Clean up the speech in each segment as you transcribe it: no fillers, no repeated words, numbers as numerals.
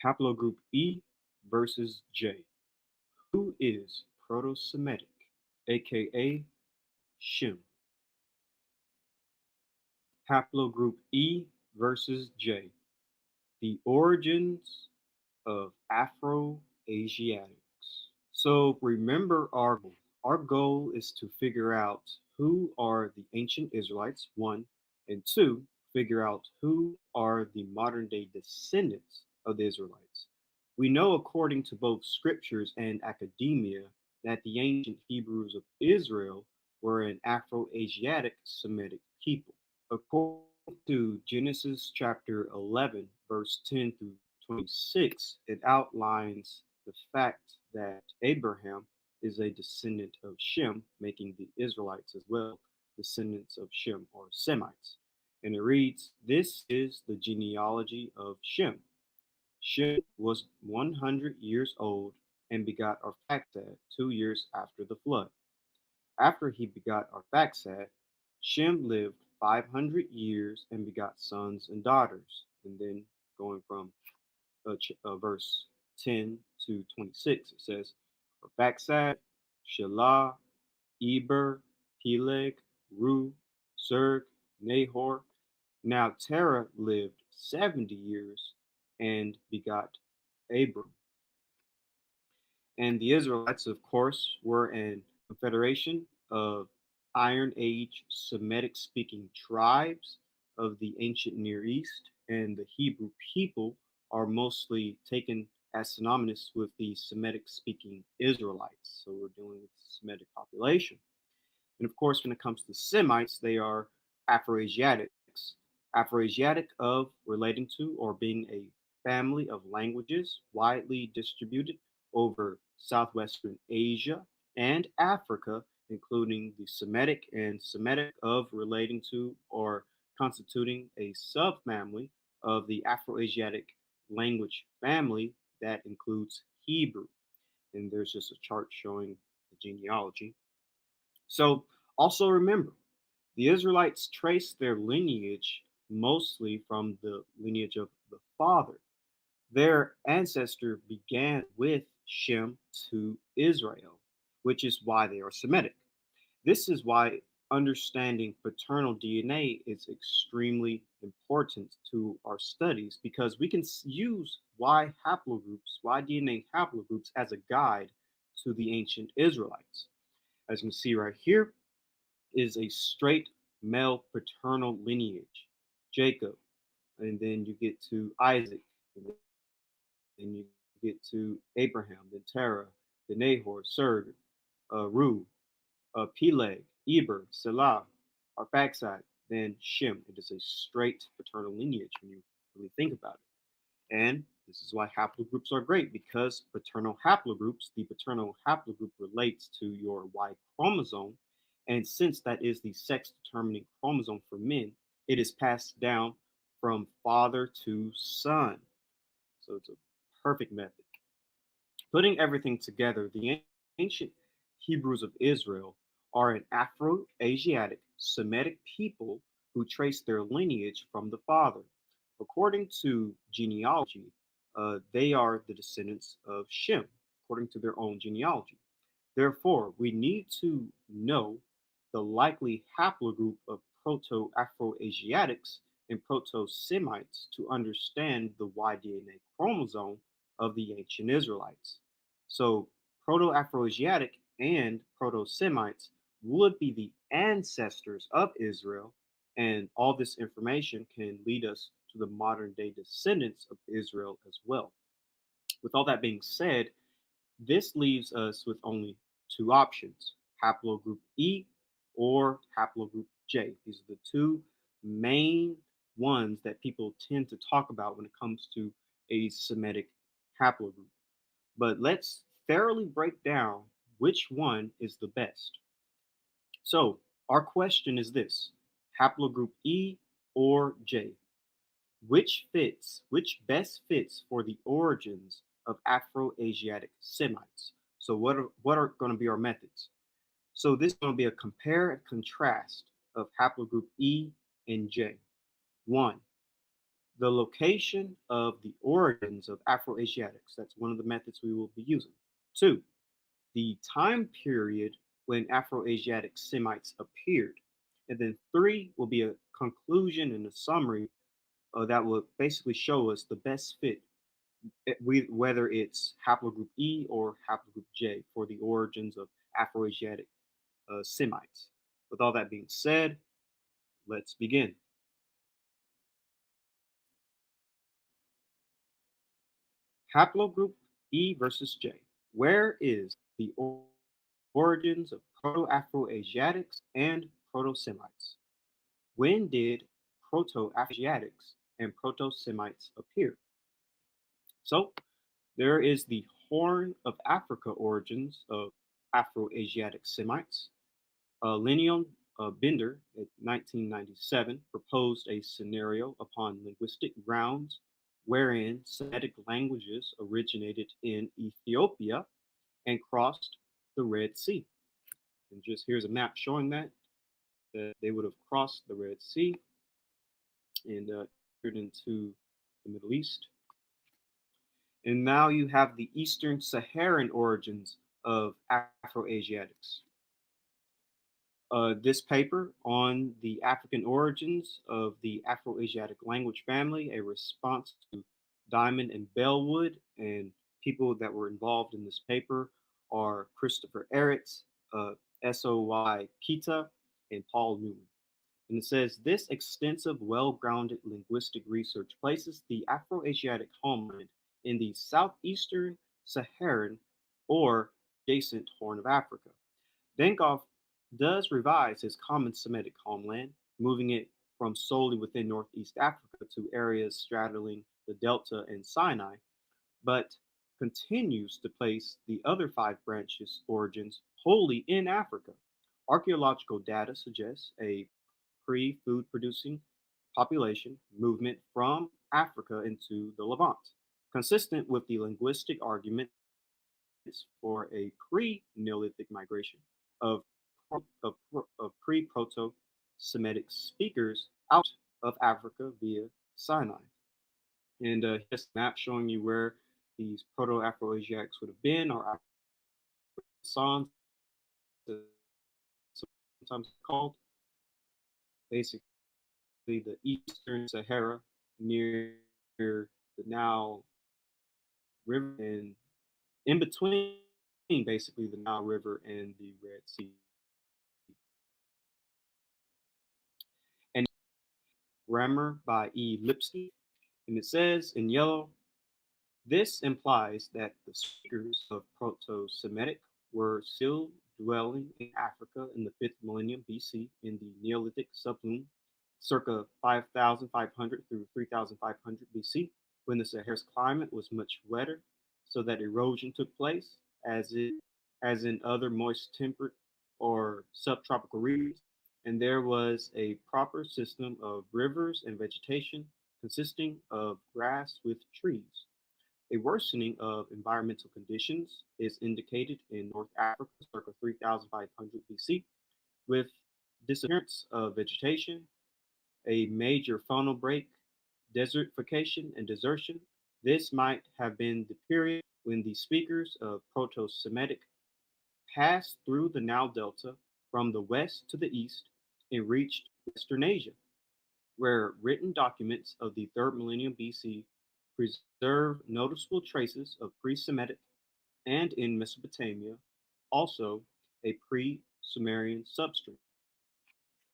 Haplogroup E versus J. Who is Proto-Semitic, aka Shem? Haplogroup E versus J. The origins of Afro-Asiatics. So remember our goal is to figure out who are the ancient Israelites, one, and two, figure out who are the modern day descendants of the Israelites. We know according to both scriptures and academia that the ancient Hebrews of Israel were an Afro-Asiatic Semitic people. According to Genesis chapter 11, verse 10 through 26, it outlines the fact that Abraham is a descendant of Shem, making the Israelites as well descendants of Shem or Semites. And it reads, "This is the genealogy of Shem. Shem was 100 years old and begot Arphaxad 2 years after the flood. After he begot Arphaxad, Shem lived 500 years and begot sons and daughters." And then going from verse 10 to 26, it says, Arphaxad, Shelah, Eber, Peleg, Ru, Serg, Nahor. Now Terah lived 70 years and begot Abram. And the Israelites, of course, were an confederation of Iron Age Semitic speaking tribes of the ancient Near East, and the Hebrew people are mostly taken as synonymous with the Semitic speaking Israelites. So we're dealing with the Semitic population. And of course, when it comes to Semites, they are Afro-Asiatics. Afro-Asiatic of relating to or being a family of languages widely distributed over southwestern Asia and Africa, including the Semitic and Semitic of relating to or constituting a subfamily of the Afro-Asiatic language family that includes Hebrew. And there's just a chart showing the genealogy. So also remember, the Israelites trace their lineage mostly from the lineage of the father. Their ancestor began with Shem to Israel, which is why they are Semitic. This is why understanding paternal DNA is extremely important to our studies because we can use Y haplogroups, Y DNA haplogroups as a guide to the ancient Israelites. As you can see right here, is a straight male paternal lineage, Jacob, and then you get to Isaac, and then you get to Abraham, then Terah, then Nahor, Serg, Ru, Peleg, Eber, Selah, Arphaxad, then Shem. It is a straight paternal lineage when you really think about it. And this is why haplogroups are great because paternal haplogroups, the paternal haplogroup relates to your Y chromosome. And since that is the sex determining chromosome for men, it is passed down from father to son. So it's a perfect method. Putting everything together, the ancient Hebrews of Israel are an Afro-Asiatic Semitic people who trace their lineage from the father. According to genealogy, they are the descendants of Shem, according to their own genealogy. Therefore, we need to know the likely haplogroup of Proto-Afro-Asiatics and Proto-Semites to understand the Y DNA chromosome of the ancient Israelites. So, Proto-Afro-Asiatic and Proto-Semites would be the ancestors of Israel, and all this information can lead us to the modern day descendants of Israel as well. With all that being said, this leaves us with only two options, haplogroup E or haplogroup J. These are the two main ones that people tend to talk about when it comes to a Semitic haplogroup. But let's thoroughly break down which one is the best. So, our question is this, haplogroup E or J? Which best fits for the origins of Afro-Asiatic Semites? So what are going to be our methods? So this is going to be a compare and contrast of haplogroup E and J. One, The location of the origins of Afro-Asiatics. That's one of the methods we will be using. Two, the time period when Afro-Asiatic Semites appeared. And then three will be a conclusion and a summary that will basically show us the best fit, whether it's haplogroup E or haplogroup J for the origins of Afro-Asiatic Semites. With all that being said, let's begin. Haplogroup E versus J. Where is the origins of Proto-Afro-Asiatics and Proto-Semites? When did Proto-Afro-Asiatics and Proto-Semites appear? So there is the Horn of Africa origins of Afro-Asiatic Semites. Leon Binder, in 1997, proposed a scenario upon linguistic grounds wherein Semitic languages originated in Ethiopia and crossed the Red Sea. And just here's a map showing that they would have crossed the Red Sea and entered into the Middle East. And now you have the Eastern Saharan origins of Afro-Asiatics. This paper on the African origins of the Afro-Asiatic language family, a response to Diamond and Bellwood, and people that were involved in this paper are Christopher Eretz, S.O.Y. Kita, and Paul Newman. And it says this extensive, well-grounded linguistic research places the Afro-Asiatic homeland in the southeastern Saharan or adjacent Horn of Africa. Dankoff does revise his common Semitic homeland, moving it from solely within Northeast Africa to areas straddling the Delta and Sinai, but continues to place the other five branches' origins wholly in Africa. Archaeological data suggests a pre food producing population movement from Africa into the Levant, consistent with the linguistic arguments for a pre Neolithic migration of, of pre Proto Semitic speakers out of Africa via Sinai. And here's a map showing you where these Proto Afro Asiatics would have been, or Afro sometimes called, basically the Eastern Sahara near the Nile River, and in between basically the Nile River and the Red Sea. And grammar by E. Lipsky, and it says in yellow, this implies that the speakers of Proto-Semitic were still dwelling in Africa in the 5th millennium BC in the Neolithic sublume, circa 5,500 through 3,500 BC, when the Sahara's climate was much wetter, so that erosion took place, as in other moist temperate or subtropical regions, and there was a proper system of rivers and vegetation consisting of grass with trees. A worsening of environmental conditions is indicated in North Africa circa 3500 BC, with disappearance of vegetation, a major faunal break, desertification, and desertion. This might have been the period when the speakers of Proto-Semitic passed through the Nile Delta from the west to the east and reached Western Asia, where written documents of the 3rd millennium BC preserve noticeable traces of pre-Semitic, and in Mesopotamia, also a pre-Sumerian substrate.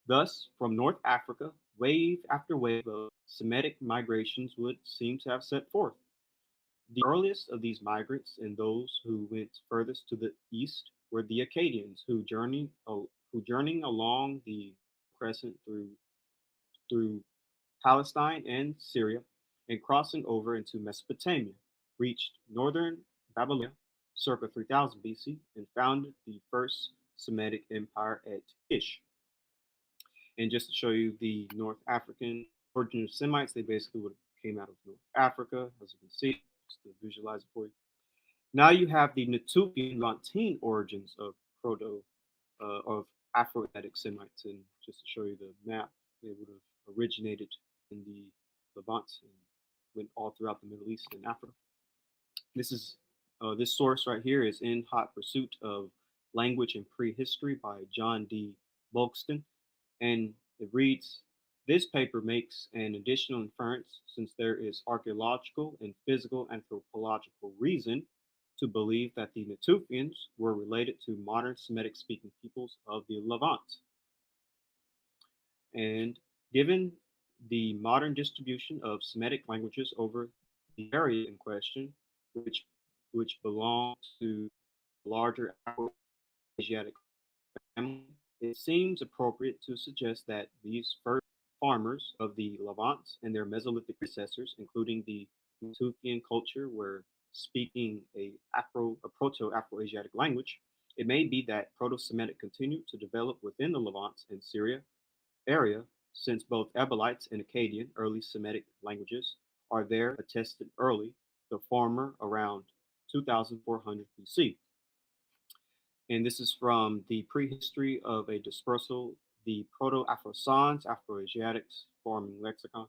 Thus, from North Africa, wave after wave of Semitic migrations would seem to have set forth. The earliest of these migrants and those who went furthest to the east were the Akkadians, who journeying along the crescent through Palestine and Syria, and crossing over into Mesopotamia, reached northern Babylonia circa 3000 BC and founded the first Semitic empire at Kish. And just to show you the North African origin of Semites, they basically would have came out of North Africa, as you can see, just to visualize it for you. Now you have the Natufian Levantine origins of of Afro-Asiatic Semites, and just to show you the map, they would have originated in the Levant and went all throughout the Middle East and Africa. This is this source right here is In Hot Pursuit of Language and Prehistory by John D. Bulkston, and it reads, this paper makes an additional inference since there is archaeological and physical anthropological reason to believe that the Natufians were related to modern Semitic speaking peoples of the Levant. And given the modern distribution of Semitic languages over the area in question, which which belong to the larger Afro-Asiatic family, it seems appropriate to suggest that these first farmers of the Levant and their Mesolithic predecessors, including the Natufian culture, were speaking a Proto-Afro-Asiatic language. It may be that Proto-Semitic continued to develop within the Levant and Syria area, since both Ebolites and Akkadian, early Semitic languages, are there attested early, the former around 2400 BC. And this is from the Prehistory of a Dispersal, the Proto-Afro-Sans, Afro-Asiatics, Forming Lexicon.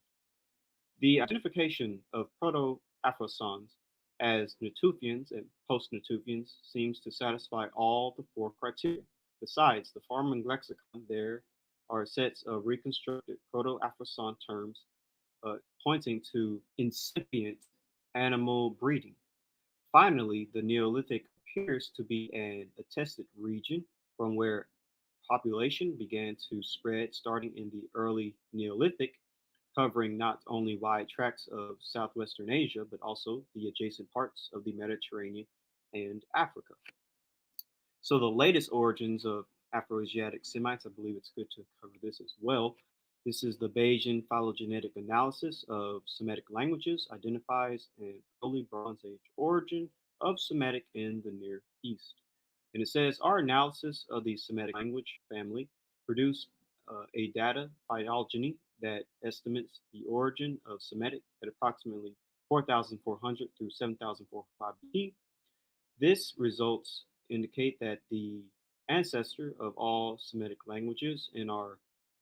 The identification of Proto-Afro-Sans as Natufians and post-Natufians seems to satisfy all the four criteria. Besides the Forming Lexicon, there are sets of reconstructed Proto-Afro-Sans terms pointing to incipient animal breeding. Finally, the Neolithic appears to be an attested region from where population began to spread starting in the early Neolithic, covering not only wide tracts of southwestern Asia, but also the adjacent parts of the Mediterranean and Africa. So the latest origins of Afro-Asiatic Semites, I believe it's good to cover this as well. This is the Bayesian phylogenetic analysis of Semitic languages, identifies an early Bronze Age origin of Semitic in the Near East. And it says our analysis of the Semitic language family produced a data phylogeny that estimates the origin of Semitic at approximately 4,400 through 7,405 BC. This results indicate that the ancestor of all Semitic languages in our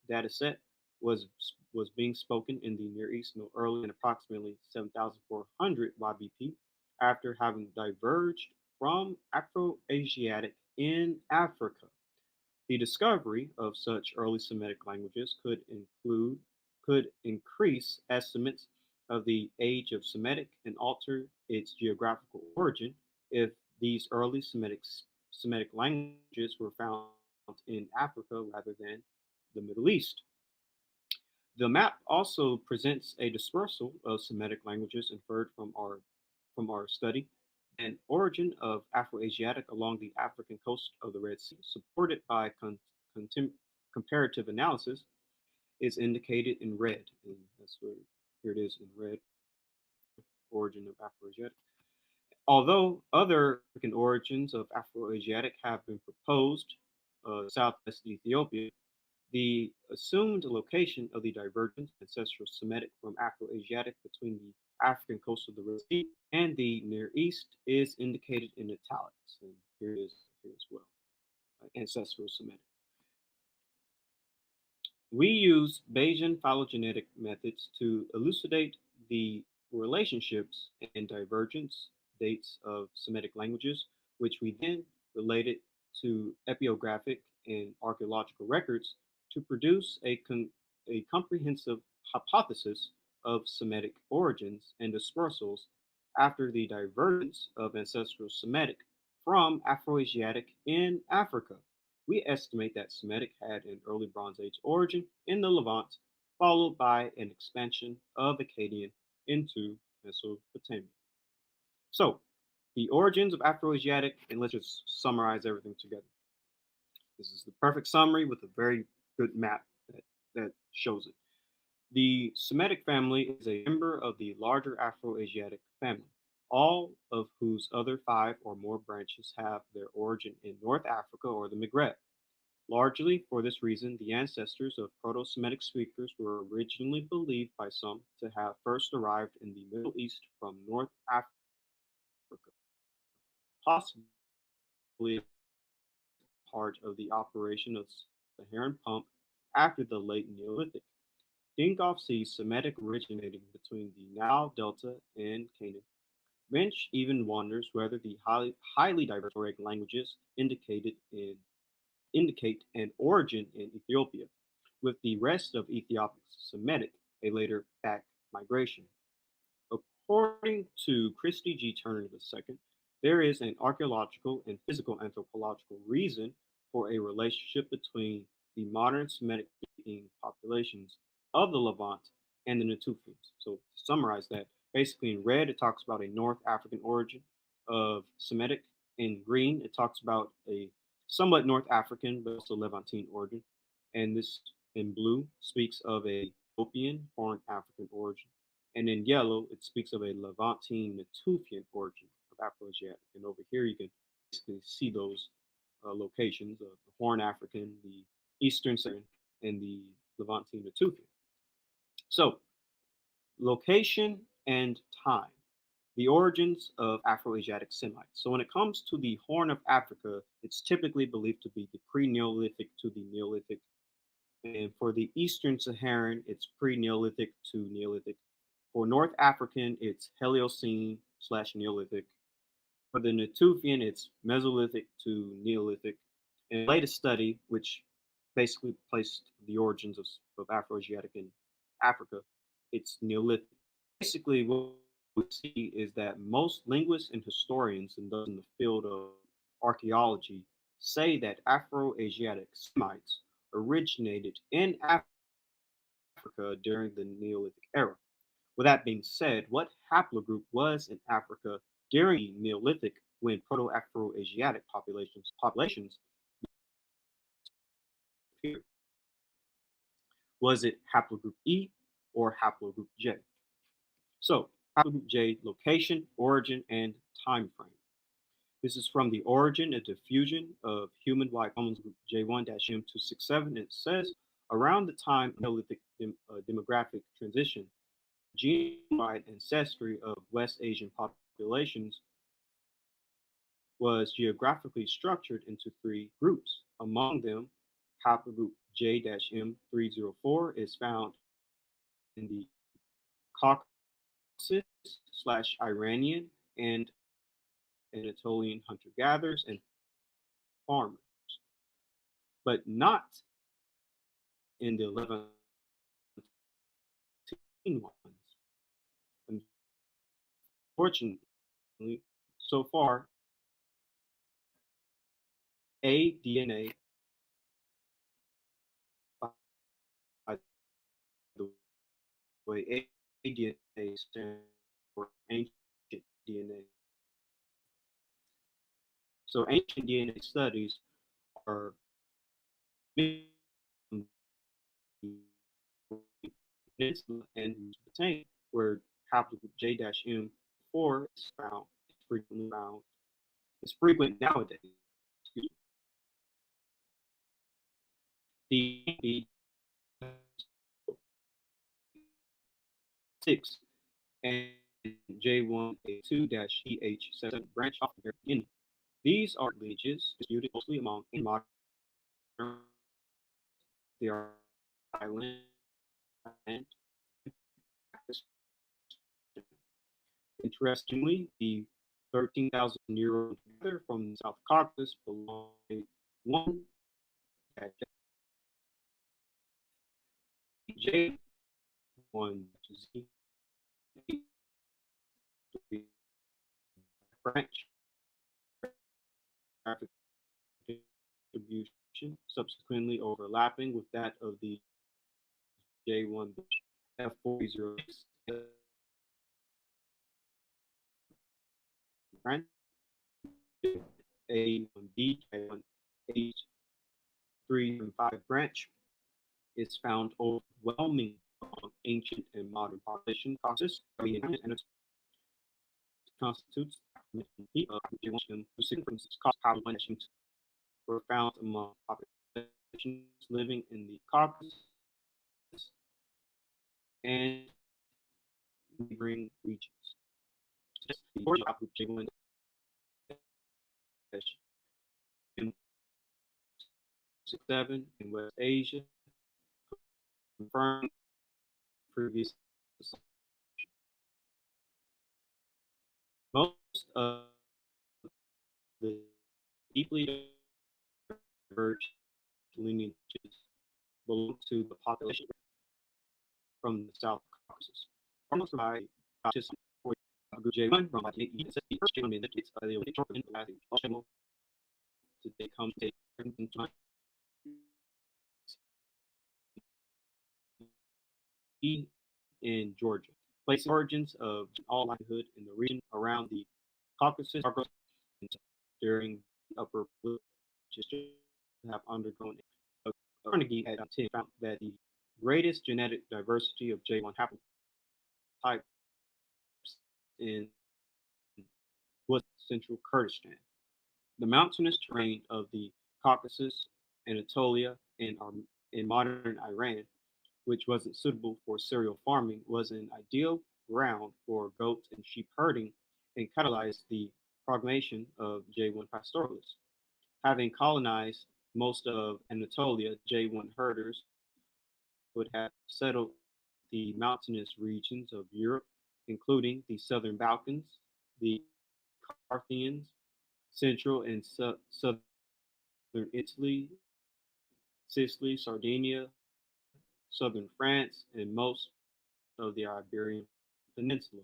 data set was was being spoken in the Near East no earlier than approximately 7,400 YBP, after having diverged from Afro-Asiatic in Africa. The discovery of such early Semitic languages could increase estimates of the age of Semitic and alter its geographical origin if these early Semitic languages were found in Africa rather than the Middle East. The map also presents a dispersal of Semitic languages inferred from our study, an origin of Afro-Asiatic along the African coast of the Red Sea, supported by comparative analysis, is indicated in red. And that's where here it is in red, origin of Afro-Asiatic. Although other African origins of Afro-Asiatic have been proposed, southwest Ethiopia, the assumed location of the divergent ancestral Semitic from Afro-Asiatic between the African coast of the Red Sea and the Near East is indicated in italics. And here it is here as well, ancestral Semitic. We use Bayesian phylogenetic methods to elucidate the relationships and divergence dates of Semitic languages, which we then related to epiographic and archaeological records to produce a comprehensive hypothesis of Semitic origins and dispersals after the divergence of ancestral Semitic from Afro-Asiatic in Africa. We estimate that Semitic had an early Bronze Age origin in the Levant, followed by an expansion of Akkadian into Mesopotamia. So, the origins of Afro-Asiatic, and let's just summarize everything together. This is the perfect summary with a very good map that shows it. The Semitic family is a member of the larger Afro-Asiatic family, all of whose other 5 or more branches have their origin in North Africa or the Maghreb. Largely for this reason, the ancestors of Proto-Semitic speakers were originally believed by some to have first arrived in the Middle East from North Africa, possibly part of the operation of Saharan pump after the late Neolithic. Dinkoff sees Semitic originating between the Nile Delta and Canaan. Bench even wonders whether the highly diverse Tuareg languages indicate an origin in Ethiopia, with the rest of Ethiopia's Semitic a later back migration. According to Christy G. Turner II, there is an archaeological and physical anthropological reason for a relationship between the modern Semitic speaking populations of the Levant and the Natufians. So, to summarize that, basically in red, it talks about a North African origin of Semitic. In green, it talks about a somewhat North African but also Levantine origin. And this in blue speaks of a Ethiopian Horn African origin. And in yellow, it speaks of a Levantine Natufian origin of Afro-Asiatic. And over here, you can basically see those locations of the Horn African, the Eastern Syrian, and the Levantine Natufian. So, location and time, the origins of Afro-Asiatic Semites. So when it comes to the Horn of Africa, it's typically believed to be the pre-Neolithic to the Neolithic. And for the Eastern Saharan, it's pre-Neolithic to Neolithic. For North African, it's Heliocene slash Neolithic. For the Natufian, it's Mesolithic to Neolithic. And the latest study, which basically placed the origins of Afro-Asiatic in Africa, it's Neolithic. Basically, what we see is that most linguists and historians and those in the field of archaeology say that Afro-Asiatic Semites originated in Africa during the Neolithic era. With that being said, what haplogroup was in Africa during the Neolithic when Proto-Afro-Asiatic populations appeared? Was it haplogroup E or haplogroup J? So, haplogroup J, location, origin, and time frame. This is from the origin and diffusion of human Y chromosomes group J1-M267. It says around the time of Neolithic demographic transition, genome-wide ancestry of West Asian populations was geographically structured into three groups. Among them, haplogroup J-M304 is found in the Caucasus slash Iranian and Anatolian hunter-gatherers and farmers, but not in the Levantine ones. Unfortunately, so far, A DNA, by the way, A DNA stands for ancient DNA. So ancient DNA studies are peninsula and Mesopotamia, where haplogroup J-M4 is found, is frequently found, is frequent nowadays. The six and J1A2-EH7 branch off the very beginning. These are lineages disputed mostly among modern. They are island and interestingly, the 13,000-year-old together from the South Caucasus belong to one J one Z branch distribution, subsequently overlapping with that of the J1 F406 branch, A1B, J1H 3 and 5 branch is found overwhelming among ancient and modern population causes, and it constitutes J1 populations were found among populations living in the Caucasus and neighboring regions. The origin of J1 in West Asia confirmed previous most of the deeply diverged lineages belong to the population from the South Caucasus. Almost by participant for group J1 from the first J1 indicates the electoral in to become a E in Georgia. Place origins of all livelihood in the region around the Caucasus during the upper just have undergone Carnegie at 10 found that the greatest genetic diversity of J1 haplotypes in was central Kurdistan. The mountainous terrain of the Caucasus, Anatolia, and in modern Iran, which wasn't suitable for cereal farming, was an ideal ground for goat and sheep herding and catalyzed the progmation of J1 pastoralists. Having colonized most of Anatolia, J1 herders would have settled the mountainous regions of Europe, including the southern Balkans, the Parthians, central and southern Italy, Sicily, Sardinia, southern France, and most of the Iberian Peninsula.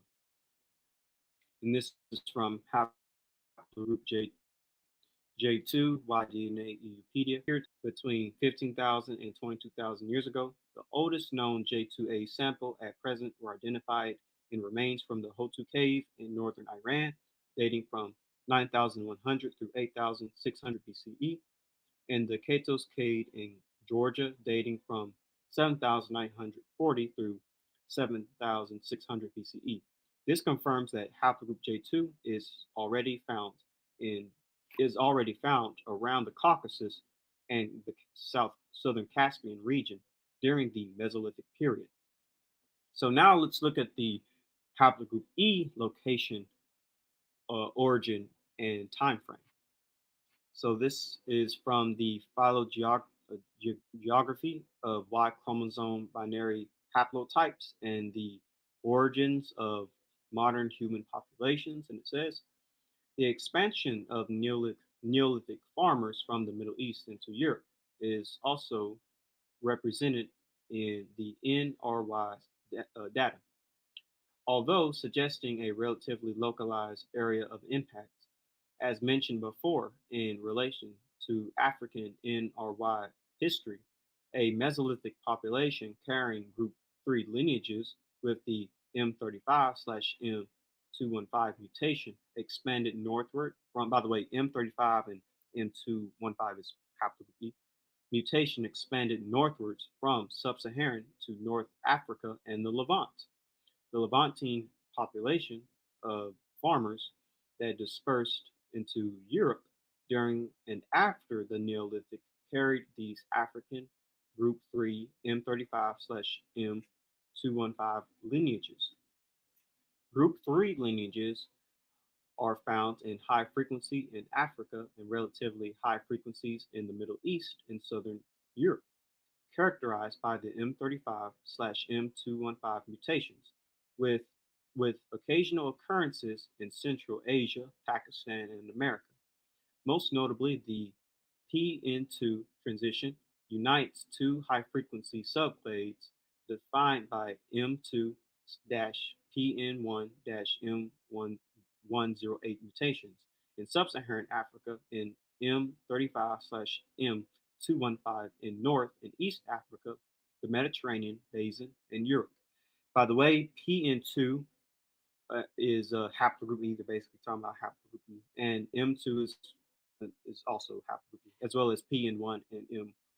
And this is from Haplogroup J2, Y-DNA Wikipedia. Here, between 15,000 and 22,000 years ago, the oldest known J2A sample at present were identified in remains from the Hotu Cave in northern Iran, dating from 9,100 through 8,600 BCE, and the Katos Cave in Georgia, dating from 7,940 through 7,600 BCE. This confirms that haplogroup J2 is already found around the Caucasus and the southern Caspian region during the Mesolithic period. So now let's look at the haplogroup E location, origin, and time frame. So this is from the phylogeography of Y chromosome binary haplotypes and the origins of modern human populations. And it says the expansion of Neolithic farmers from the Middle East into Europe is also represented in the NRY data, although suggesting a relatively localized area of impact. As mentioned before, in relation to African NRY history, a Mesolithic population carrying group 3 lineages with the M35/M215 mutation expanded northward from, by the way, M35 and M215 is haplogroup mutation expanded northwards from sub-Saharan to North Africa and the Levant. The Levantine population of farmers that dispersed into Europe during and after the Neolithic carried these African Group 3 M35/M215 lineages. Group 3 lineages are found in high frequency in Africa and relatively high frequencies in the Middle East and Southern Europe, characterized by the M35/M215 mutations, with occasional occurrences in Central Asia, Pakistan, and America. Most notably, the PN2 transition unites two high-frequency subclades defined by M2-PN1-M108 mutations in sub-Saharan Africa and M35/M215 in North and East Africa, the Mediterranean basin, and Europe. By the way, PN2 is haplogroup E. They're basically talking about haplogroup E, and M2 is also haplogroup E, as well as PN1 and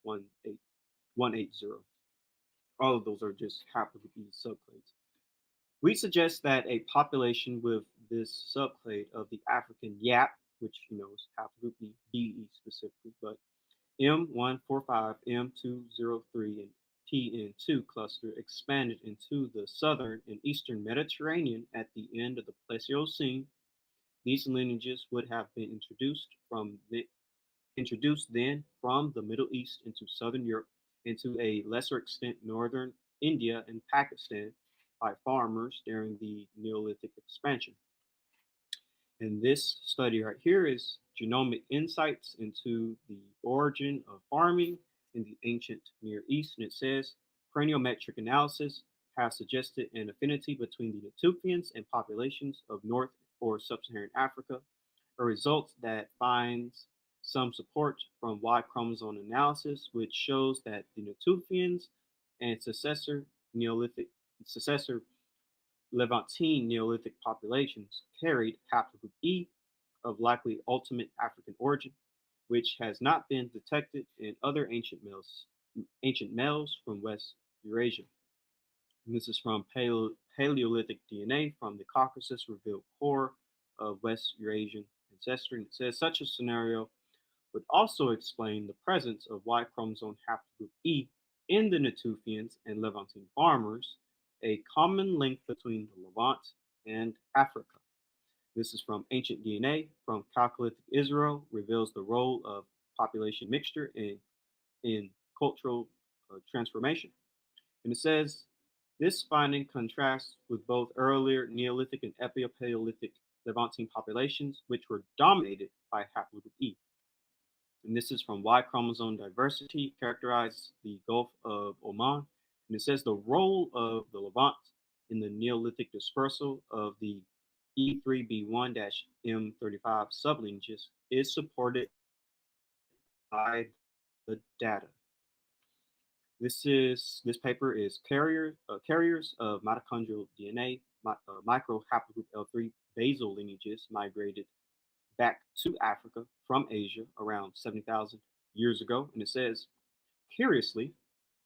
M180. All of those are just haplogroup E subclades. We suggest that a population with this subclade of the African yap, which is haplogroup E, DE specifically, but M145, M203, and PN2 cluster expanded into the southern and eastern Mediterranean at the end of the Pleistocene. These lineages would have been introduced then from the Middle East into southern Europe, and to a lesser extent northern India and Pakistan by farmers during the Neolithic expansion. And this study right here is genomic insights into the origin of farming in the ancient Near East. And it says craniometric analysis has suggested an affinity between the Natufians and populations of North or Sub Saharan Africa, a result that finds some support from Y chromosome analysis, which shows that the Natufians and successor Levantine Neolithic populations carried haplogroup E of likely ultimate African origin, which has not been detected in other ancient males from West Eurasia. And this is from Paleolithic DNA from the Caucasus revealed core of West Eurasian ancestry. And it says such a scenario would also explain the presence of Y chromosome haplogroup E in the Natufians and Levantine farmers, a common link between the Levant and Africa. This is from Ancient DNA from Chalcolithic Israel, reveals the role of population mixture in cultural transformation. And it says this finding contrasts with both earlier Neolithic and Epipaleolithic Levantine populations, which were dominated by haplogroup E. And this is from Y chromosome diversity characterized the Gulf of Oman. And it says the role of the Levant in the Neolithic dispersal of the E3B1-M35 sublineages is supported by the data. This paper is carriers of mitochondrial DNA, microhaplogroup L3 basal lineages migrated back to Africa from Asia around 70,000 years ago. And it says, curiously,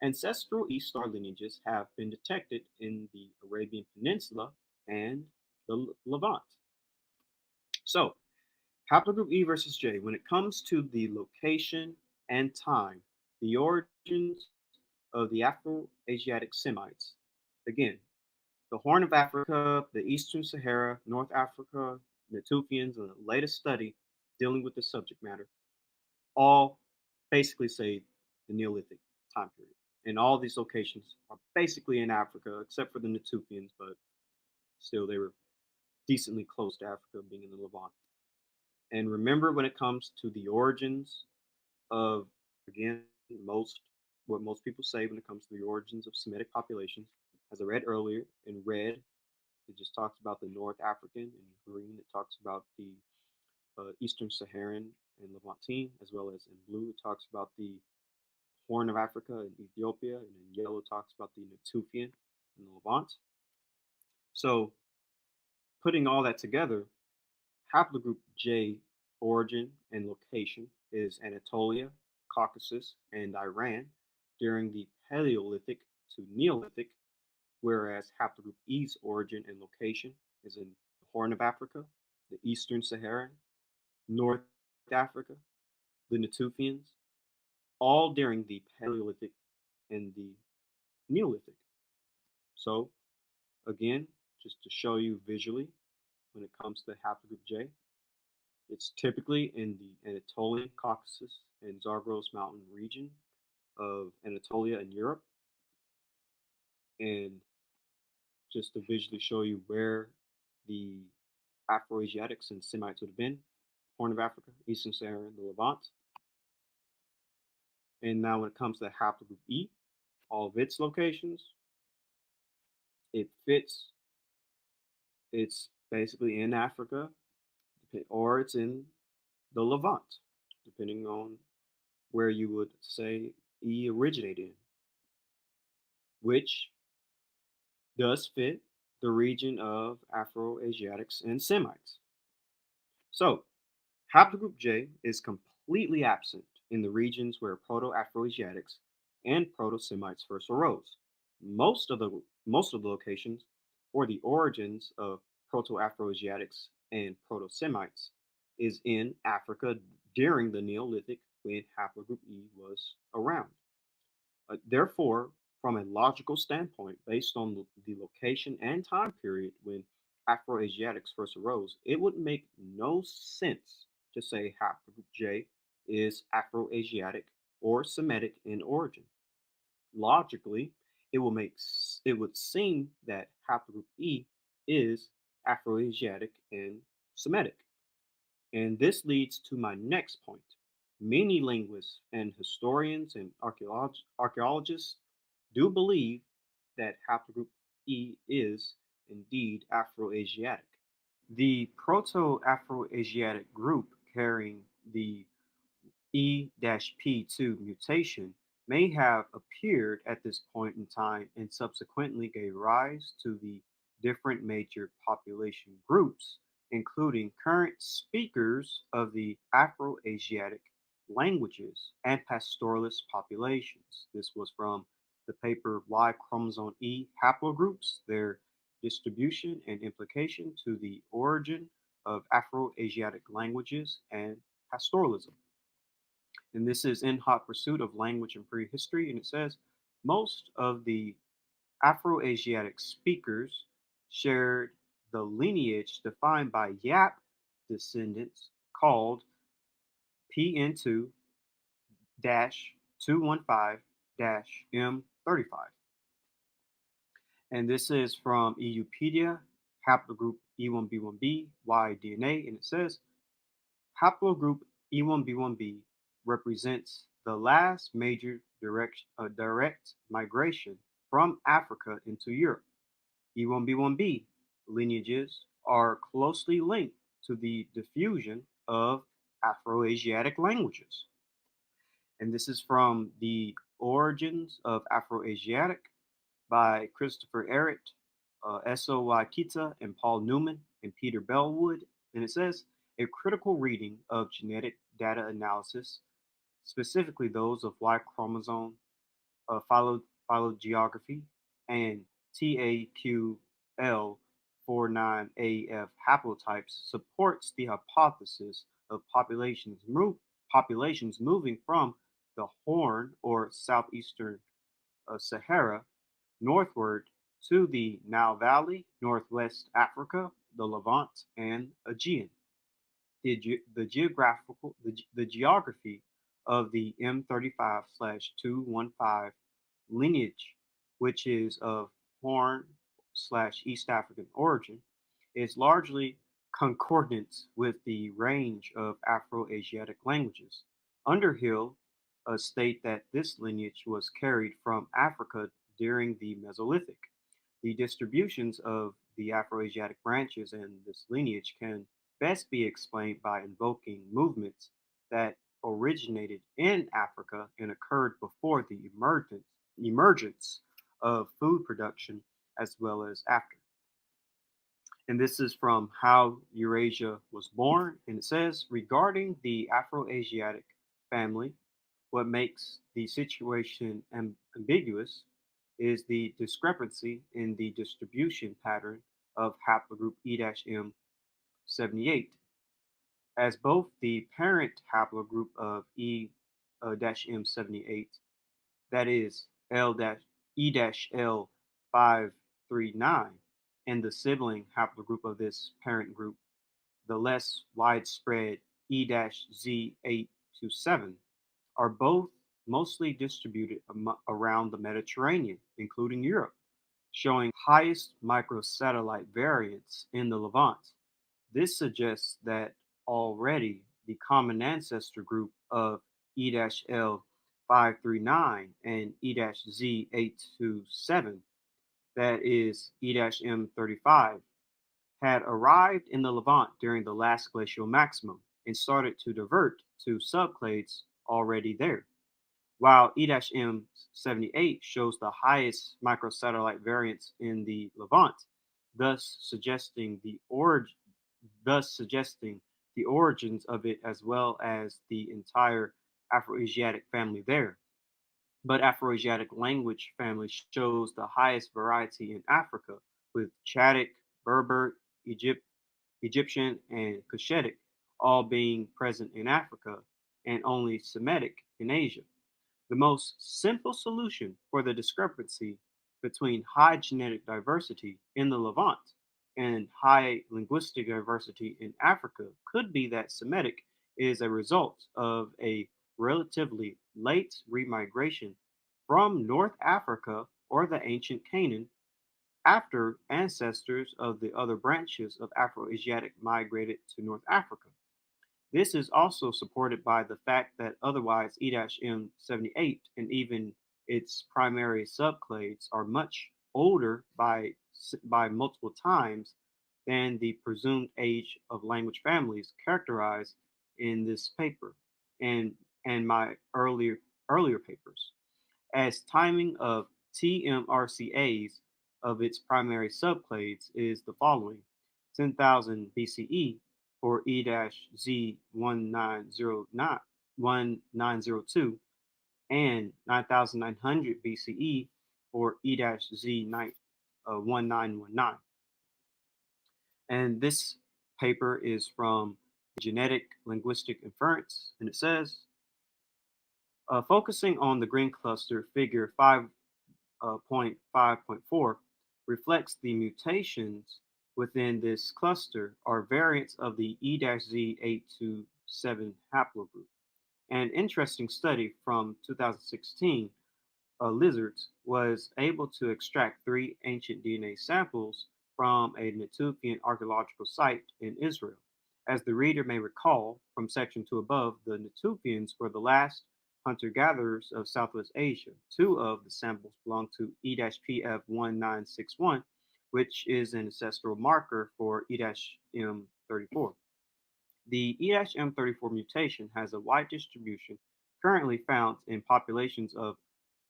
ancestral East Star lineages have been detected in the Arabian Peninsula and the Levant. So, haplogroup E versus J, when it comes to the location and time, the origins of the Afro-Asiatic Semites, again, the Horn of Africa, the Eastern Sahara, North Africa, Natufians, and the latest study dealing with the subject matter, all basically say the Neolithic time period. And all these locations are basically in Africa, except for the Natufians, but still they were decently close to Africa, being in the Levant. And remember, when it comes to the origins of, again, what most people say when it comes to the origins of Semitic populations, as I read earlier, in red, it just talks about the North African. In green, it talks about the Eastern Saharan and Levantine, as well as in blue, it talks about the Horn of Africa and Ethiopia, and in yellow, it talks about the Natufian and the Levant. So, putting all that together, haplogroup J origin and location is Anatolia, Caucasus, and Iran during the Paleolithic to Neolithic, whereas haplogroup E's origin and location is in the Horn of Africa, the Eastern Sahara, North Africa, the Natufians, all during the Paleolithic and the Neolithic. So, again, just to show you visually, when it comes to haplogroup J, it's typically in the Anatolian Caucasus and Zagros Mountain region of Anatolia in Europe. And just to visually show you where the Afro-Asiatics and Semites would have been, Horn of Africa, Eastern Sahara, and the Levant. And now when it comes to haplogroup E, all of its locations, it's basically in Africa, or it's in the Levant, depending on where you would say E originated in, which does fit the region of Afro-Asiatics and Semites. So, haplogroup J is completely absent in the regions where Proto-Afro-Asiatics and Proto-Semites first arose. Most of the locations for the origins of Proto-Afro-Asiatics and Proto-Semites is in Africa during the Neolithic, when haplogroup E was around. Therefore, from a logical standpoint, based on the location and time period when Afro-Asiatics first arose, it would make no sense to say haplogroup J is Afro-Asiatic or Semitic in origin. Logically, it would seem that haplogroup E is Afro-Asiatic and Semitic. And this leads to my next point. Many linguists and historians and archaeologists do believe that haplogroup E is indeed Afro-Asiatic. The Proto-Afro-Asiatic group carrying the E-P2 mutation may have appeared at this point in time and subsequently gave rise to the different major population groups, including current speakers of the Afro-Asiatic languages and pastoralist populations. This was from the paper Y chromosome E haplogroups, their distribution and implication to the origin of Afro-Asiatic languages and pastoralism. And this is In Hot Pursuit of Language and Prehistory. And it says most of the Afro-Asiatic speakers shared the lineage defined by Yap descendants called PN2 215 M35. And this is from EUpedia, haplogroup E1B1B, Y-DNA, and it says haplogroup E1B1B represents the last major direct migration from Africa into Europe. E1B1B lineages are closely linked to the diffusion of Afro-Asiatic languages. And this is from The Origins of Afro-Asiatic by Christopher Ehret, S.O.Y. Kita, and Paul Newman, and Peter Bellwood. And it says, a critical reading of genetic data analysis, specifically those of Y chromosome phylogeography and TAQL49AF haplotypes, supports the hypothesis of populations moving from the Horn or southeastern Sahara northward to the Nile Valley, northwest Africa, the Levant, and Aegean. The geography of the M35/215 lineage, which is of Horn/East African origin, is largely concordant with the range of Afro-Asiatic languages. Underhill state that this lineage was carried from Africa during the Mesolithic. The distributions of the Afro-Asiatic branches in this lineage can best be explained by invoking movements that originated in Africa and occurred before the emergence of food production as well as after. And this is from How Eurasia Was Born. And it says, regarding the Afro-Asiatic family, what makes the situation ambiguous is the discrepancy in the distribution pattern of haplogroup E-M78, as both the parent haplogroup of E-M78, that is E-L539, and the sibling haplogroup of this parent group, the less widespread E-Z827, are both mostly distributed around the Mediterranean, including Europe, showing highest microsatellite variance in the Levant. This suggests that already the common ancestor group of E-L539 and E-Z827, that is E-M35, had arrived in the Levant during the last glacial maximum and started to divert to subclades already there, while E-M78 shows the highest microsatellite variance in the Levant, thus suggesting the origins of it as well as the entire Afro-Asiatic family there. But Afro-Asiatic language family shows the highest variety in Africa, with Chadic, Berber, Egyptian, and Cushitic all being present in Africa, and only Semitic in Asia. The most simple solution for the discrepancy between high genetic diversity in the Levant and high linguistic diversity in Africa could be that Semitic is a result of a relatively late remigration from North Africa or the ancient Canaan, after ancestors of the other branches of Afro-Asiatic migrated to North Africa. This is also supported by the fact that otherwise E-M78 and even its primary subclades are much older by multiple times than the presumed age of language families characterized in this paper and my earlier papers, as timing of TMRCAs of its primary subclades is the following: 10,000 BCE for E-1902 and 9,900 BCE for E-Z1919. And this paper is from Genetic Linguistic Inference, and it says, focusing on the green cluster, figure 5.5.4 reflects the mutations within this cluster are variants of the E-Z827 haplogroup. An interesting study from 2016, lizards was able to extract 3 ancient DNA samples from a Natufian archaeological site in Israel. As the reader may recall from section 2 above, the Natufians were the last hunter-gatherers of Southwest Asia. 2 of the samples belong to E-PF1961, which is an ancestral marker for E-M34. The E-M34 mutation has a wide distribution currently found in populations of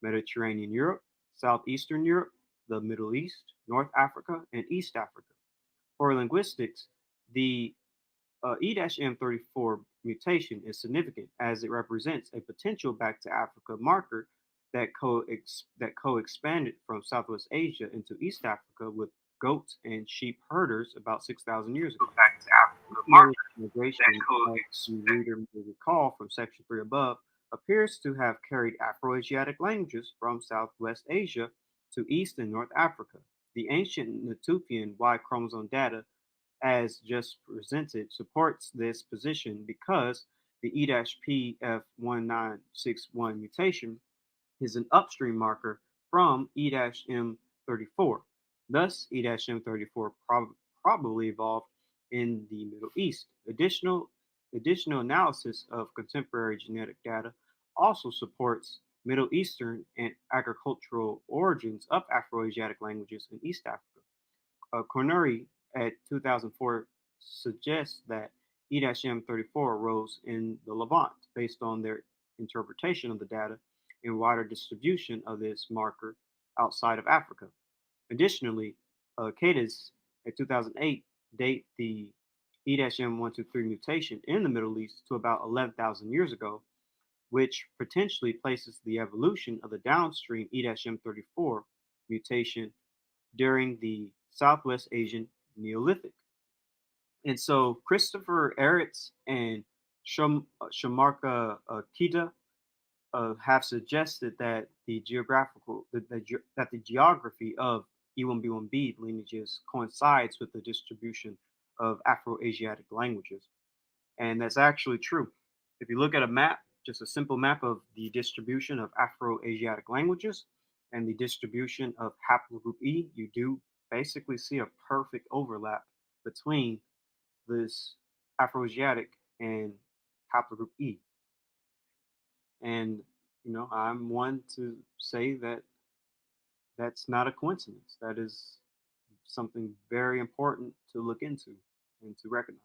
Mediterranean Europe, Southeastern Europe, the Middle East, North Africa, and East Africa. For linguistics, the E-M34 mutation is significant as it represents a potential back to Africa marker that co-expanded from Southwest Asia into East Africa with goats and sheep herders about 6,000 years ago. Back to Africa Migration, that as the reader may recall from section 3 above, appears to have carried Afro-Asiatic languages from Southwest Asia to East and North Africa. The ancient Natufian Y chromosome data, as just presented, supports this position because the E-PF1961 mutation is an upstream marker from E-M34. Thus, E-M34 probably evolved in the Middle East. Additional analysis of contemporary genetic data also supports Middle Eastern and agricultural origins of Afro-Asiatic languages in East Africa. Corneri at 2004 suggests that E-M34 arose in the Levant based on their interpretation of the data and wider distribution of this marker outside of Africa. Additionally, Cadiz at 2008 date the E-M123 mutation in the Middle East to about 11,000 years ago, which potentially places the evolution of the downstream E-M34 mutation during the Southwest Asian Neolithic. And so Christopher Eretz and Shamarka Kita have suggested that the geography of E1B1B lineages coincides with the distribution of Afro-Asiatic languages, and that's actually true. If you look at a map, just a simple map of the distribution of Afro-Asiatic languages and the distribution of Haplogroup E, you do basically see a perfect overlap between this Afro-Asiatic and Haplogroup E. And I'm one to say that that's not a coincidence. That is something very important to look into and to recognize.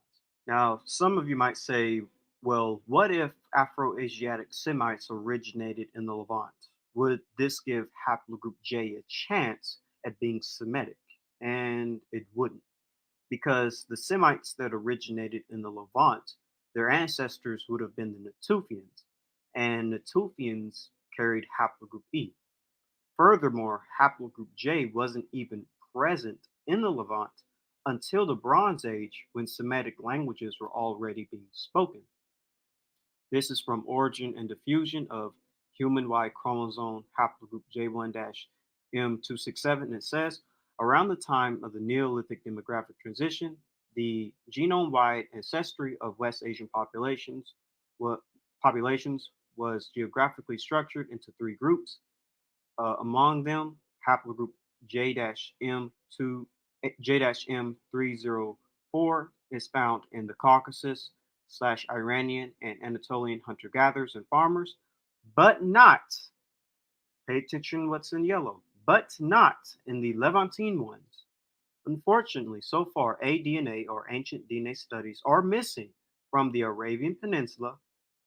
Now, some of you might say, well, what if Afro-Asiatic Semites originated in the Levant? Would this give haplogroup J a chance at being Semitic? And it wouldn't, because the Semites that originated in the Levant, their ancestors would have been the Natufians, and Natufians carried haplogroup E. Furthermore, haplogroup J wasn't even present in the Levant until the Bronze Age, when Semitic languages were already being spoken. This is from Origin and Diffusion of Human Y Chromosome Haplogroup J1-M267, and it says, around the time of the Neolithic demographic transition, the genome-wide ancestry of West Asian populations was geographically structured into 3 groups. Among them, haplogroup J-M2 J-M304 is found in the Caucasus / Iranian and Anatolian hunter-gatherers and farmers, but not, pay attention what's in yellow, but not in the Levantine ones. Unfortunately, so far, aDNA or ancient DNA studies are missing from the Arabian Peninsula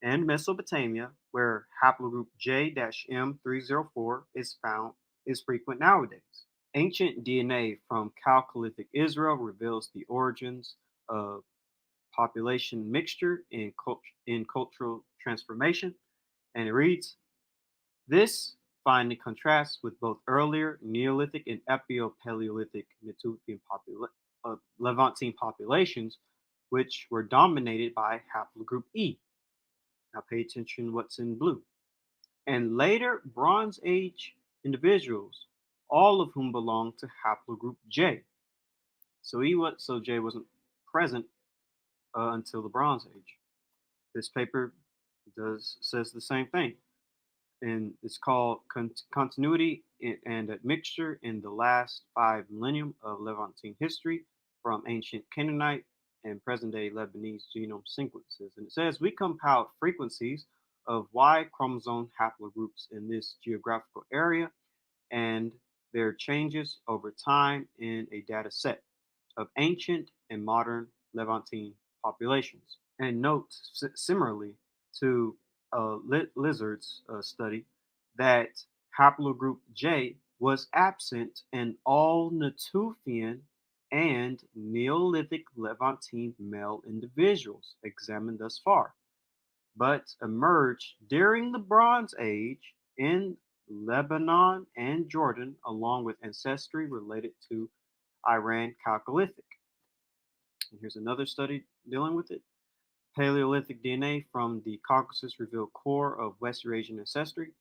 and Mesopotamia, where haplogroup J-M304 is found is frequent nowadays. Ancient DNA from Chalcolithic Israel reveals the origins of population mixture in cultural transformation, and it reads, this finding contrasts with both earlier Neolithic and Epio-Paleolithic Natufian Levantine populations, which were dominated by haplogroup E. Now pay attention what's in blue. And later Bronze Age individuals, all of whom belong to haplogroup J. So J wasn't present until the Bronze Age. This paper says the same thing, and it's called Continuity and Admixture in the Last 5 Millennium of Levantine History from Ancient Canaanite and Present-day Lebanese Genome Sequences. And it says we compiled frequencies of Y chromosome haplogroups in this geographical area and their changes over time in a data set of ancient and modern Levantine populations. And note, similarly to Lizard's study, that haplogroup J was absent in all Natufian and Neolithic Levantine male individuals examined thus far, but emerged during the Bronze Age in Lebanon and Jordan, along with ancestry related to Iran Chalcolithic. And here's another study dealing with it. Paleolithic DNA from the Caucasus revealed core of West Eurasian ancestry.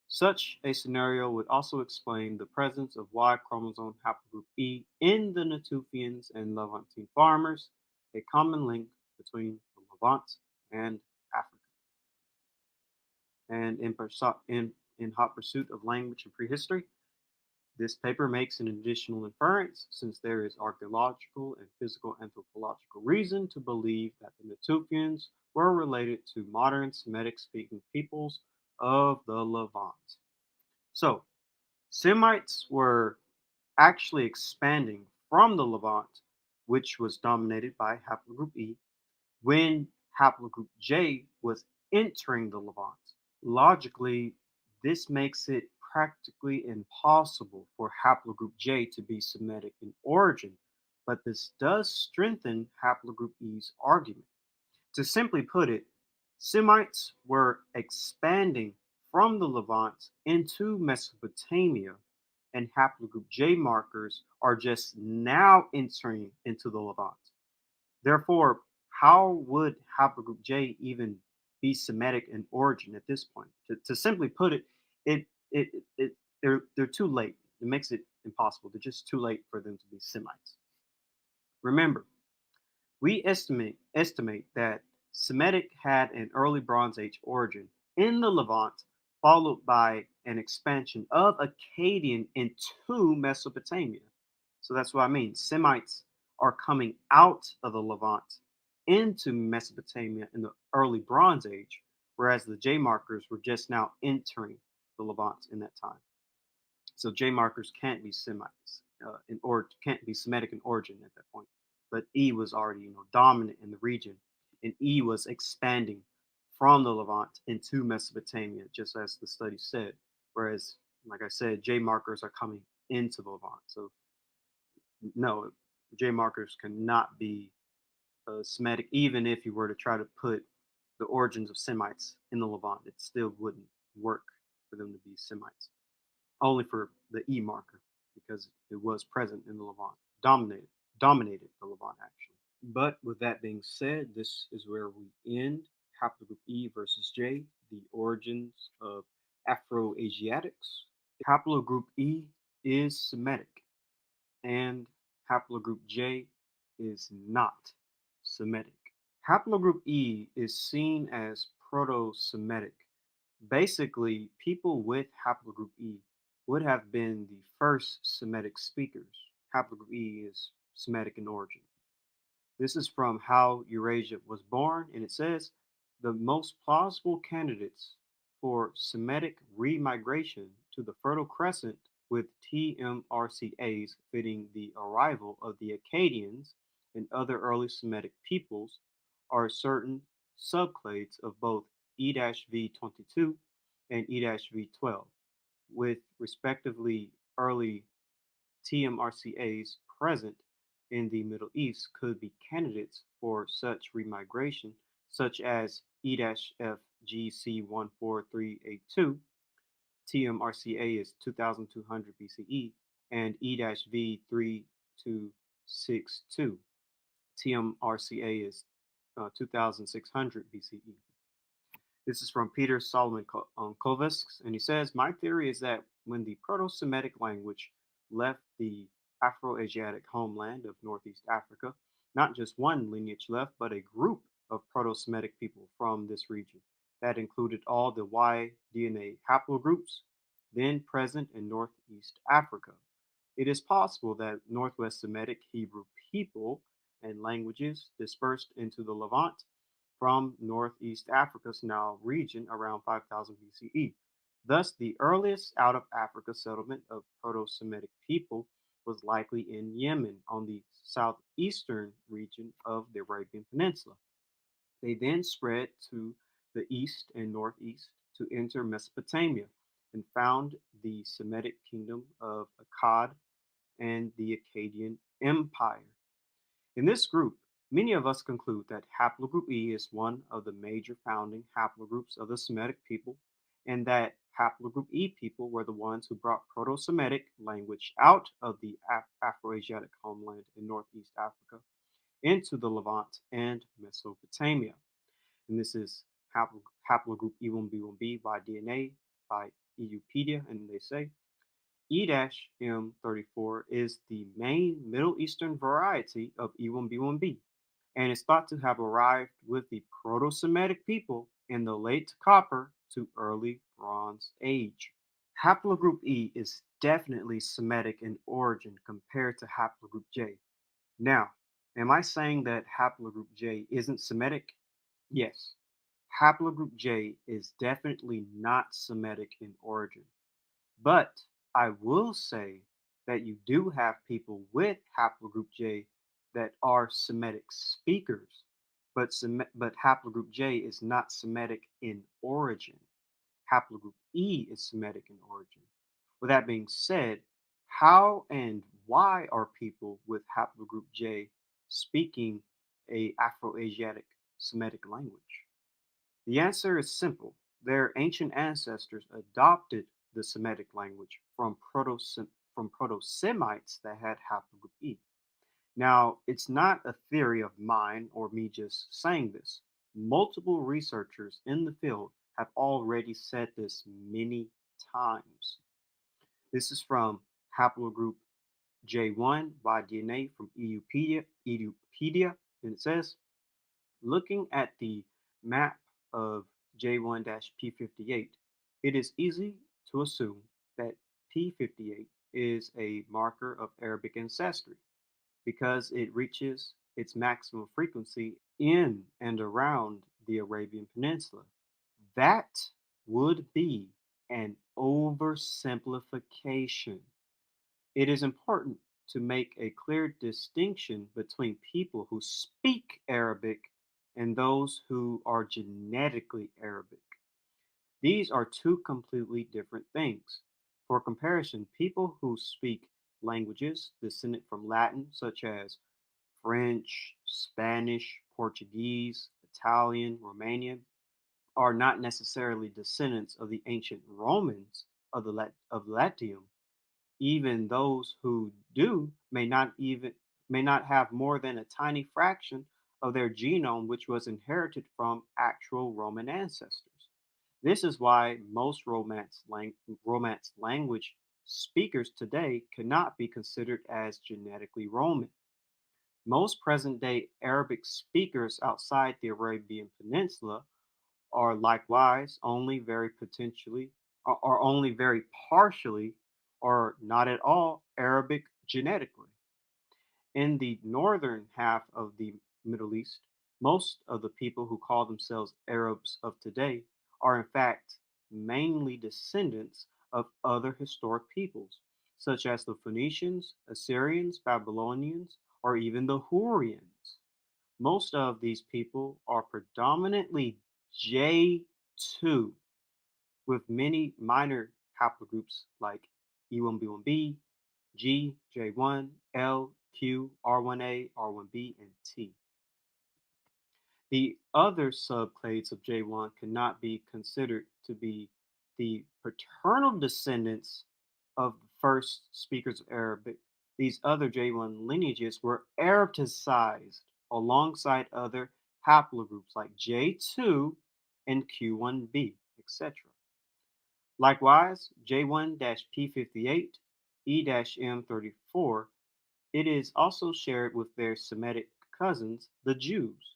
Such a scenario would also explain the presence of Y chromosome haplogroup E in the Natufians and Levantine farmers, a common link between the Levant and Africa. And in hot pursuit of language and prehistory, this paper makes an additional inference, since there is archaeological and physical anthropological reason to believe that the Natufians were related to modern Semitic-speaking peoples of the Levant. So, Semites were actually expanding from the Levant, which was dominated by haplogroup E, when haplogroup J was entering the Levant. Logically, this makes it practically impossible for haplogroup J to be Semitic in origin, but this does strengthen haplogroup E's argument. To simply put it, Semites were expanding from the Levant into Mesopotamia, and haplogroup J markers are just now entering into the Levant. Therefore, how would haplogroup J even be Semitic in origin at this point? To simply put it, it, it, they're too late. It makes it impossible. They're just too late for them to be Semites. Remember, we estimate that Semitic had an early Bronze Age origin in the Levant, followed by an expansion of Akkadian into Mesopotamia. So that's what I mean. Semites are coming out of the Levant into Mesopotamia in the early Bronze Age, whereas the J markers were just now entering the Levant in that time. So J markers can't be Semites can't be Semitic in origin at that point. But E was already dominant in the region, and E was expanding from the Levant into Mesopotamia, just as the study said. Whereas, like I said, J markers are coming into the Levant. So no, J markers cannot be Semitic, even if you were to try to put the origins of Semites in the Levant. It still wouldn't work for them to be Semites. Only for the E marker, because it was present in the Levant, dominated the Levant actually. But with that being said, this is where we end haplogroup E versus J, the origins of Afro-Asiatics. Haplogroup E is Semitic, and haplogroup J is not Semitic. Haplogroup E is seen as Proto-Semitic. Basically, people with haplogroup E would have been the first Semitic speakers. Haplogroup E is Semitic in origin. This is from How Eurasia Was Born, and it says the most plausible candidates for Semitic remigration to the Fertile Crescent with TMRCAs fitting the arrival of the Akkadians and other early Semitic peoples are certain subclades of both E-V22 and E-V12, with respectively early TMRCAs present in the Middle East could be candidates for such remigration, such as E-FGC14382, TMRCA is 2200 BCE, and E-V3262, TMRCA is 2600 BCE. This is from Peter Solomon Kovacs, and he says, my theory is that when the Proto-Semitic language left the Afro-Asiatic homeland of Northeast Africa, not just one lineage left, but a group of Proto-Semitic people from this region that included all the Y DNA haplogroups then present in Northeast Africa. It is possible that Northwest Semitic Hebrew people and languages dispersed into the Levant from Northeast Africa's Nile region around 5000 BCE. Thus, the earliest out of Africa settlement of Proto Semitic people was likely in Yemen on the southeastern region of the Arabian Peninsula. They then spread to the east and northeast to enter Mesopotamia and found the Semitic kingdom of Akkad and the Akkadian Empire. In this group, many of us conclude that Haplogroup E is one of the major founding haplogroups of the Semitic people, and that Haplogroup E people were the ones who brought Proto Semitic language out of the Afro-Asiatic homeland in Northeast Africa into the Levant and Mesopotamia. And this is Haplogroup E1B1B by DNA by EUpedia, and they say E-M34 is the main Middle Eastern variety of E1B1B and is thought to have arrived with the Proto-Semitic people in the late Copper to early Bronze Age. Haplogroup E is definitely Semitic in origin compared to Haplogroup J. Now, am I saying that Haplogroup J isn't Semitic? Yes. Haplogroup J is definitely not Semitic in origin. But I will say that you do have people with haplogroup J that are Semitic speakers, but haplogroup J is not Semitic in origin. Haplogroup E is Semitic in origin. With that being said, how and why are people with haplogroup J speaking a Afro-Asiatic Semitic language? The answer is simple. Their ancient ancestors adopted the Semitic language from Proto-Semites that had haplogroup E. Now, it's not a theory of mine or me just saying this. Multiple researchers in the field have already said this many times. This is from Haplogroup J1 by DNA from EUpedia, and it says, looking at the map of J1-P58, it is easy to assume that P58 is a marker of Arabic ancestry because it reaches its maximum frequency in and around the Arabian Peninsula. That would be an oversimplification. It is important to make a clear distinction between people who speak Arabic and those who are genetically Arabic. These are two completely different things. For comparison, people who speak languages descended from Latin, such as French, Spanish, Portuguese, Italian, Romanian, are not necessarily descendants of the ancient Romans of Latium. Even those who do may not have more than a tiny fraction of their genome which was inherited from actual Roman ancestors. This is why most Romance language speakers today cannot be considered as genetically Roman. Most present day Arabic speakers outside the Arabian Peninsula are likewise only very potentially are only very partially are not at all Arabic genetically. In the northern half of the Middle East, most of the people who call themselves Arabs of today are in fact mainly descendants of other historic peoples, such as the Phoenicians, Assyrians, Babylonians, or even the Hurrians. Most of these people are predominantly J2, with many minor haplogroups like E1B1B, G, J1, L, Q, R1A, R1B, and T. The other subclades of J1 cannot be considered to be the paternal descendants of the first speakers of Arabic. These other J1 lineages were Arabicized alongside other haplogroups like J2 and Q1b, etc. Likewise, J1-P58, E-M34, it is also shared with their Semitic cousins, the Jews.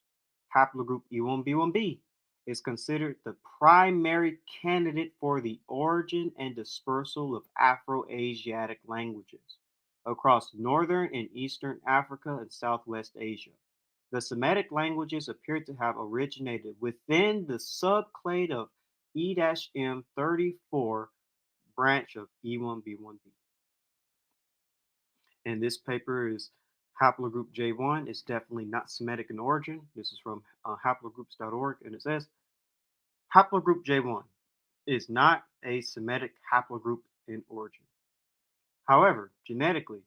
Haplogroup E1B1B is considered the primary candidate for the origin and dispersal of Afro-Asiatic languages across northern and eastern Africa and Southwest Asia. The Semitic languages appear to have originated within the subclade of E-M34 branch of E1B1B. And this paper is haplogroup J1. It's definitely not Semitic in origin. This is from haplogroups.org, and it says haplogroup J1 is not a Semitic haplogroup in origin. However, genetically,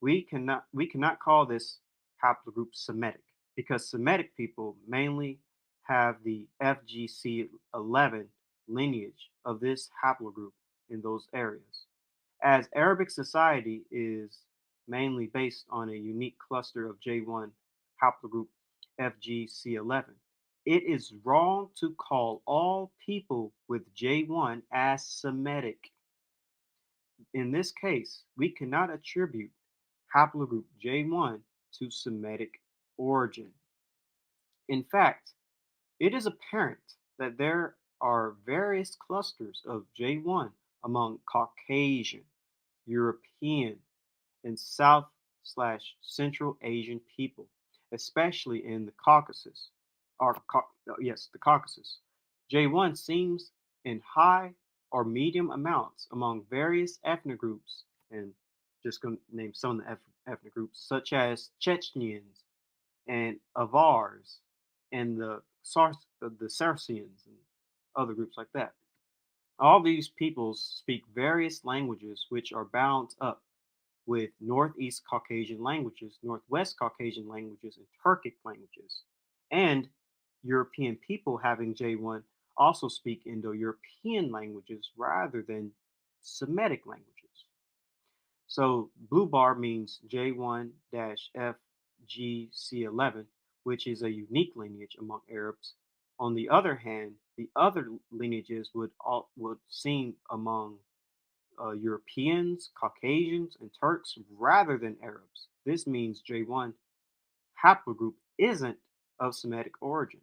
we cannot call this haplogroup Semitic because Semitic people mainly have the FGC11 lineage of this haplogroup in those areas. As Arabic society is mainly based on a unique cluster of J1 haplogroup FGC11, it is wrong to call all people with J1 as Semitic. In this case, we cannot attribute haplogroup J1 to Semitic origin. In fact, it is apparent that there are various clusters of J1 among Caucasian, European, and South/Central Asian people, especially in the Caucasus. The Caucasus. J1 seems in high or medium amounts among various ethnic groups, and just going to name some of the ethnic groups, such as Chechens and Avars and the Saracens and other groups like that. All these peoples speak various languages which are bound up with Northeast Caucasian languages, Northwest Caucasian languages, and Turkic languages. And European people having J1 also speak Indo-European languages rather than Semitic languages. So blue bar means J1-FGC11, which is a unique lineage among Arabs. On the other hand, the other lineages would seem among Europeans, Caucasians, and Turks rather than Arabs. This means J1 haplogroup isn't of Semitic origin.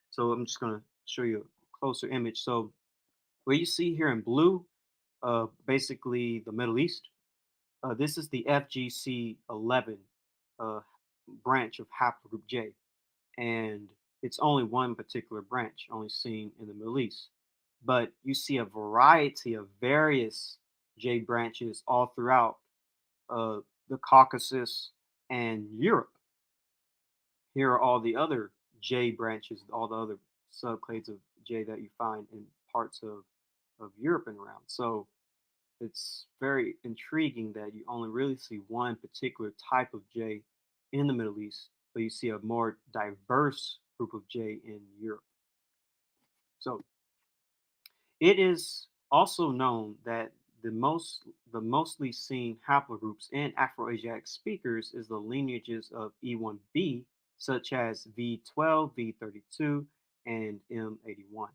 So I'm just going to show you a closer image. So where you see here in blue, basically the Middle East, this is the FGC11 uh, branch of haplogroup J, and it's only one particular branch, only seen in the Middle East. But you see a variety of various J branches all throughout uh, the Caucasus and Europe. Here are all the other J branches, all the other subclades of J that you find in parts of Europe and around. So it's very intriguing that you only really see one particular type of J in the Middle East, but you see a more diverse group of J in Europe. So it is also known that the mostly seen haplogroups in Afro-Asiatic speakers is the lineages of E1b, such as V12, V32, and M81.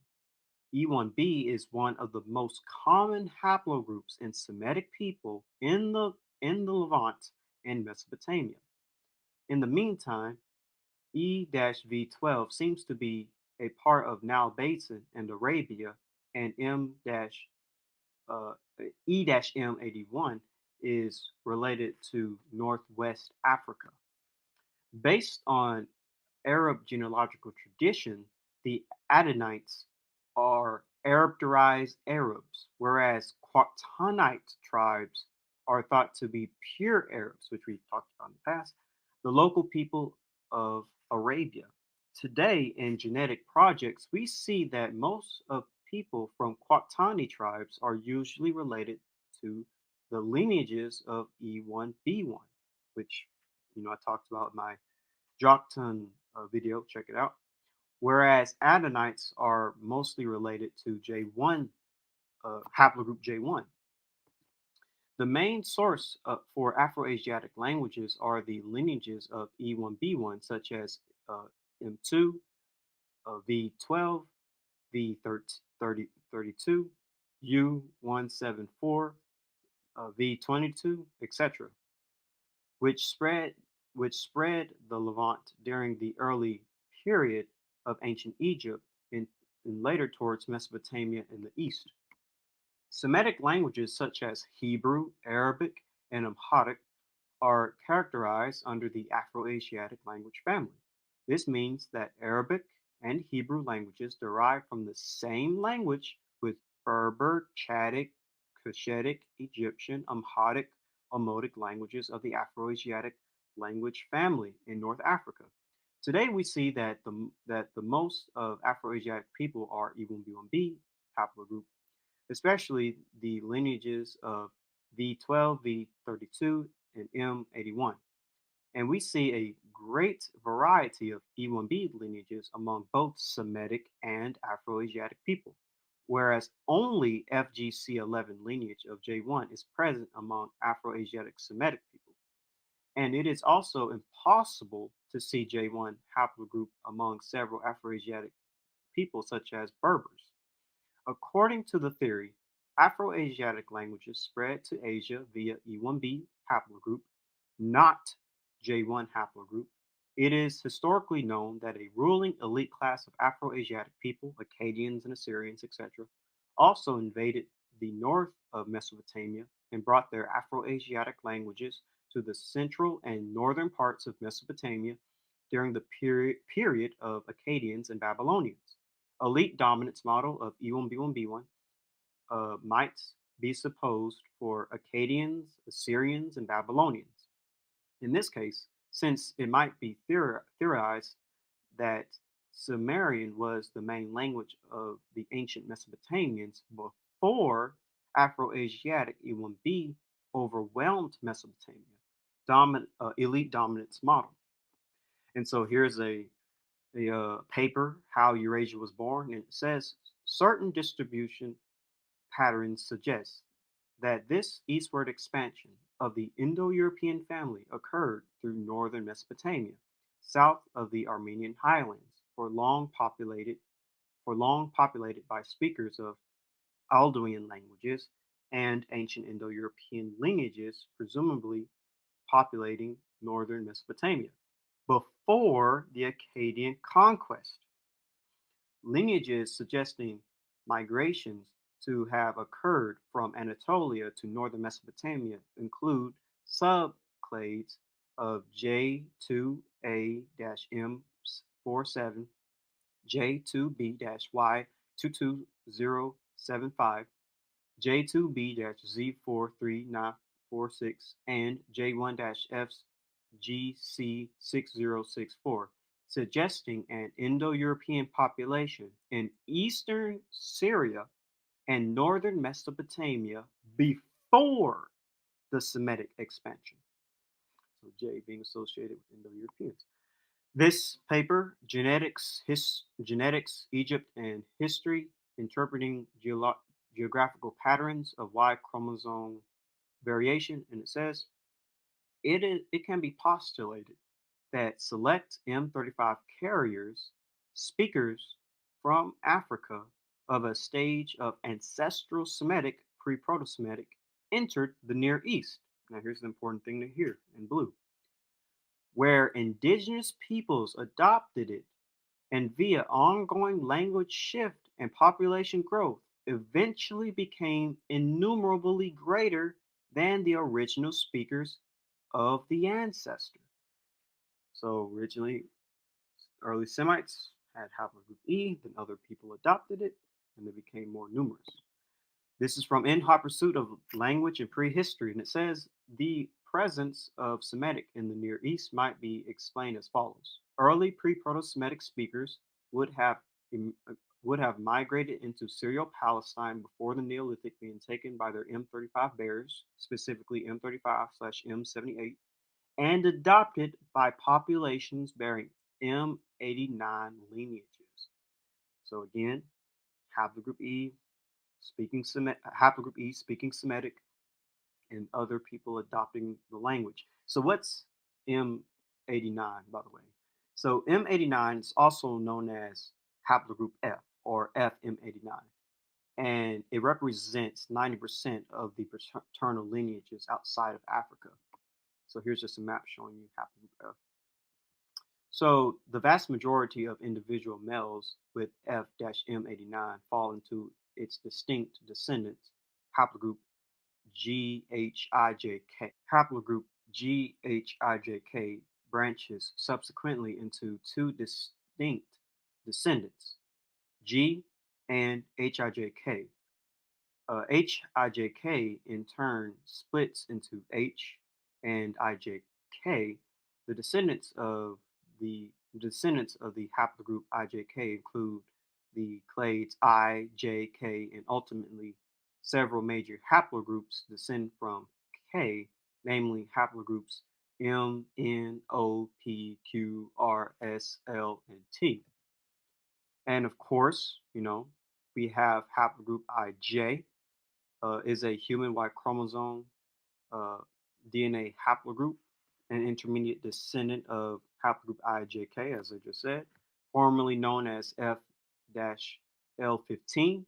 E1b is one of the most common haplogroups in Semitic people in the Levant and Mesopotamia. In the meantime, E-V12 seems to be a part of Nile Basin and Arabia, and uh, E-M81 is related to Northwest Africa. Based on Arab genealogical tradition, the Adonites are Arab-derived Arabs, whereas Quatanite tribes are thought to be pure Arabs, which we talked about in the past, the local people of Arabia. Today, in genetic projects, we see that most of people from Quatani tribes are usually related to the lineages of E1B1, which I talked about in my Joktan video. Check it out. Whereas Adonites are mostly related to J1, haplogroup J1. The main source for Afro-Asiatic languages are the lineages of E1B1, such as M2, V12, V32, U174, V22, etc., which spread which spread the Levant during the early period of ancient Egypt and later towards Mesopotamia in the east. Semitic languages such as Hebrew, Arabic, and Amharic are characterized under the Afro-Asiatic language family. This means that Arabic and Hebrew languages derive from the same language with Berber, Chadic, Cushitic, Egyptian, Amharic, Omotic languages of the Afro-Asiatic language family in North Africa. Today we see that the most of Afro-Asiatic people are E1B1B haplogroup, especially the lineages of V12, V32, and M81. And we see a great variety of E1B lineages among both Semitic and Afro-Asiatic people, whereas only FGC11 lineage of J1 is present among Afro-Asiatic Semitic people. And it is also impossible to see J1 haplogroup among several Afro-Asiatic people such as Berbers. According to the theory, Afro-Asiatic languages spread to Asia via E1B haplogroup, not J1 haplogroup. It is historically known that a ruling elite class of Afro-Asiatic people, Akkadians and Assyrians, etc., also invaded the north of Mesopotamia and brought their Afro-Asiatic languages to the central and northern parts of Mesopotamia during the period of Akkadians and Babylonians. Elite dominance model of E1B1B1 might be supposed for Akkadians, Assyrians, and Babylonians. In this case, since it might be theorized that Sumerian was the main language of the ancient Mesopotamians before Afro-Asiatic E1B overwhelmed Mesopotamia, elite dominance model. And so here's a paper, How Eurasia Was Born, and it says certain distribution patterns suggest that this eastward expansion of the Indo-European family occurred through northern Mesopotamia, south of the Armenian highlands, for long populated by speakers of Aldoan languages and ancient Indo-European lineages, presumably populating northern Mesopotamia before the Akkadian conquest. Lineages suggesting migrations to have occurred from Anatolia to northern Mesopotamia include subclades of J2A-M47, J2B-Y22075, J2B-Z43946, and J1-FGC6064, suggesting an Indo-European population in eastern Syria and northern Mesopotamia before the Semitic expansion. So J being associated with Indo-Europeans. This paper, Genetics, Egypt, and History, Interpreting Geographical Patterns of Y Chromosome Variation, and it says, it can be postulated that select M35 carriers, speakers from Africa of a stage of ancestral Semitic, pre-Proto-Semitic, entered the Near East. Now here's the important thing to hear in blue. Where indigenous peoples adopted it, and via ongoing language shift and population growth, eventually became innumerably greater than the original speakers of the ancestor. So originally, early Semites had haplogroup E, then other people adopted it, and they became more numerous. This is from In Hot Pursuit of Language and Prehistory, and it says the presence of Semitic in the Near East might be explained as follows. Early pre-Proto-Semitic speakers would have would have migrated into Syrio-Palestine before the Neolithic, being taken by their M35 bearers, specifically M35/M78, and adopted by populations bearing M89 lineages. So again, haplogroup E haplogroup E speaking Semitic, and other people adopting the language. So what's M89, by the way? So M89 is also known as haplogroup F or FM89, and it represents 90% of the paternal lineages outside of Africa. So here's just a map showing you haplogroup F. So the vast majority of individual males with F-M89 fall into its distinct descendants, haplogroup GHIJK. Haplogroup GHIJK branches subsequently into two distinct descendants, G and HIJK. HIJK in turn splits into H and IJK. The descendants of the haplogroup IJK include the clades I, J, K, and ultimately several major haplogroups descend from K, namely haplogroups M, N, O, P, Q, R, S, L, and T. And of course, we have haplogroup IJ, is a human Y chromosome uh, DNA haplogroup, an intermediate descendant of haplogroup IJK, as I just said, formerly known as F-L15.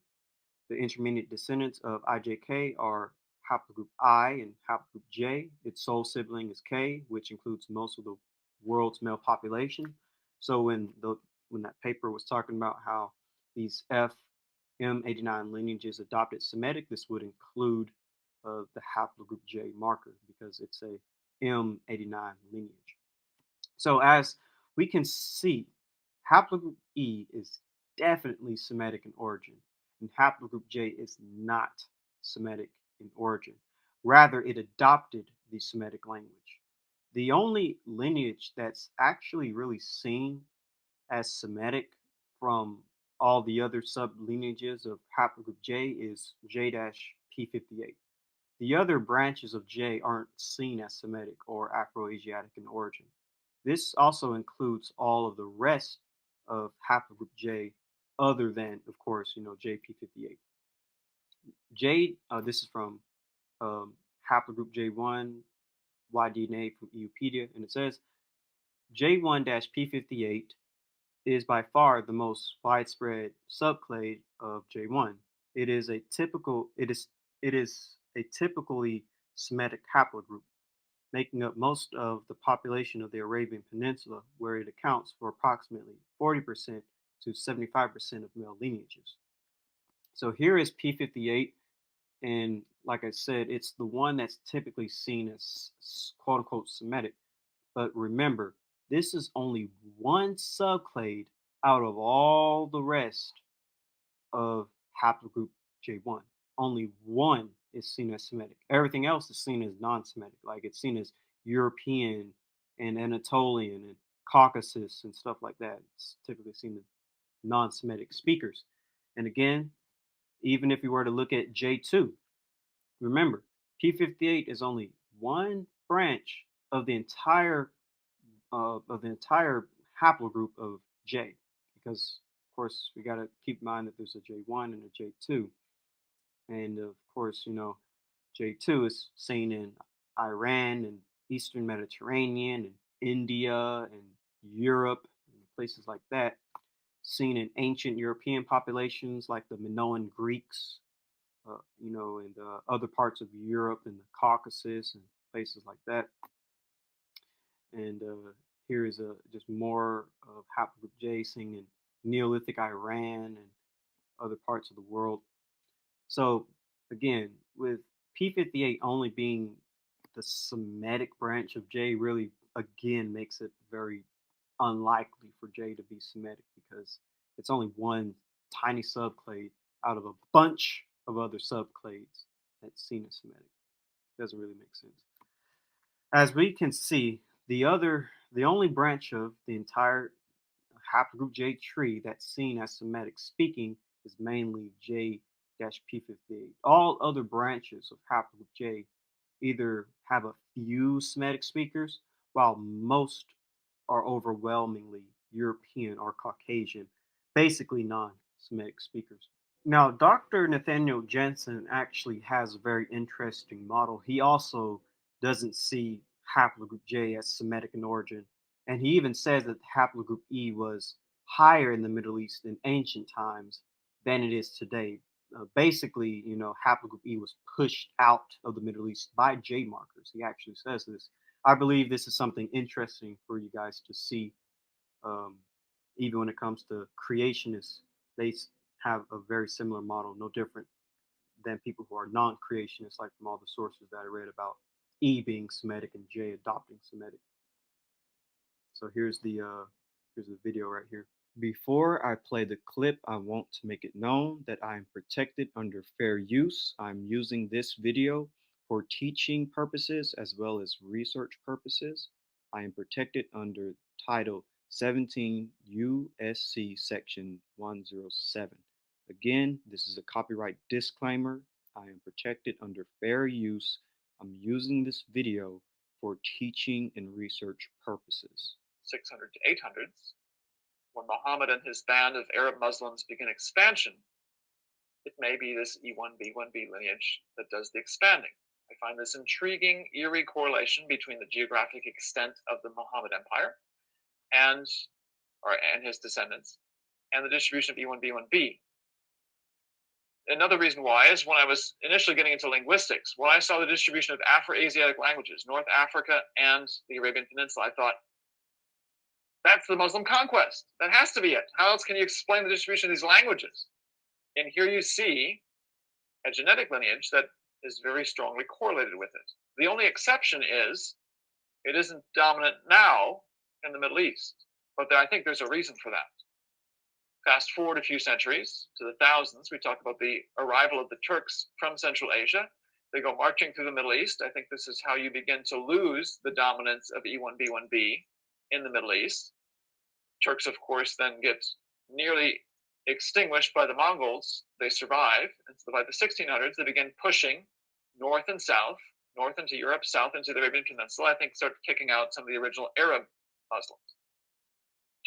The intermediate descendants of IJK are haplogroup I and haplogroup J. Its sole sibling is K, which includes most of the world's male population. So when that paper was talking about how these FM89 lineages adopted Semitic, this would include the haplogroup J marker because it's a M89 lineage. So as we can see, haplogroup E is definitely Semitic in origin, and haplogroup J is not Semitic in origin. Rather, it adopted the Semitic language. The only lineage that's actually really seen as Semitic from all the other sublineages of haplogroup J is J-P58. The other branches of J aren't seen as Semitic or Afro-Asiatic in origin. This also includes all of the rest of haplogroup J, other than, of course, JP58. This is from haplogroup J1, YDNA from Wikipedia, and it says J1-P58 is by far the most widespread subclade of J1. It is a typically Semitic haplogroup, making up most of the population of the Arabian Peninsula, where it accounts for approximately 40% to 75% of male lineages. So here is P58, and like I said, it's the one that's typically seen as quote unquote Semitic. But remember, this is only one subclade out of all the rest of haplogroup J1. Only one is seen as Semitic. Everything else is seen as non-Semitic. Like it's seen as European and Anatolian and Caucasus and stuff like that. It's typically seen as non-Semitic speakers. And again, even if you were to look at J2, remember, P58 is only one branch of the entire haplogroup of J, because of course we got to keep in mind that there's a J1 and a J2, and of course J2 is seen in Iran and Eastern Mediterranean and India and Europe and places like that. Seen in ancient European populations like the Minoan Greeks, and other parts of Europe and the Caucasus and places like that. And here is just more of haplogroup J seen in Neolithic Iran and other parts of the world. So again, with P58 only being the Semitic branch of J, really again makes it very unlikely for J to be Semitic because it's only one tiny subclade out of a bunch of other subclades that's seen as Semitic. Doesn't really make sense. As we can see, the only branch of the entire haplogroup J tree that's seen as Semitic speaking is mainly J-P58. All other branches of haplogroup J either have a few Semitic speakers, while most are overwhelmingly European or Caucasian, basically non-Semitic speakers. Now, Dr. Nathaniel Jensen actually has a very interesting model. He also doesn't see haplogroup J as Semitic in origin, and he even says that haplogroup E was higher in the Middle East in ancient times than it is today. Basically, haplogroup E was pushed out of the Middle East by J markers. He actually says this. I believe this is something interesting for you guys to see, um, even when it comes to creationists. They have a very similar model, no different than people who are non-creationists, like from all the sources that I read about E being Semitic and J adopting Semitic. So here's the video right here. Before I play the clip, I want to make it known that I am protected under fair use. I'm using this video for teaching purposes as well as research purposes. I am protected under Title 17 U.S.C. Section 107. Again, this is a copyright disclaimer. I am protected under fair use. I'm using this video for teaching and research purposes. 600 to 800s, when Muhammad and his band of Arab Muslims begin expansion, it may be this E1B1B lineage that does the expanding. I find this intriguing, eerie correlation between the geographic extent of the Muhammad Empire and his descendants and the distribution of E1B1B. Another reason why is when I was initially getting into linguistics, when I saw the distribution of Afro-Asiatic languages, North Africa and the Arabian Peninsula, I thought, that's the Muslim conquest. That has to be it. How else can you explain the distribution of these languages? And here you see a genetic lineage that is very strongly correlated with it. The only exception is it isn't dominant now in the Middle East, but I think there's a reason for that. Fast forward a few centuries to the thousands, we talk about the arrival of the Turks from Central Asia. They go marching through the Middle East. I think this is how you begin to lose the dominance of E1B1B in the Middle East. Turks, of course, then get nearly extinguished by the Mongols. They survive. And so by the 1600s, they begin pushing north and south, north into Europe, south into the Arabian Peninsula. I think start kicking out some of the original Arab Muslims.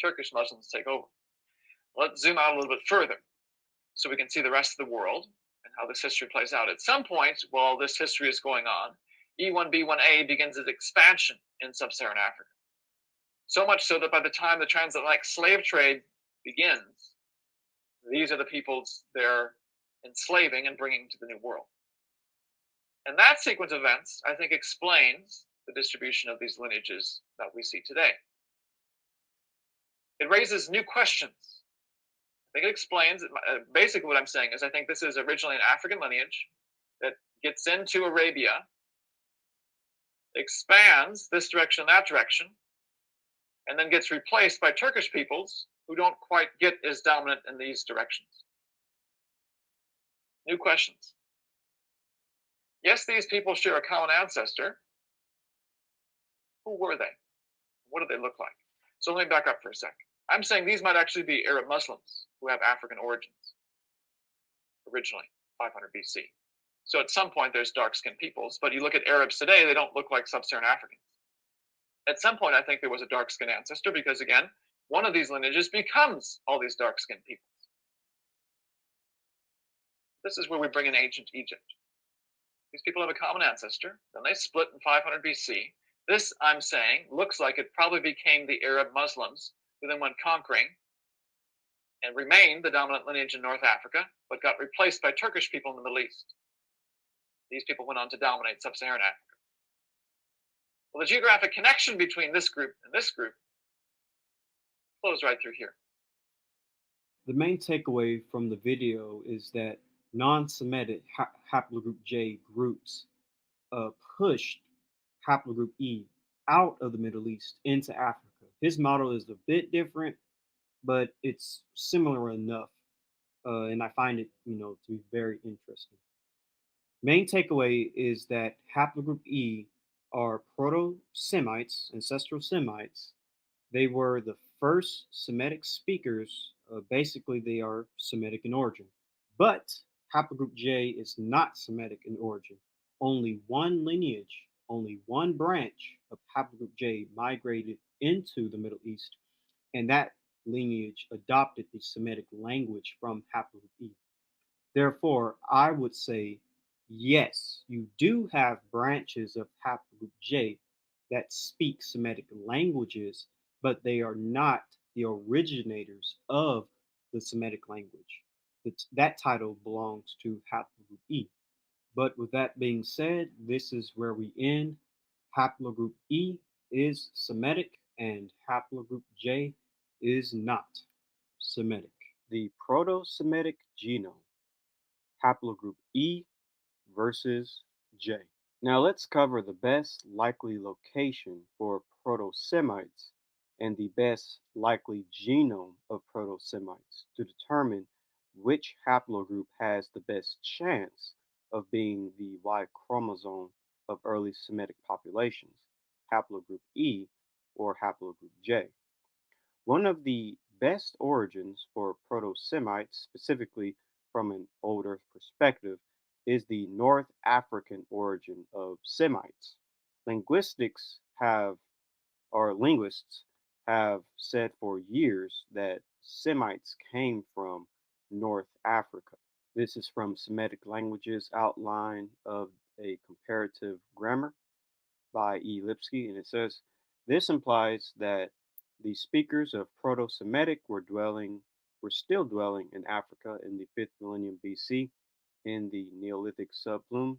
Turkish Muslims take over. Let's zoom out a little bit further so we can see the rest of the world and how this history plays out. At some point, while this history is going on, E1B1A begins its expansion in sub-Saharan Africa. So much so that by the time the transatlantic slave trade begins, these are the peoples they're enslaving and bringing to the New World. And that sequence of events, I think, explains the distribution of these lineages that we see today. It raises new questions. I think it explains, basically what I'm saying is I think this is originally an African lineage that gets into Arabia, expands this direction, that direction, and then gets replaced by Turkish peoples who don't quite get as dominant in these directions. New questions. Yes, these people share a common ancestor. Who were they? What did they look like? So let me back up for a sec. I'm saying these might actually be Arab Muslims who have African origins, originally, 500 BC. So at some point, there's dark-skinned peoples, but you look at Arabs today, they don't look like sub-Saharan Africans. At some point, I think there was a dark-skinned ancestor because, again, one of these lineages becomes all these dark-skinned peoples. This is where we bring in ancient Egypt. These people have a common ancestor. Then they split in 500 BC. This, I'm saying, looks like it probably became the Arab Muslims who then went conquering and remained the dominant lineage in North Africa, but got replaced by Turkish people in the Middle East. These people went on to dominate sub-Saharan Africa. Well, the geographic connection between this group and this group flows right through here. The main takeaway from the video is that non-Semitic haplogroup J groups pushed haplogroup E out of the Middle East into Africa. His model is a bit different, but it's similar enough, and I find it, to be very interesting. Main takeaway is that haplogroup E are Proto-Semites, ancestral Semites. They were the first Semitic speakers. Basically, they are Semitic in origin. But haplogroup J is not Semitic in origin. Only one lineage, only one branch of haplogroup J migrated into the Middle East, and that lineage adopted the Semitic language from haplogroup E. Therefore, I would say yes, you do have branches of haplogroup J that speak Semitic languages, but they are not the originators of the Semitic language. That title belongs to haplogroup E. But with that being said, this is where we end. Haplogroup E is Semitic and haplogroup J is not Semitic. The Proto-Semitic genome, haplogroup E versus J. Now let's cover the best likely location for Proto-Semites and the best likely genome of Proto-Semites to determine which haplogroup has the best chance of being the Y chromosome of early Semitic populations, haplogroup E or haplogroup J. One of the best origins for Proto Semites, specifically from an older perspective, is the North African origin of Semites. Linguistics have, or linguists have said for years that Semites came from North Africa. This is from Semitic Languages Outline of a Comparative Grammar by E. Lipsky, and it says this implies that the speakers of Proto-Semitic were still dwelling in Africa in the 5th millennium BC in the Neolithic subplume,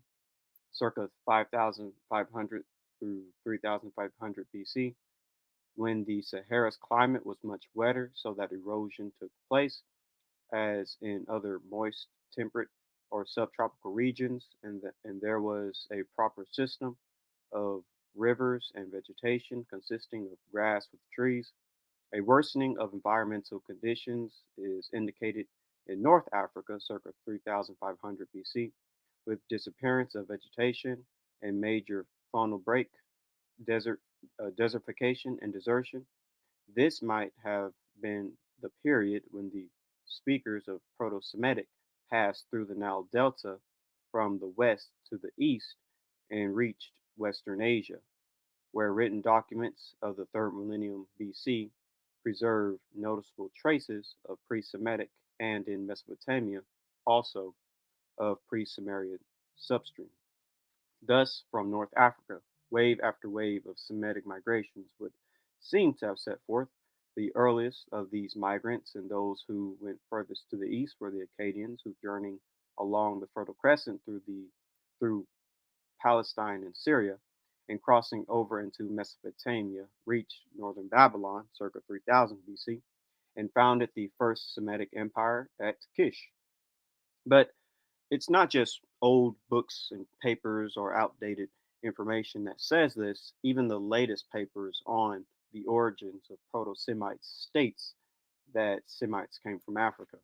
circa 5,500 through 3,500 BC, when the Sahara's climate was much wetter, so that erosion took place, as in other moist, temperate, or subtropical regions, and there was a proper system of rivers and vegetation consisting of grass with trees. A worsening of environmental conditions is indicated in North Africa circa 3500 BC, with disappearance of vegetation and major faunal break, desert, desertification, and desertion. This might have been the period when the speakers of Proto Semitic passed through the Nile Delta from the west to the east and reached Western Asia, where written documents of the 3rd millennium BC preserve noticeable traces of pre Semitic and in Mesopotamia also of pre Sumerian substream. Thus, from North Africa, wave after wave of Semitic migrations would seem to have set forth. The earliest of these migrants and those who went furthest to the east were the Akkadians, who journeying along the Fertile Crescent through Palestine and Syria, and crossing over into Mesopotamia, reached northern Babylon circa 3000 BC and founded the first Semitic empire at Kish. But it's not just old books and papers or outdated information that says this. Even the latest papers on the origins of Proto Semites states that Semites came from Africa.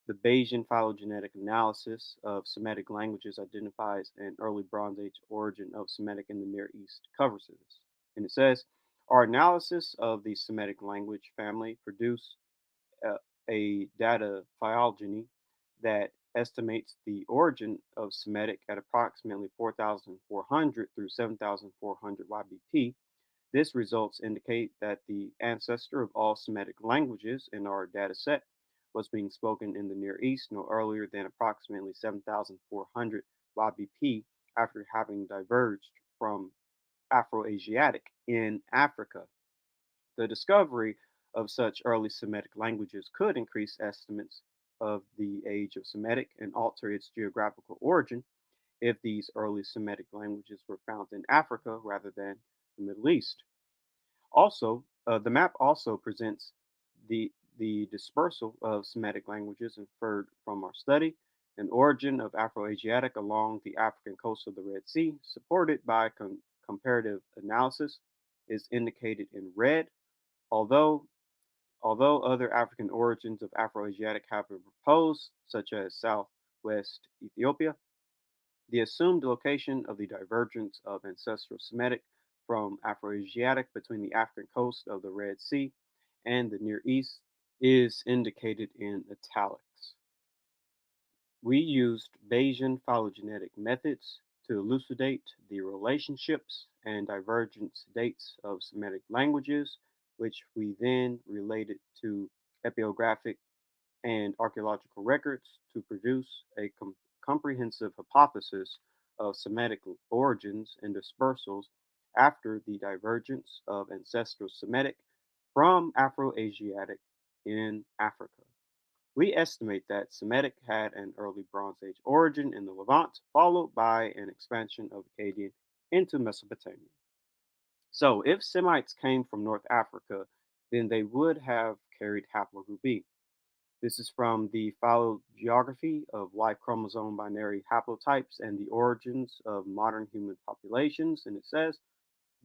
The Bayesian phylogenetic analysis of Semitic languages identifies an early Bronze Age origin of Semitic in the Near East covers this. And it says, our analysis of the Semitic language family produced uh, a data phylogeny that estimates the origin of Semitic at approximately 4,400 through 7,400 YBP. This results indicate that the ancestor of all Semitic languages in our data set was being spoken in the Near East no earlier than approximately 7,400 YBP after having diverged from Afro-Asiatic in Africa. The discovery of such early Semitic languages could increase estimates of the age of Semitic and alter its geographical origin if these early Semitic languages were found in Africa rather than the Middle East. Also, the map also presents the dispersal of Semitic languages inferred from our study An origin of Afro-Asiatic along the African coast of the Red Sea, supported by comparative analysis, is indicated in red, although although other African origins of Afro-Asiatic have been proposed, such as southwest Ethiopia. The assumed location of the divergence of ancestral Semitic from Afro-Asiatic between the African coast of the Red Sea and the Near East is indicated in italics. We used Bayesian phylogenetic methods to elucidate the relationships and divergence dates of Semitic languages, which we then related to epigraphic and archaeological records to produce a comprehensive hypothesis of Semitic origins and dispersals after the divergence of ancestral Semitic from Afro-Asiatic in Africa. We estimate that Semitic had an early Bronze Age origin in the Levant, followed by an expansion of Akkadian into Mesopotamia. So, if Semites came from North Africa, then they would have carried haplogroup E. This is from the phylogeography of Y chromosome binary haplotypes and the origins of modern human populations. And it says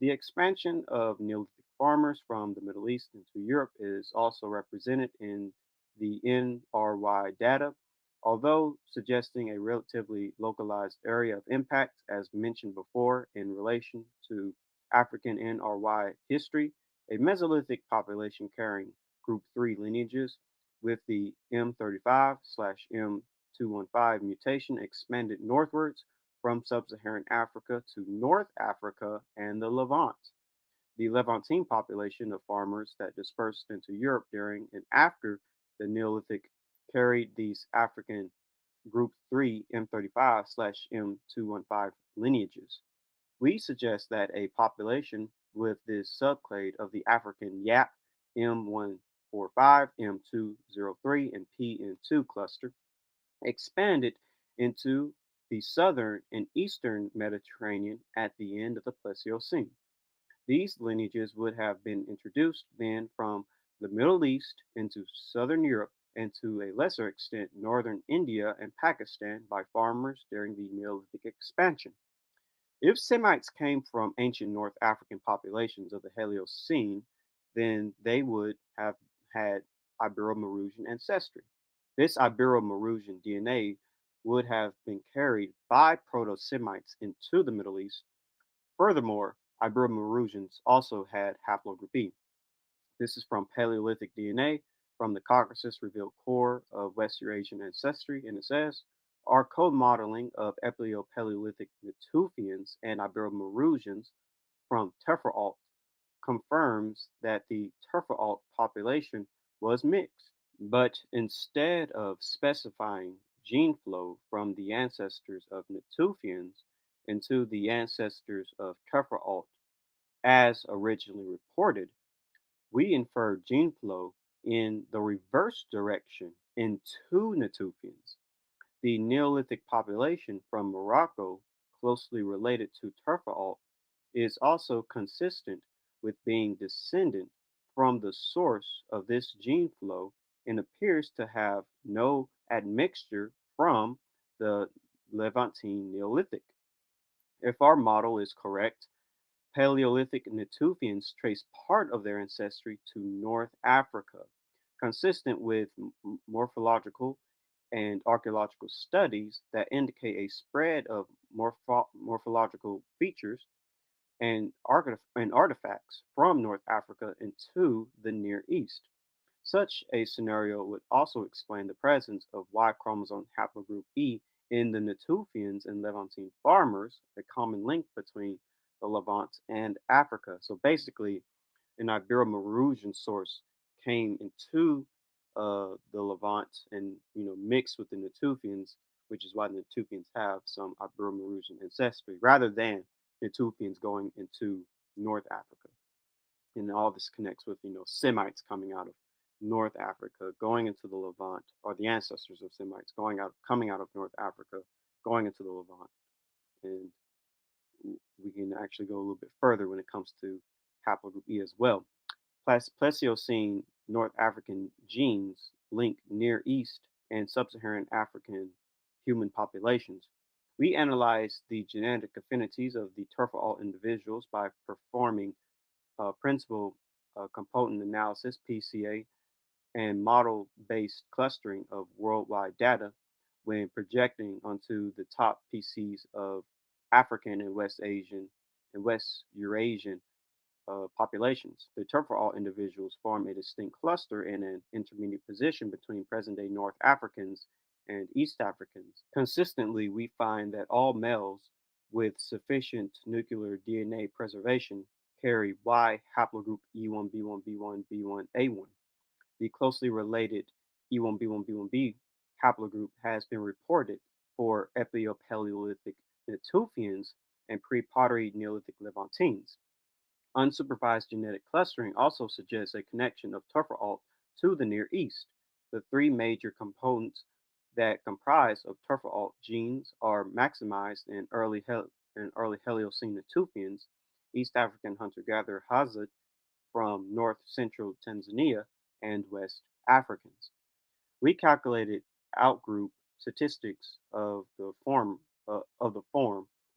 the expansion of Neolithic farmers from the Middle East into Europe is also represented in the NRY data, although suggesting a relatively localized area of impact, as mentioned before, in relation to African NRY history, a Mesolithic population carrying group 3 lineages with the M35/M215 mutation expanded northwards from sub-Saharan Africa to North Africa and the Levant. The Levantine population of farmers that dispersed into Europe during and after the Neolithic carried these African Group 3 M35/M215 lineages. We suggest that a population with this subclade of the African Yap M145, M203, and PN2 cluster expanded into the southern and eastern Mediterranean at the end of the Pleistocene. These lineages would have been introduced then from the Middle East into southern Europe and to a lesser extent northern India and Pakistan by farmers during the Neolithic expansion. If Semites came from ancient North African populations of the Paleocene, then they would have had Ibero-Maurutian ancestry. This Ibero-Maurutian DNA would have been carried by Proto-Semites into the Middle East. Furthermore, Ibero-Maurutians also had haplogroup E. This is from Paleolithic DNA from the Caucasus revealed core of West Eurasian ancestry, and it says our co-modeling of Epipaleolithic Natufians and Ibero-Maurutians from Tephra confirms that the Tephra population was mixed. But instead of specifying gene flow from the ancestors of Natufians into the ancestors of Tephra as originally reported, we inferred gene flow in the reverse direction into Natufians. The Neolithic population from Morocco, closely related to Tephra is also consistent with being descendant from the source of this gene flow and appears to have no admixture from the Levantine Neolithic. If our model is correct, Paleolithic Natufians trace part of their ancestry to North Africa, consistent with morphological and archaeological studies that indicate a spread of morphological features and artifacts from North Africa into the Near East. Such a scenario would also explain the presence of Y chromosome haplogroup E in the Natufians and Levantine farmers, a common link between the Levant and Africa. So basically, an Ibero-Mauritian source came into the Levant and mixed with the Natufians, which is why the Natufians have some Ibero-Mauritian ancestry, rather than Natufians going into North Africa. And all this connects with Semites coming out of North Africa, going into the Levant, or the ancestors of Semites coming out of North Africa, going into the Levant. And we can actually go a little bit further when it comes to haplogroup E as well. Pleistocene North African genes link Near East and Sub-Saharan African human populations. We analyzed the genetic affinities of the Turfal individuals by performing principal component analysis (PCA) and model-based clustering of worldwide data when projecting onto the top PCs of African and West Eurasian populations. The Turfal individuals form a distinct cluster in an intermediate position between present-day North Africans and East Africans. Consistently, we find that all males with sufficient nuclear DNA preservation carry Y haplogroup E1b1b1b1A1. The closely related E1b1b1b haplogroup has been reported for Epio-Paleolithic Natufians and pre-Pottery Neolithic Levantines. Unsupervised genetic clustering also suggests a connection of Turfal to the Near East. The three major components that comprise of Turfal genes are maximized in early Heliocene Natufians, East African hunter-gatherer Hazzard from north-central Tanzania, and West Africans. We calculated outgroup statistics of the form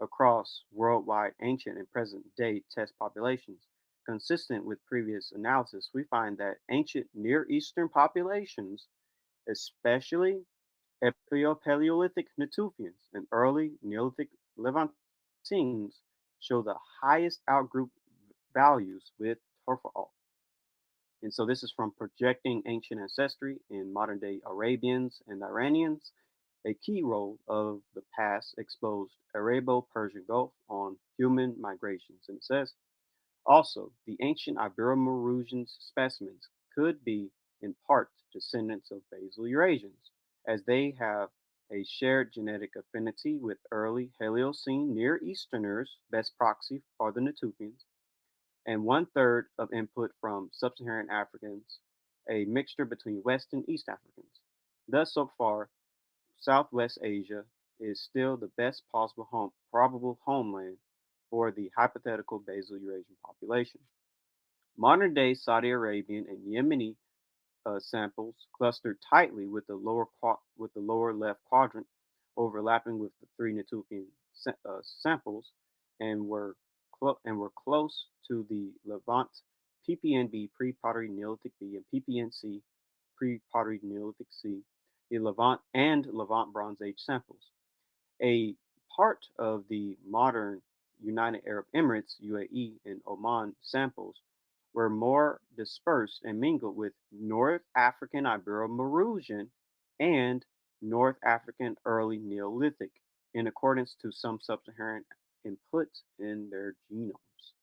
across worldwide ancient and present-day test populations. Consistent with previous analysis, we find that ancient Near Eastern populations, especially Epio-Paleolithic Natufians and early Neolithic Levantines, show the highest outgroup values with Torfal. And so this is from Projecting Ancient Ancestry in Modern Day Arabians and Iranians. A key role of the past exposed Arabo-Persian Gulf on human migrations. And it says, also, the ancient Ibero-Maurusian specimens could be in part descendants of basal Eurasians, as they have a shared genetic affinity with early Heliocene Near Easterners, best proxy for the Natufians, and one-third of input from sub-Saharan Africans, a mixture between West and East Africans. Thus, so far, Southwest Asia is still the best possible probable homeland for the hypothetical basal Eurasian population. Modern-day Saudi Arabian and Yemeni samples clustered tightly with the lower left quadrant, overlapping with the three Natufian samples, and were close to the Levant PPNB pre-Pottery Neolithic B and PPNC pre-Pottery Neolithic C, the Levant Bronze Age samples. A part of the modern United Arab Emirates (UAE) and Oman samples were more dispersed and mingled with North African Ibero-Maurusian and North African Early Neolithic, in accordance to some sub-Saharan inputs in their genomes.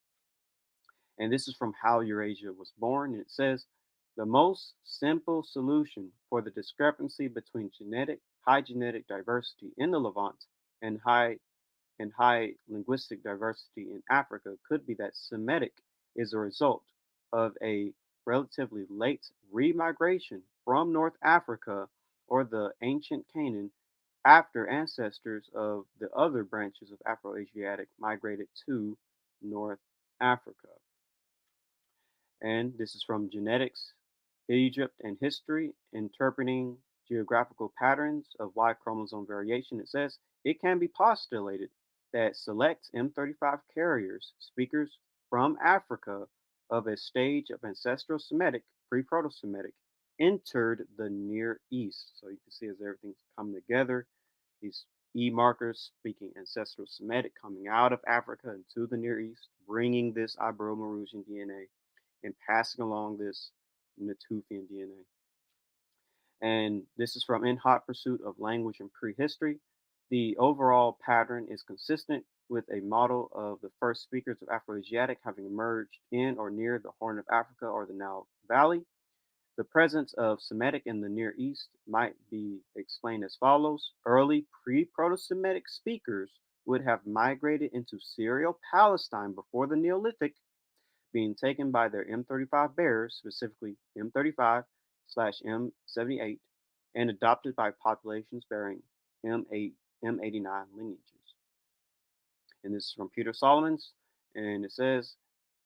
And this is from How Eurasia Was Born. And it says, the most simple solution for the discrepancy between high genetic diversity in the Levant and high linguistic diversity in Africa could be that Semitic is a result of a relatively late remigration from North Africa or the ancient Canaan after ancestors of the other branches of Afro-Asiatic migrated to North Africa. And this is from Genetics, Egypt, and History, Interpreting Geographical Patterns of Y chromosome Variation. It says, it can be postulated that select M35 carriers, speakers from Africa of a stage of ancestral Semitic, pre-Proto-Semitic, entered the Near East. So you can see as everything's come together, these E markers speaking ancestral Semitic coming out of Africa into the Near East, bringing this Ibero-Maurusian DNA and passing along this Natufian DNA. And this is from In Hot Pursuit of Language and Prehistory. The overall pattern is consistent with a model of the first speakers of Afro-Asiatic having emerged in or near the Horn of Africa or the Nile Valley. The presence of Semitic in the Near East might be explained as follows. Early pre-Proto-Semitic speakers would have migrated into Syrio Palestine before the Neolithic, being taken by their M35 bearers, specifically M35/M78, and adopted by populations bearing M89 lineages. And this is from Peter Solomons, and it says,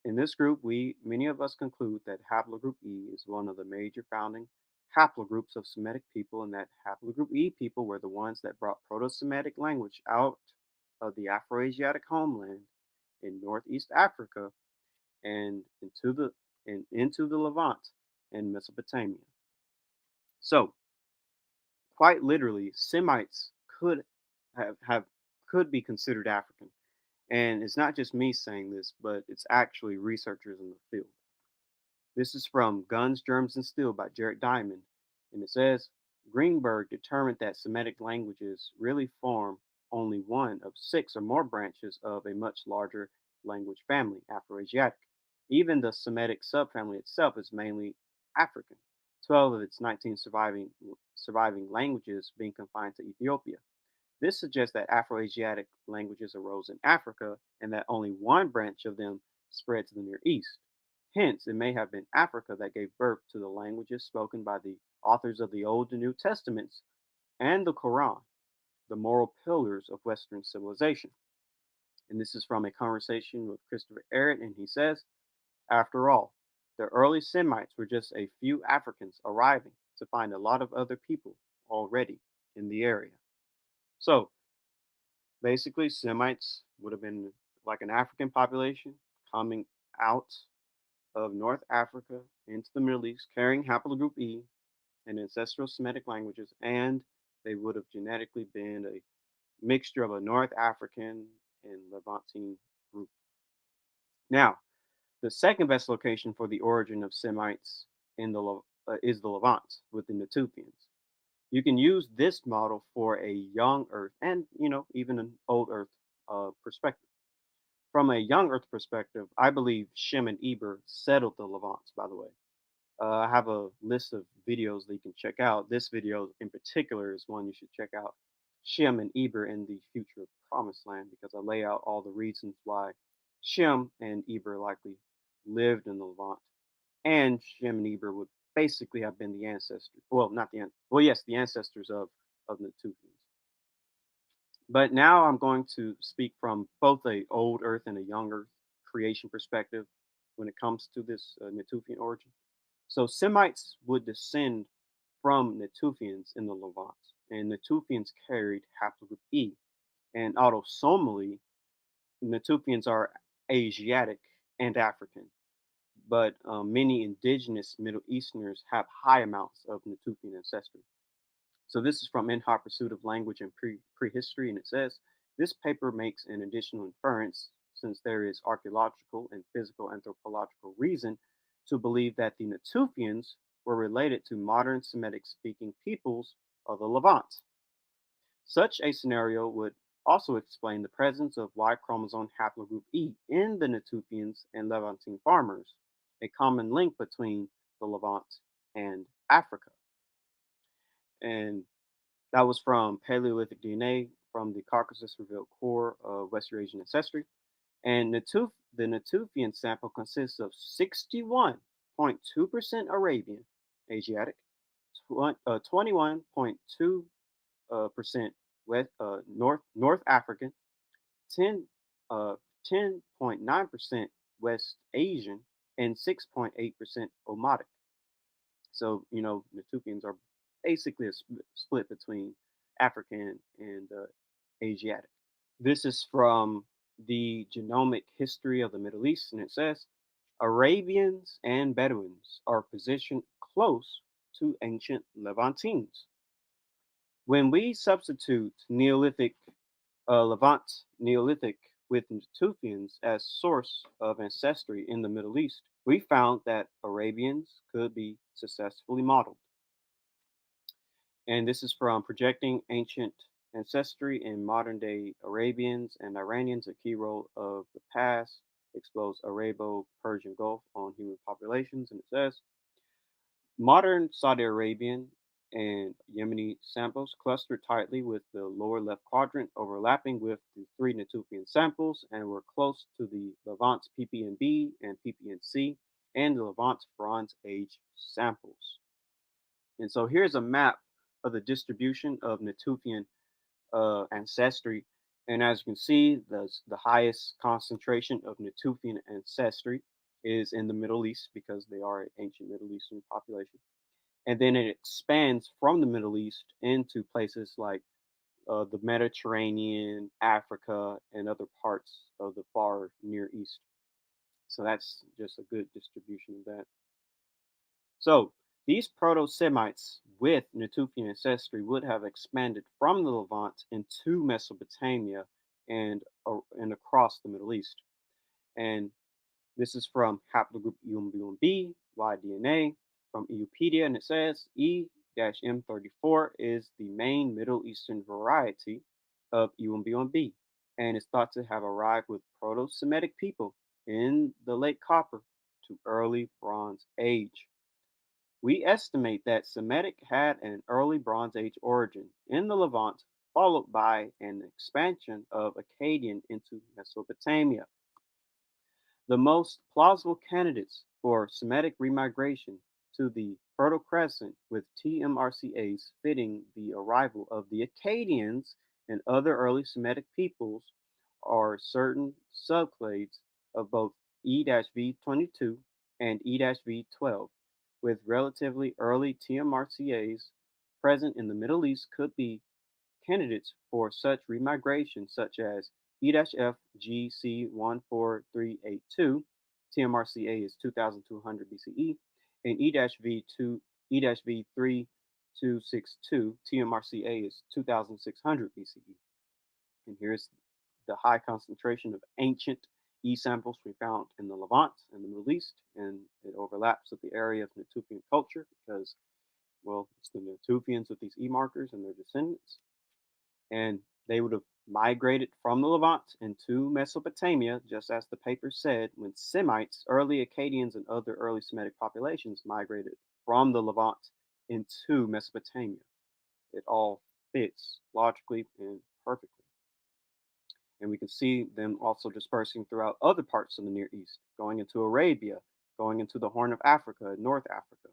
in this group, many of us conclude that Haplogroup E is one of the major founding haplogroups of Semitic people, and that haplogroup E people were the ones that brought Proto-Semitic language out of the Afro-Asiatic homeland in Northeast Africa and into the Levant and Mesopotamia. So, quite literally, Semites have could be considered African. And it's not just me saying this, but it's actually researchers in the field. This is from Guns, Germs, and Steel by Jared Diamond. And it says Greenberg determined that Semitic languages really form only one of six or more branches of a much larger language family, Afro-Asiatic. Even the Semitic subfamily itself is mainly African, 12 of its 19 surviving languages being confined to Ethiopia. This suggests that Afro-Asiatic languages arose in Africa and that only one branch of them spread to the Near East. Hence, it may have been Africa that gave birth to the languages spoken by the authors of the Old and New Testaments and the Quran, the moral pillars of Western civilization. And this is from a conversation with Christopher Arrett, and he says, after all, the early Semites were just a few Africans arriving to find a lot of other people already in the area. So, basically, Semites would have been like an African population coming out of North Africa into the Middle East, carrying haplogroup E and ancestral Semitic languages, and they would have genetically been a mixture of a North African and Levantine group. Now, the second best location for the origin of Semites is the Levant with the Natufians. You can use this model for a young Earth and even an old Earth perspective. From a young Earth perspective, I believe Shem and Eber settled the Levant. By the way, I have a list of videos that you can check out. This video in particular is one you should check out. Shem and Eber in the future Promised Land, because I lay out all the reasons why Shem and Eber likely lived in the Levant, and Shem and Eber would basically have been the ancestors. Well, not the well, yes, the ancestors of the Natufians. But now I'm going to speak from both a old Earth and a young Earth creation perspective when it comes to this Natufian origin. So Semites would descend from Natufians in the Levant, and Natufians carried haplogroup E. And autosomally, Natufians are Asiatic and African, but many indigenous Middle Easterners have high amounts of Natufian ancestry. So this is from In Hot Pursuit of Language and Prehistory, and it says, this paper makes an additional inference, since there is archaeological and physical anthropological reason to believe that the Natufians were related to modern Semitic-speaking peoples of the Levant. Such a scenario would also explain the presence of Y chromosome haplogroup E in the Natufians and Levantine farmers, a common link between the Levant and Africa. And that was from Paleolithic DNA from the Caucasus revealed core of West Eurasian ancestry. And the Natufian sample consists of 61.2% Arabian, Asiatic, 21.2% North African, 10.9% West Asian, and 6.8% Omotic. So, Natufians are basically a split between African and Asiatic. This is from the Genomic History of the Middle East, and it says Arabians and Bedouins are positioned close to ancient Levantines. When we substitute Neolithic Levant Neolithic with Natufians as source of ancestry in the Middle East, we found that Arabians could be successfully modeled. And this is from Projecting Ancient Ancestry in Modern Day Arabians and Iranians, a key role of the past explores Arabo-Persian Gulf on human populations. And it says, modern Saudi Arabian and Yemeni samples cluster tightly with the lower left quadrant, overlapping with the three Natufian samples, and were close to the Levant's PPNB and PPNC and the Levant's Bronze Age samples. And so here's a map of the distribution of Natufian ancestry. And as you can see, the highest concentration of Natufian ancestry is in the Middle East, because they are an ancient Middle Eastern population. and then it expands from the Middle East into places like the Mediterranean, Africa, and other parts of the far Near East. So that's just a good distribution of that. So these Proto-Semites with Natufian ancestry would have expanded from the Levant into Mesopotamia and across the Middle East. And this is from Haplogroup E1B1B, Y-DNA, from Eupedia, and it says E-M34 is the main Middle Eastern variety of E1B1B, and is thought to have arrived with Proto-Semitic people in the late Copper to early Bronze Age. We estimate that Semitic had an early Bronze Age origin in the Levant, followed by an expansion of Akkadian into Mesopotamia. The most plausible candidates for Semitic remigration to the Fertile Crescent, with TMRCAs fitting the arrival of the Akkadians and other early Semitic peoples, are certain subclades of both E-V22 and E-V12, with relatively early TMRCAs present in the Middle East could be candidates for such remigration, such as E-FGC14382, TMRCA is 2200 BCE, and E-V3262, TMRCA is 2600 BCE. And here's the high concentration of ancient E samples we found in the Levant and the Middle East, and it overlaps with the area of Natufian culture because, well, it's the Natufians with these E markers and their descendants. And they would have migrated from the Levant into Mesopotamia, just as the paper said, when Semites, early Akkadians, and other early Semitic populations migrated from the Levant into Mesopotamia. It all fits logically and perfectly. And we can see them also dispersing throughout other parts of the Near East, going into Arabia, going into the Horn of Africa, North Africa.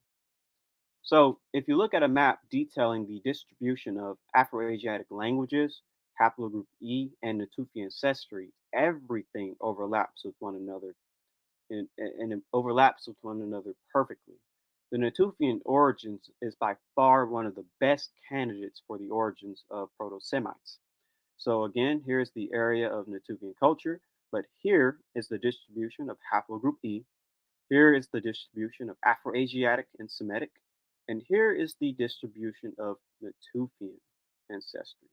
So, if you look at a map detailing the distribution of Afro-Asiatic languages, Haplogroup E, and Natufian ancestry, everything overlaps with one another, and it overlaps with one another perfectly. The Natufian origins is by far one of the best candidates for the origins of Proto-Semites. So again, here's the area of Natufian culture, but here is the distribution of Haplogroup E. Here is the distribution of Afro-Asiatic and Semitic, and here is the distribution of Natufian ancestry.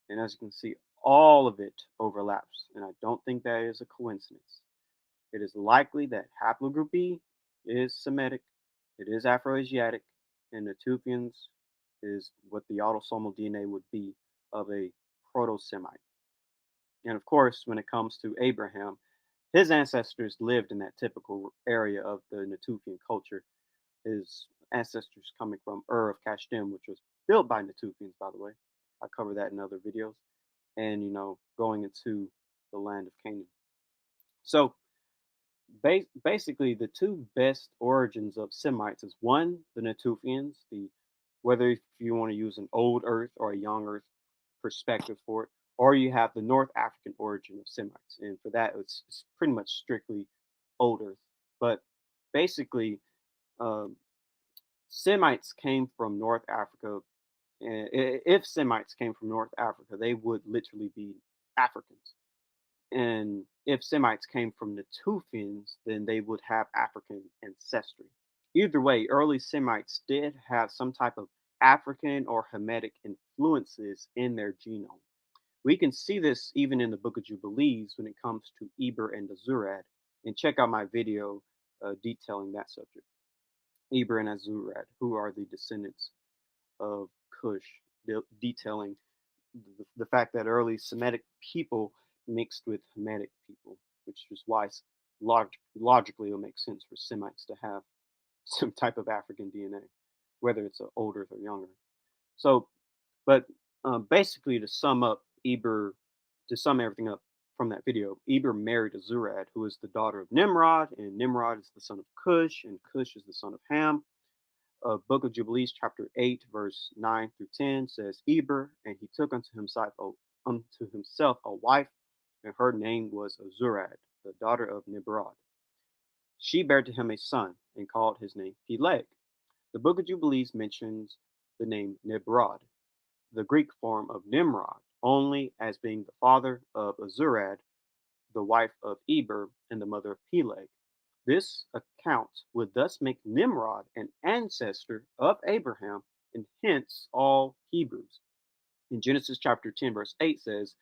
And as you can see, all of it overlaps, and I don't think that is a coincidence. It is likely that Haplogroup B is Semitic, it is Afro-Asiatic, and Natufians is what the autosomal DNA would be of a Proto-Semite. And of course, when it comes to Abraham, his ancestors lived in that typical area of the Natufian culture. His ancestors coming from Ur of Kasdim, which was built by Natufians, by the way. I cover that in other videos. And, going into the land of Canaan. So, basically, the two best origins of Semites is one, the Natufians, whether if you want to use an old Earth or a young Earth perspective for it, or you have the North African origin of Semites, and for that it's pretty much strictly old Earth. But basically, um, Semites came from North Africa. And if Semites came from North Africa, they would literally be Africans. And if Semites came from Natufians, then they would have African ancestry. Either way, early Semites did have some type of African or Hamitic influences in their genome. We can see this even in the Book of Jubilees when it comes to Eber and Azurad. And check out my video detailing that subject. Eber and Azurad, who are the descendants of Cush, detailing the fact that early Semitic people mixed with Hamitic people, which is why logically it makes sense for Semites to have some type of African DNA, whether it's older or younger. So, but basically, to sum everything up from that video, Eber married Azurad, who is the daughter of Nimrod, and Nimrod is the son of Cush, and Cush is the son of Ham. Book of Jubilees, chapter 8, verse 9 through 10 says, Eber, and he took unto himself a wife, and her name was Azurad, the daughter of Nimrod. She bare to him a son, and called his name Peleg. The Book of Jubilees mentions the name Nimrod, the Greek form of Nimrod, only as being the father of Azurad, the wife of Eber, and the mother of Peleg. This account would thus make Nimrod an ancestor of Abraham and hence all Hebrews. In Genesis chapter 10, verse 8 says,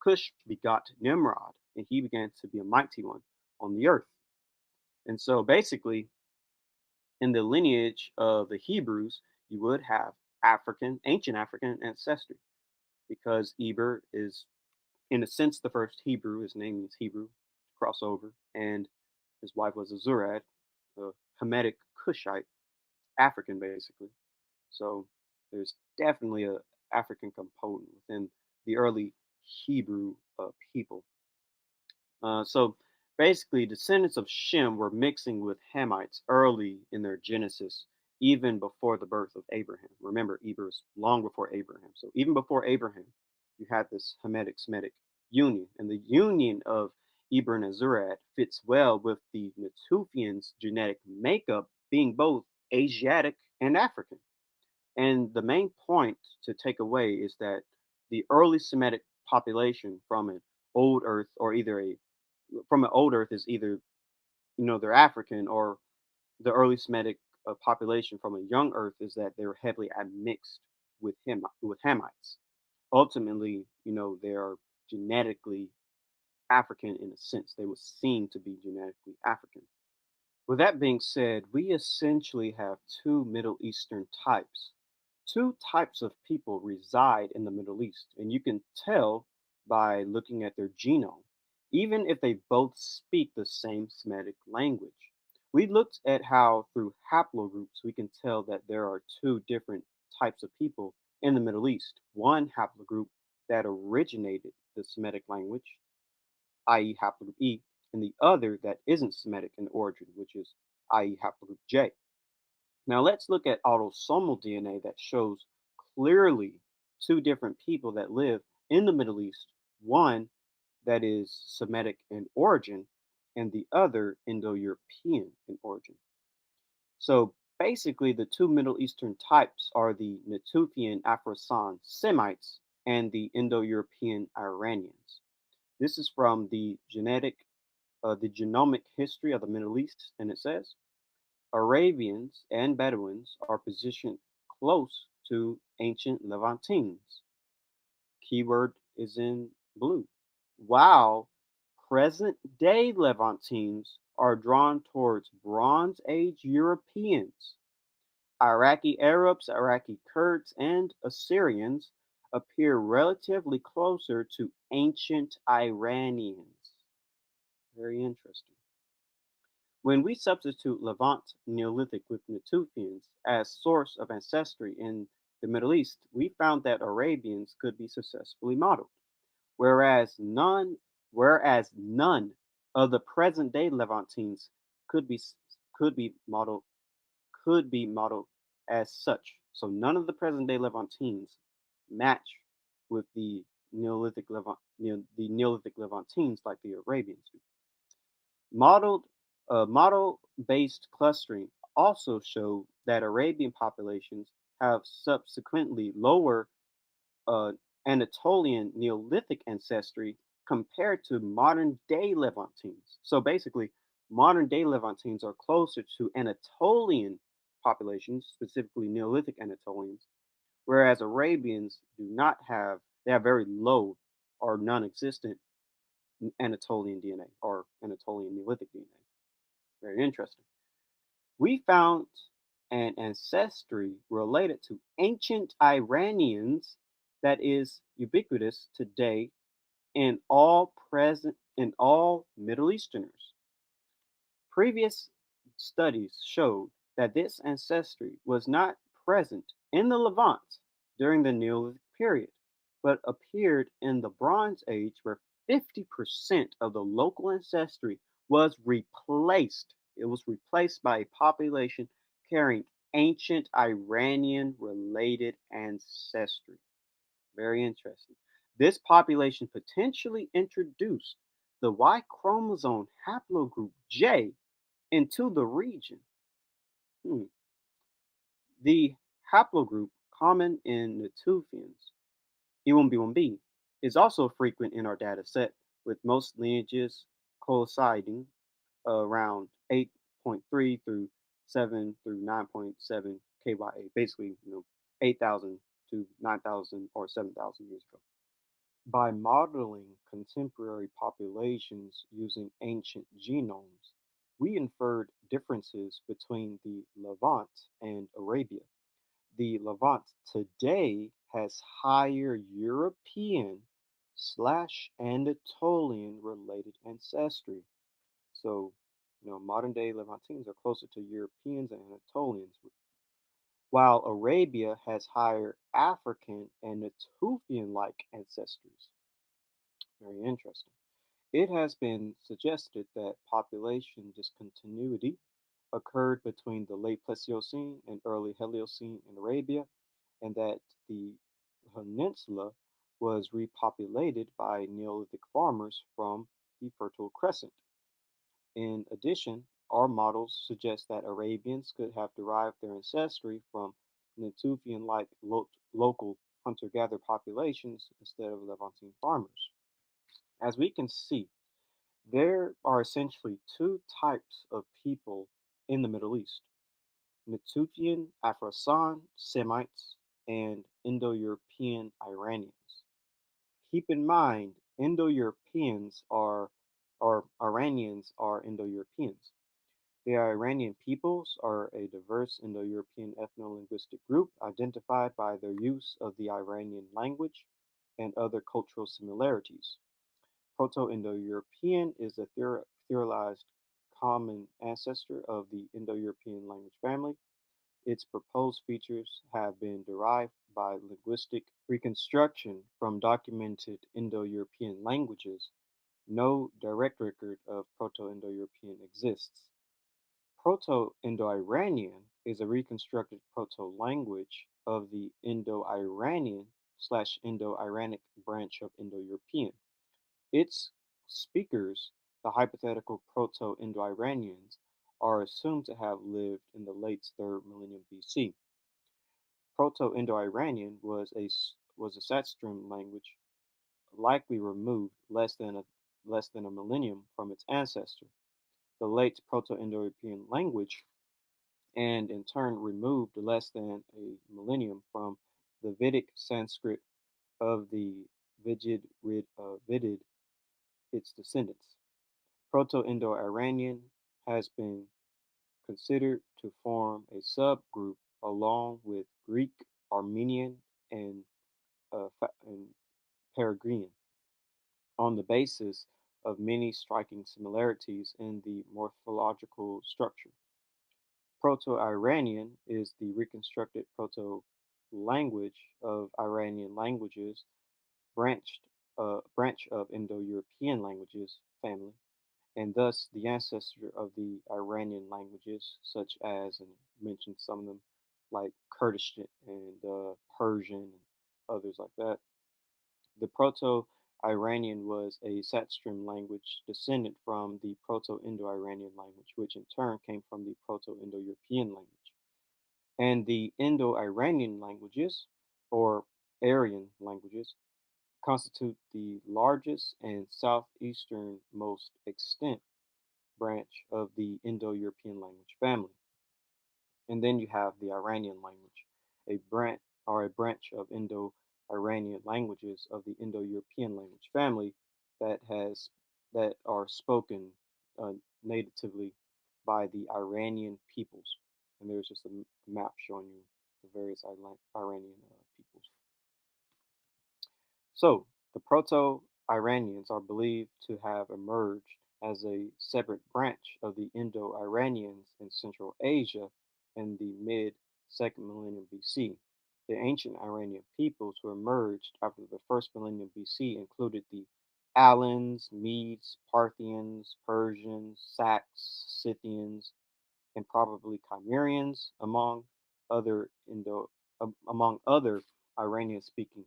Cush begot Nimrod, and he began to be a mighty one on the earth. And so basically, in the lineage of the Hebrews, you would have ancient African ancestry, because Eber is, in a sense, the first Hebrew. His name means Hebrew, crossover, and his wife was a Zurad, a Hamitic Cushite, African basically. So there's definitely a African component within the early Hebrew people. So basically, descendants of Shem were mixing with Hamites early in their Genesis, even before the birth of Abraham. Remember, Eber is long before Abraham. So even before Abraham, you had this Hamitic Semitic union. And the union of Eber and Azurat fits well with the Natufians' genetic makeup being both Asiatic and African. And the main point to take away is that the early Semitic population from an old Earth, or either a from an old Earth, is either they're African, or the early Semitic population from a young Earth is that they're heavily admixed with Hamites. Ultimately, they are genetically African in a sense. They were seen to be genetically African. With that being said, we essentially have two Middle Eastern types. Two types of people reside in the Middle East, and you can tell by looking at their genome, even if they both speak the same Semitic language. We looked at how through haplogroups we can tell that there are two different types of people in the Middle East. One haplogroup that originated the Semitic language, i.e., haplogroup E, and the other that isn't Semitic in origin, which is i.e., haplogroup J. Now let's look at autosomal DNA that shows clearly two different people that live in the Middle East. One that is Semitic in origin, and the other Indo-European in origin. So basically, the two Middle Eastern types are the Natufian Afro-Semites and the Indo-European Iranians. This is from the genomic history of the Middle East, and it says Arabians and Bedouins are positioned close to ancient Levantines. Keyword is in blue. While present day Levantines are drawn towards Bronze Age Europeans. Iraqi Arabs, Iraqi Kurds, and Assyrians appear relatively closer to ancient Iranians. Very interesting. When we substitute Levant Neolithic with Natufians as source of ancestry in the Middle East, we found that Arabians could be successfully modeled, whereas none of the present day Levantines could be could be modeled could be modeled as such. So none of the present day Levantines match with the the Neolithic Levantines like the Arabians do. Modeled Model-based clustering also showed that Arabian populations have subsequently lower uh, Anatolian Neolithic ancestry compared to modern day Levantines. So basically, modern day Levantines are closer to Anatolian populations, specifically Neolithic Anatolians, whereas Arabians do not have, they have very low or non existent Anatolian DNA or Anatolian Neolithic DNA. Very interesting. We found an ancestry related to ancient Iranians that is ubiquitous today in all Middle Easterners. Previous studies showed that this ancestry was not present in the Levant during the Neolithic period, but appeared in the Bronze Age, where 50% of the local ancestry was replaced. It was replaced by a population carrying ancient Iranian related ancestry. Very interesting. This population potentially introduced the Y chromosome haplogroup J into the region. Hmm. The haplogroup common in Natufians, E1B1B, is also frequent in our data set, with most lineages coinciding around 8.3 through 7 through 9.7 KYA, basically, 8,000 to 9,000 or 7,000 years ago. By modeling contemporary populations using ancient genomes, we inferred differences between the Levant and Arabia. The Levant today has higher European slash Anatolian related ancestry. So, modern day Levantines are closer to Europeans and Anatolians, while Arabia has higher African and Natufian like ancestors. Very interesting. It has been suggested that population discontinuity occurred between the late Pleistocene and early Heliocene in Arabia, and that the peninsula was repopulated by Neolithic farmers from the Fertile Crescent. In addition, our models suggest that Arabians could have derived their ancestry from Natufian like local hunter gatherer populations instead of Levantine farmers. As we can see, there are essentially two types of people in the Middle East: Natufian Afro-Semites and Indo-European Iranians. Keep in mind, Indo-Europeans are or Iranians are Indo-Europeans. The Iranian peoples are a diverse Indo-European ethno-linguistic group identified by their use of the Iranian language and other cultural similarities. Proto-Indo-European is a theorized common ancestor of the Indo-European language family. Its proposed features have been derived by linguistic reconstruction from documented Indo-European languages. No direct record of Proto-Indo-European exists. Proto-Indo-Iranian is a reconstructed proto-language of the Indo-Iranian slash Indo-Iranic branch of Indo-European. Its speakers, the hypothetical Proto-Indo-Iranians, are assumed to have lived in the late 3rd millennium BC. Proto-Indo-Iranian was a Satstrim language, likely removed less than a millennium from its ancestor. The late Proto-Indo-European language, and in turn removed less than a millennium from the Vedic Sanskrit of the Vidid, its descendants. Proto-Indo-Iranian has been considered to form a subgroup along with Greek, Armenian, and, and Peregrine on the basis of many striking similarities in the morphological structure. Proto-Iranian is the reconstructed proto-language of Iranian languages, branch of Indo-European languages family, and thus the ancestor of the Iranian languages, such as, and mentioned some of them, like Kurdish and Persian and others like that. The Proto-Iranian was a Satstrim language descendant from the Proto-Indo-Iranian language, which in turn came from the Proto-Indo-European language. And the Indo-Iranian languages, or Aryan languages, constitute the largest and southeasternmost extent branch of the Indo-European language family. And then you have the Iranian language, a branch of Indo-Iranian languages of the Indo-European language family that are spoken uh, natively by the Iranian peoples. And there's just a map showing you the various Iranian peoples. So, the Proto-Iranians are believed to have emerged as a separate branch of the Indo-Iranians in Central Asia in the mid-2nd millennium BC. The ancient Iranian peoples who emerged after the 1st millennium BC included the Alans, Medes, Parthians, Persians, Sacs, Scythians, and probably Cimmerians, among other Iranian-speaking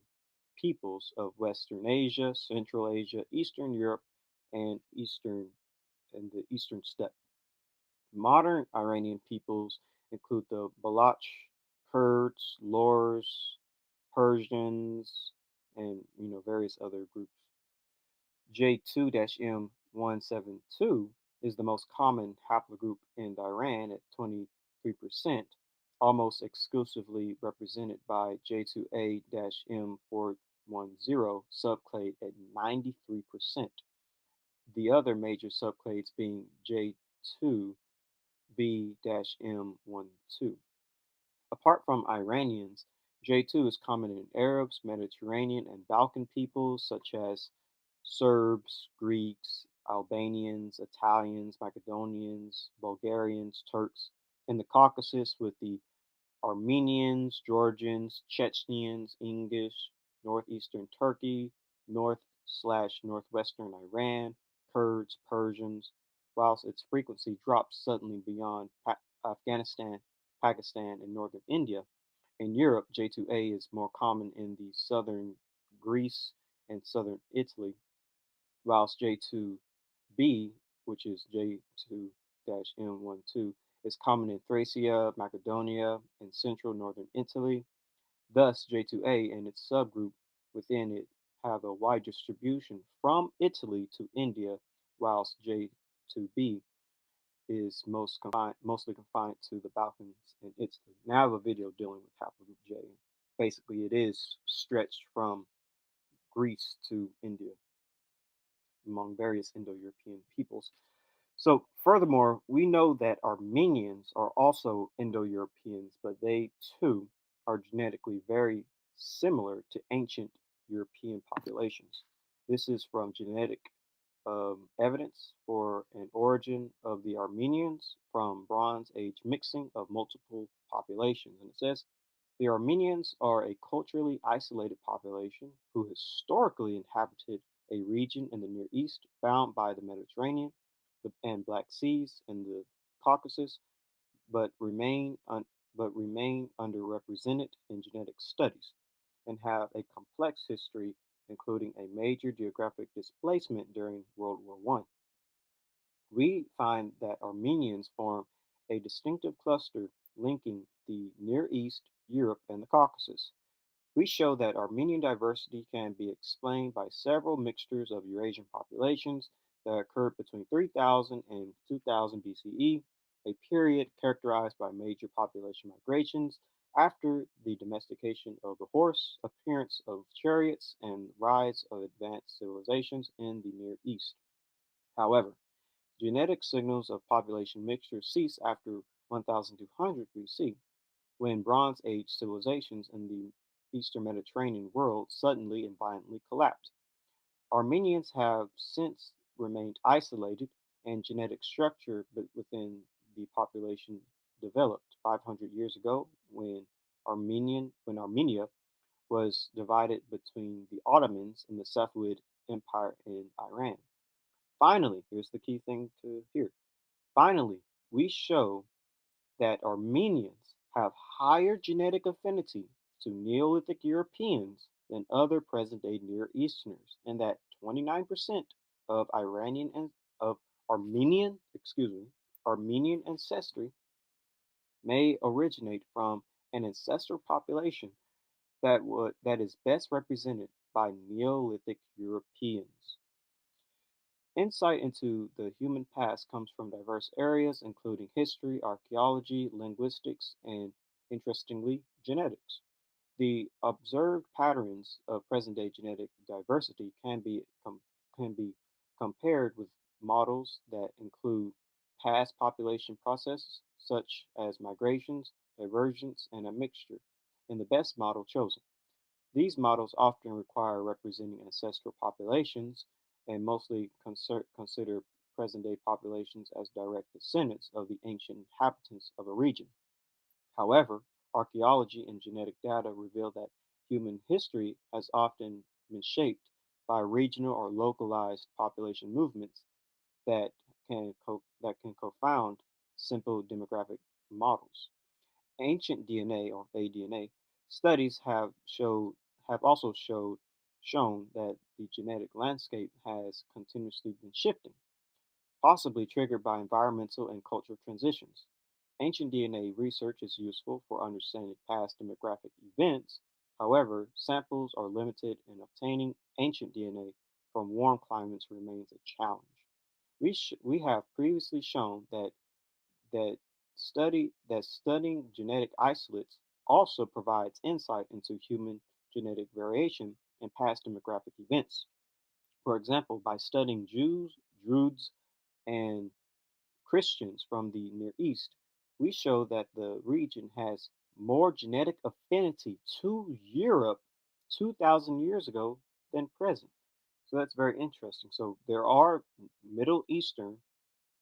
peoples of Western Asia, Central Asia, Eastern Europe, and the Eastern Steppe. Modern Iranian peoples include the Baloch, Kurds, Lors, Persians, and various other groups. J2-M172 is the most common haplogroup in Iran at 23%, almost exclusively represented by J2A-M410 subclade at 93%. The other major subclades being J2B-M12. Apart from Iranians, J2 is common in Arabs, Mediterranean, and Balkan peoples such as Serbs, Greeks, Albanians, Italians, Macedonians, Bulgarians, Turks, in the Caucasus with the Armenians, Georgians, Chechens, English, northeastern Turkey, north/northwestern Iran, Kurds, Persians, whilst its frequency drops suddenly beyond Afghanistan, Pakistan, and northern India. In Europe, J2A is more common in the southern Greece and southern Italy, whilst J2B, which is J2-M12, is common in Thracia, Macedonia, and central northern Italy. Thus, J2A and its subgroup within it have a wide distribution from Italy to India, whilst J2B is mostly confined to the Balkans and Italy. Now I have a video dealing with haplogroup J. Basically, it is stretched from Greece to India among various Indo-European peoples. So, furthermore, we know that Armenians are also Indo-Europeans, but they too are genetically very similar to ancient European populations. This is from genetic evidence for an origin of the Armenians from Bronze Age mixing of multiple populations. And it says the Armenians are a culturally isolated population who historically inhabited a region in the Near East bound by the Mediterranean and Black Seas and the Caucasus, but remain underrepresented in genetic studies and have a complex history, including a major geographic displacement during World War I. We find that Armenians form a distinctive cluster linking the Near East, Europe, and the Caucasus. We show that Armenian diversity can be explained by several mixtures of Eurasian populations that occurred between 3000 and 2000 BCE, a period characterized by major population migrations after the domestication of the horse, appearance of chariots, and rise of advanced civilizations in the Near East. However, genetic signals of population mixture cease after 1200 BC, when Bronze Age civilizations in the Eastern Mediterranean world suddenly and violently collapsed. Armenians have since remained isolated, and genetic structure within the population developed 500 years ago when Armenia was divided between the Ottomans and the Safavid Empire in Iran. Finally, here's the key thing to hear. Finally, we show that Armenians have higher genetic affinity to Neolithic Europeans than other present-day Near Easterners, and that 29% of Armenian ancestry may originate from an ancestral population that is best represented by Neolithic Europeans. Insight into the human past comes from diverse areas, including history, archaeology, linguistics, and, interestingly, genetics. The observed patterns of present-day genetic diversity can be compared with models that include past population processes, such as migrations, divergence, and a mixture, in the best model chosen. These models often require representing ancestral populations and mostly consider present day populations as direct descendants of the ancient inhabitants of a region. However, archaeology and genetic data reveal that human history has often been shaped by regional or localized population movements that can confound simple demographic models. Ancient DNA or ADNA studies have also shown that the genetic landscape has continuously been shifting, possibly triggered by environmental and cultural transitions. Ancient DNA research is useful for understanding past demographic events. However, samples are limited and obtaining ancient DNA from warm climates remains a challenge. We have previously shown that studying genetic isolates also provides insight into human genetic variation in past demographic events. For example, by studying Jews, Druids, and Christians from the Near East, we show that the region has more genetic affinity to Europe 2,000 years ago than present. So that's very interesting. So there are Middle Eastern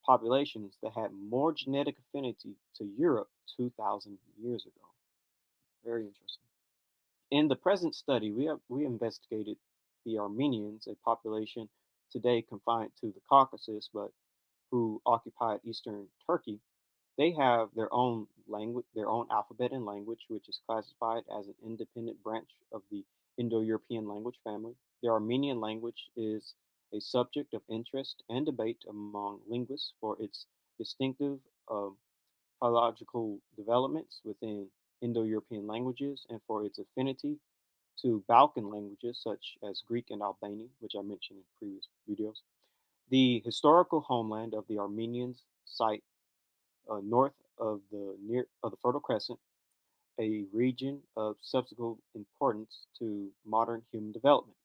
populations that had more genetic affinity to Europe 2,000 years ago. Very interesting. In the present study, we investigated the Armenians, a population today confined to the Caucasus, but who occupied eastern Turkey. They have their own language, their own alphabet and language, which is classified as an independent branch of the Indo-European language family. The Armenian language is a subject of interest and debate among linguists for its distinctive philological developments within Indo-European languages and for its affinity to Balkan languages such as Greek and Albanian, which I mentioned in previous videos. The historical homeland of the Armenians site north of the Fertile Crescent, a region of subsequent importance to modern human development.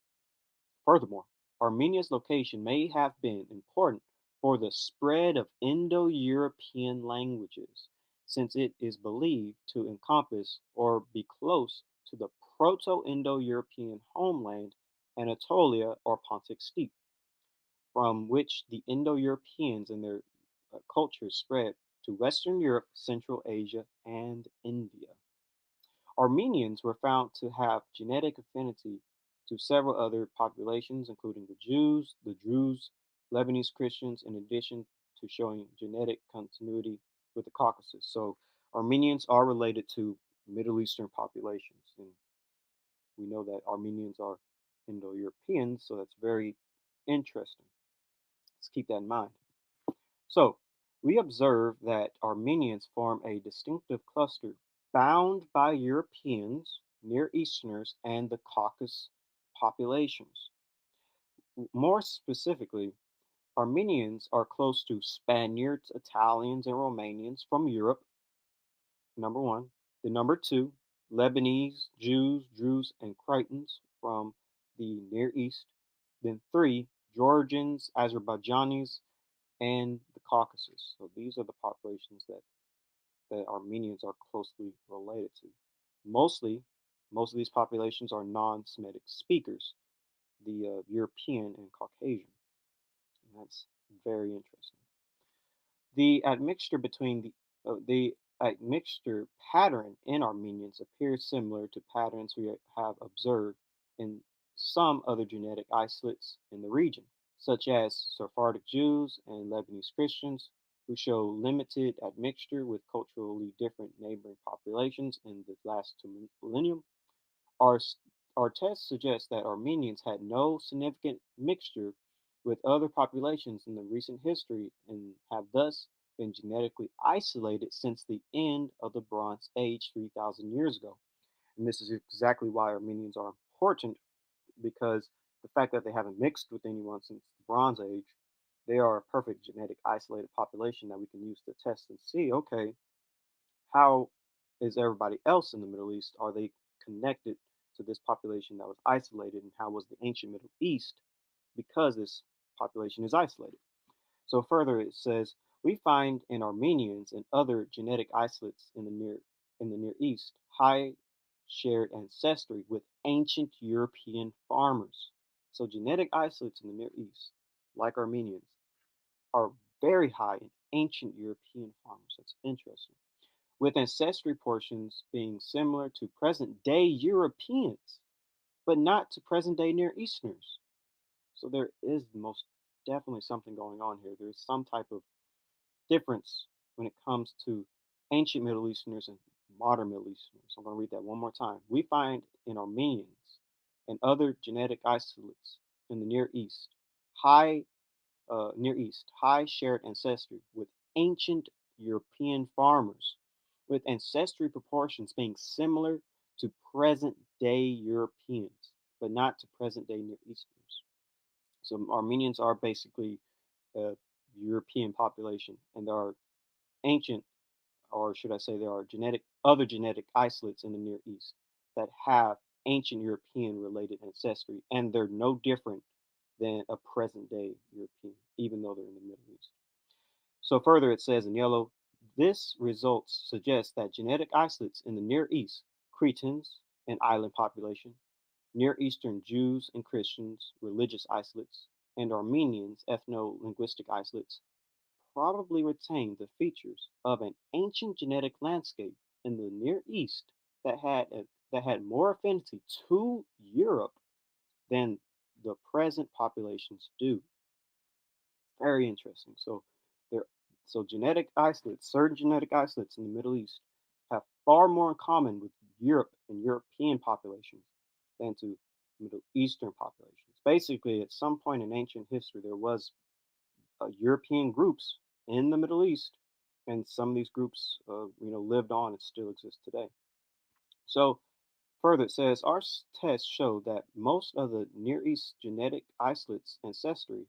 Furthermore, Armenia's location may have been important for the spread of Indo-European languages, since it is believed to encompass or be close to the Proto-Indo-European homeland, Anatolia or Pontic steppe, from which the Indo-Europeans and their cultures spread to Western Europe, Central Asia, and India. Armenians were found to have genetic affinity to several other populations, including the Jews, the Druze, Lebanese Christians, in addition to showing genetic continuity with the Caucasus. So Armenians are related to Middle Eastern populations, and we know that Armenians are Indo-Europeans, so that's very interesting. Let's keep that in mind. So, we observe that Armenians form a distinctive cluster bound by Europeans, Near Easterners, and the Caucasus populations. More specifically, Armenians are close to Spaniards, Italians, and Romanians from Europe, number one. The number two, Lebanese, Jews, Druze, and Cretans from the Near East. Then three, Georgians, Azerbaijanis, and the Caucasus. So these are the populations that Armenians are closely related to. Mostly, most of these populations are non-Semitic speakers, the European and Caucasian, and that's very interesting. The admixture between the admixture pattern in Armenians appears similar to patterns we have observed in some other genetic isolates in the region, such as Sephardic Jews and Lebanese Christians, who show limited admixture with culturally different neighboring populations in the last two millennium. Our, our tests suggest that Armenians had no significant mixture with other populations in the recent history and have thus been genetically isolated since the end of the Bronze Age 3,000 years ago. And this is exactly why Armenians are important because the fact that they haven't mixed with anyone since the Bronze Age, they are a perfect genetic isolated population that we can use to test and see, okay, how is everybody else in the Middle East? Are they connected to this population that was isolated? And how was the ancient Middle East because this population is isolated? So further, it says we find in Armenians and other genetic isolates in the Near East high shared ancestry with ancient European farmers. So genetic isolates in the Near East, like Armenians, are very high in ancient European farmers. That's interesting. With ancestry portions being similar to present day Europeans, but not to present day Near Easterners. So there is most definitely something going on here. There's some type of difference when it comes to ancient Middle Easterners and modern Middle Easterners. I'm going to read that one more time. We find in Armenians and other genetic isolates in the high Near East, high shared ancestry with ancient European farmers, with ancestry proportions being similar to present day Europeans, but not to present day Near Easterners. So Armenians are basically a European population, and there are ancient, or should I say, there are other genetic isolates in the Near East that have ancient European related ancestry, and they're no different than a present day European, even though they're in the Middle East. So further, it says in yellow, this results suggest that genetic isolates in the Near East, Cretans, an island population, Near Eastern Jews and Christians, religious isolates, and Armenians, ethno-linguistic isolates, probably retain the features of an ancient genetic landscape in the Near East that had more affinity to Europe than the present populations do. Very interesting. There, certain genetic isolates in the Middle East have far more in common with Europe and European populations than to Middle Eastern populations. Basically, at some point in ancient history, there was European groups in the Middle East, and some of these groups, lived on and still exist today. So further, it says our tests show that most of the Near East genetic isolates ancestry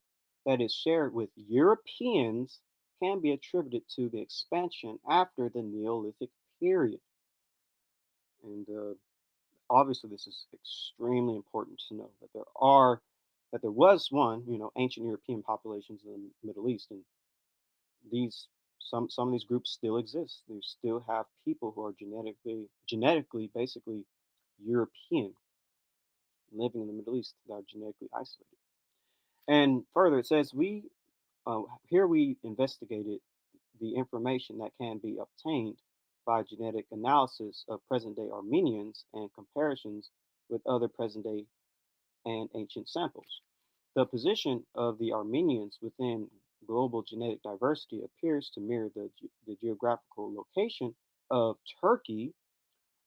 that is shared with Europeans can be attributed to the expansion after the Neolithic period. And obviously, this is extremely important to know that there was one, ancient European populations in the Middle East, and these some of these groups still exist. They still have people who are genetically basically European living in the Middle East that are genetically isolated. And further, it says here we investigated the information that can be obtained by genetic analysis of present day Armenians and comparisons with other present day and ancient samples. The position of the Armenians within global genetic diversity appears to mirror the geographical location of Turkey,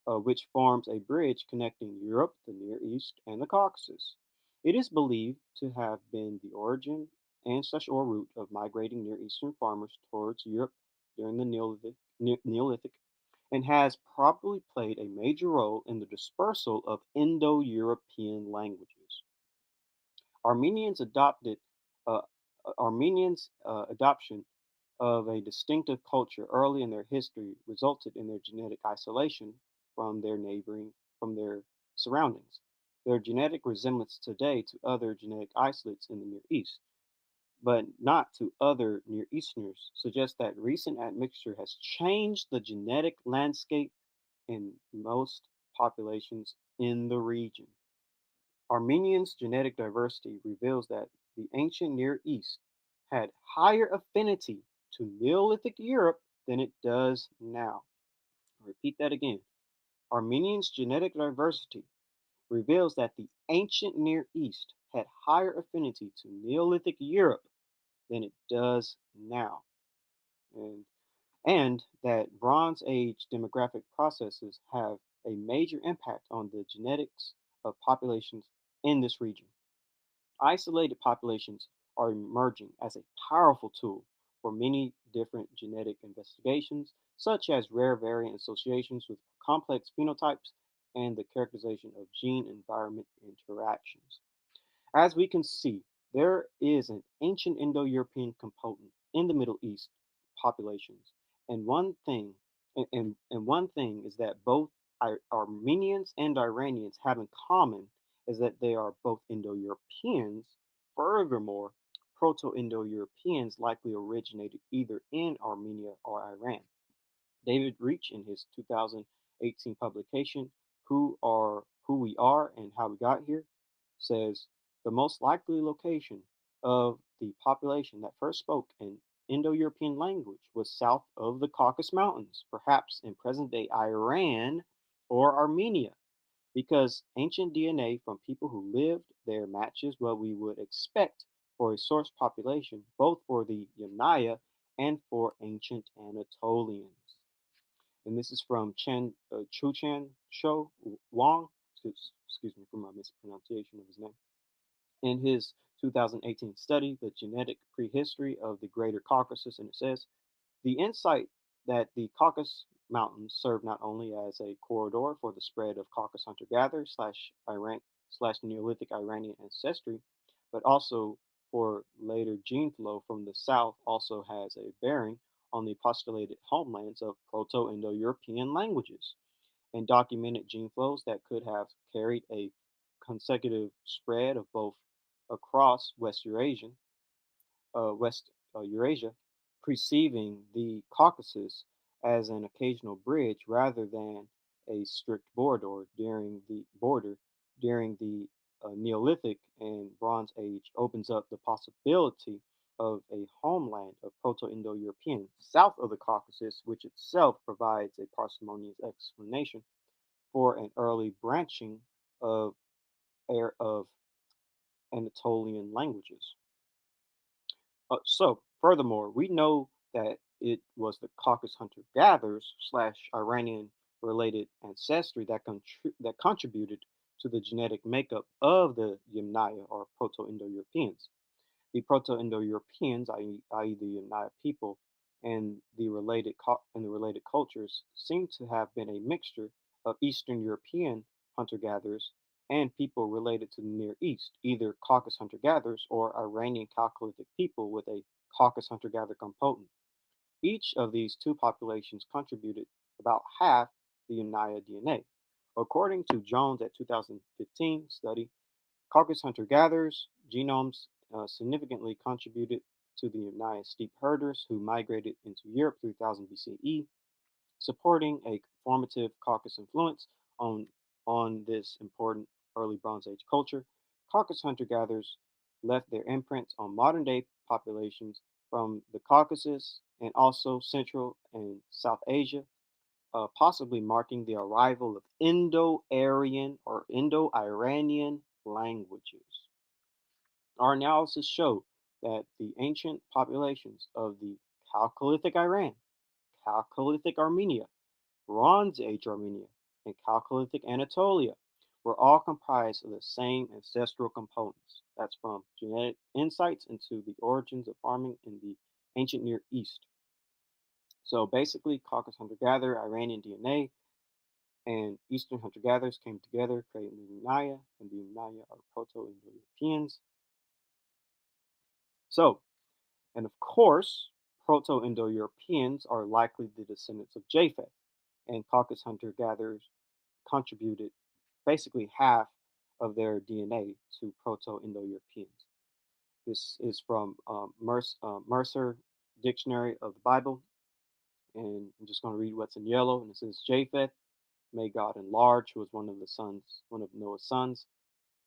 which forms a bridge connecting Europe, the Near East, and the Caucasus. It is believed to have been the origin, ancestral route of migrating Near Eastern farmers towards Europe during the Neolithic, and has probably played a major role in the dispersal of Indo-European languages. Armenians adopted uh, Armenians' adoption of a distinctive culture early in their history resulted in their genetic isolation from from their surroundings. Their genetic resemblance today to other genetic isolates in the Near East, but not to other Near Easterners, suggests that recent admixture has changed the genetic landscape in most populations in the region. Armenians' genetic diversity reveals that the ancient Near East had higher affinity to Neolithic Europe than it does now. I'll repeat that again. Armenians' genetic diversity reveals that the ancient Near East had higher affinity to Neolithic Europe than it does now. And, and that Bronze Age demographic processes have a major impact on the genetics of populations in this region. Isolated populations are emerging as a powerful tool for many different genetic investigations, such as rare variant associations with complex phenotypes and the characterization of gene environment interactions. As we can see, there is an ancient Indo European component in the Middle East populations, and one thing is that both Armenians and Iranians have in common is that they are both Indo-Europeans. Furthermore, Proto-Indo-Europeans likely originated either in Armenia or Iran. David Reach, in his 2018 publication, Who We Are and How We Got Here, says the most likely location of the population that first spoke an Indo-European language was south of the Caucasus Mountains, perhaps in present-day Iran or Armenia, because ancient DNA from people who lived there matches what we would expect for a source population, both for the Yamnaya and for ancient Anatolians. And this is from Chuchan Shou Wang, excuse me for my mispronunciation of his name. In his 2018 study, The Genetic Prehistory of the Greater Caucasus, and it says, The insight that the Caucasus Mountains serve not only as a corridor for the spread of Caucasus hunter-gatherer slash Iran slash Neolithic Iranian ancestry, but also for later gene flow from the south also has a bearing on the postulated homelands of Proto-Indo-European languages and documented gene flows that could have carried a consecutive spread of both across West Eurasia, perceiving the Caucasus as an occasional bridge rather than a strict border during the Neolithic and Bronze Age opens up the possibility of a homeland of Proto-Indo-European south of the Caucasus, which itself provides a parsimonious explanation for an early branching of of Anatolian languages. Furthermore, we know that it was the Caucasus hunter-gatherers slash Iranian-related ancestry that contributed to the genetic makeup of the Yamnaya or Proto-Indo-Europeans. The Proto-Indo-Europeans, i.e., the Yamnaya people, and the related cultures seem to have been a mixture of Eastern European hunter-gatherers and people related to the Near East, either Caucasus hunter-gatherers or Iranian Chalcolithic people with a Caucasus hunter-gatherer component. Each of these two populations contributed about half the Yamnaya DNA. According to Jones at 2015 study, Caucasus hunter-gatherers genomes significantly contributed to the Yamnaya steppe herders who migrated into Europe 3000 BCE, supporting a formative Caucasus influence on, on this important early Bronze Age culture. Caucasus hunter gatherers left their imprints on modern day populations from the Caucasus and also Central and South Asia, possibly marking the arrival of Indo-Aryan or Indo-Iranian languages. Our analysis showed that the ancient populations of the Chalcolithic Iran, Chalcolithic Armenia, Bronze Age Armenia, and Chalcolithic Anatolia were all comprised of the same ancestral components. That's from genetic insights into the origins of farming in the ancient Near East. So basically, Caucasus hunter-gatherer, Iranian DNA, and Eastern hunter-gatherers came together, creating the Yamnaya, and the Yamnaya are Proto-Indo-Europeans. So, and of course, Proto-Indo-Europeans are likely the descendants of Japheth, and Caucasus hunter-gatherers contributed basically half of their DNA to Proto-Indo-Europeans. This is from Mercer Dictionary of the Bible, and I'm just going to read what's in yellow. And it says Japheth, may God enlarge, who was one of Noah's sons.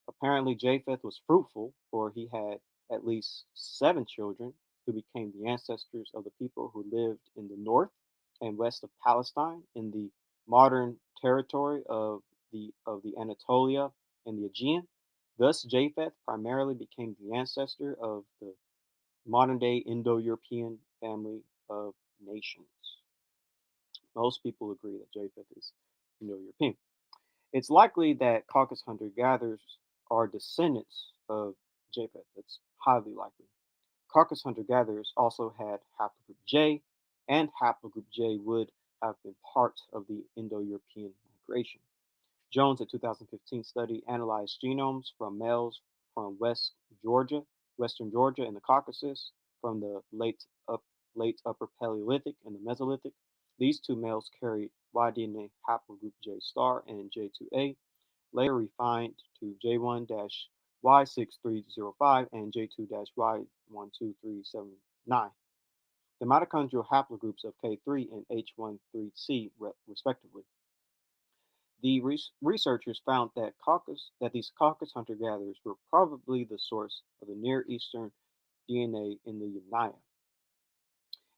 Apparently, Japheth was fruitful, for he had at least 7 children who became the ancestors of the people who lived in the north and west of Palestine in the modern territory of the Anatolia and the Aegean. Thus, Japheth primarily became the ancestor of the modern day Indo European family of nations. Most people agree that Japheth is Indo European. It's likely that Caucasus hunter gatherers are descendants of Japheth. It's highly likely. Caucasus hunter gatherers also had haplogroup J, and haplogroup J would have been part of the Indo European migration. Jones, a 2015 study, analyzed genomes from males from Western Georgia and the Caucasus from the late Upper Paleolithic and the Mesolithic. These two males carried Y-DNA haplogroup J star and J2A, later refined to J1-Y6305 and J2-Y12379. The mitochondrial haplogroups of K3 and H13C, respectively. The researchers found that these Caucasus hunter-gatherers were probably the source of the Near Eastern DNA in the Yamnaya.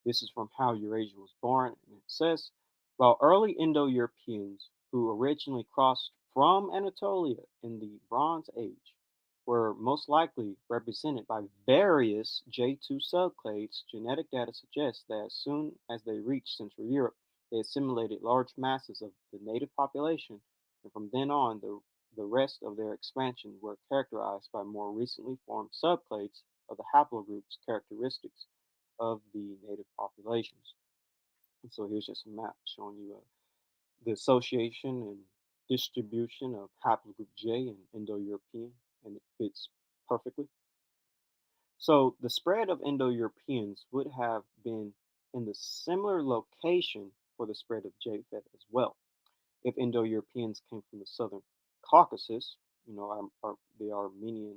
This is from How Eurasia Was Born, and it says, while early Indo-Europeans who originally crossed from Anatolia in the Bronze Age were most likely represented by various J2 subclades, genetic data suggests that as soon as they reached Central Europe, they assimilated large masses of the native population, and from then on, the rest of their expansion were characterized by more recently formed subclades of the haplogroups characteristics of the native populations. And so here's just a map showing you the association and distribution of haplogroup J in Indo-European, and it fits perfectly. So the spread of Indo-Europeans would have been in the similar location for the spread of Japheth as well. If Indo-Europeans came from the southern Caucasus, the Armenian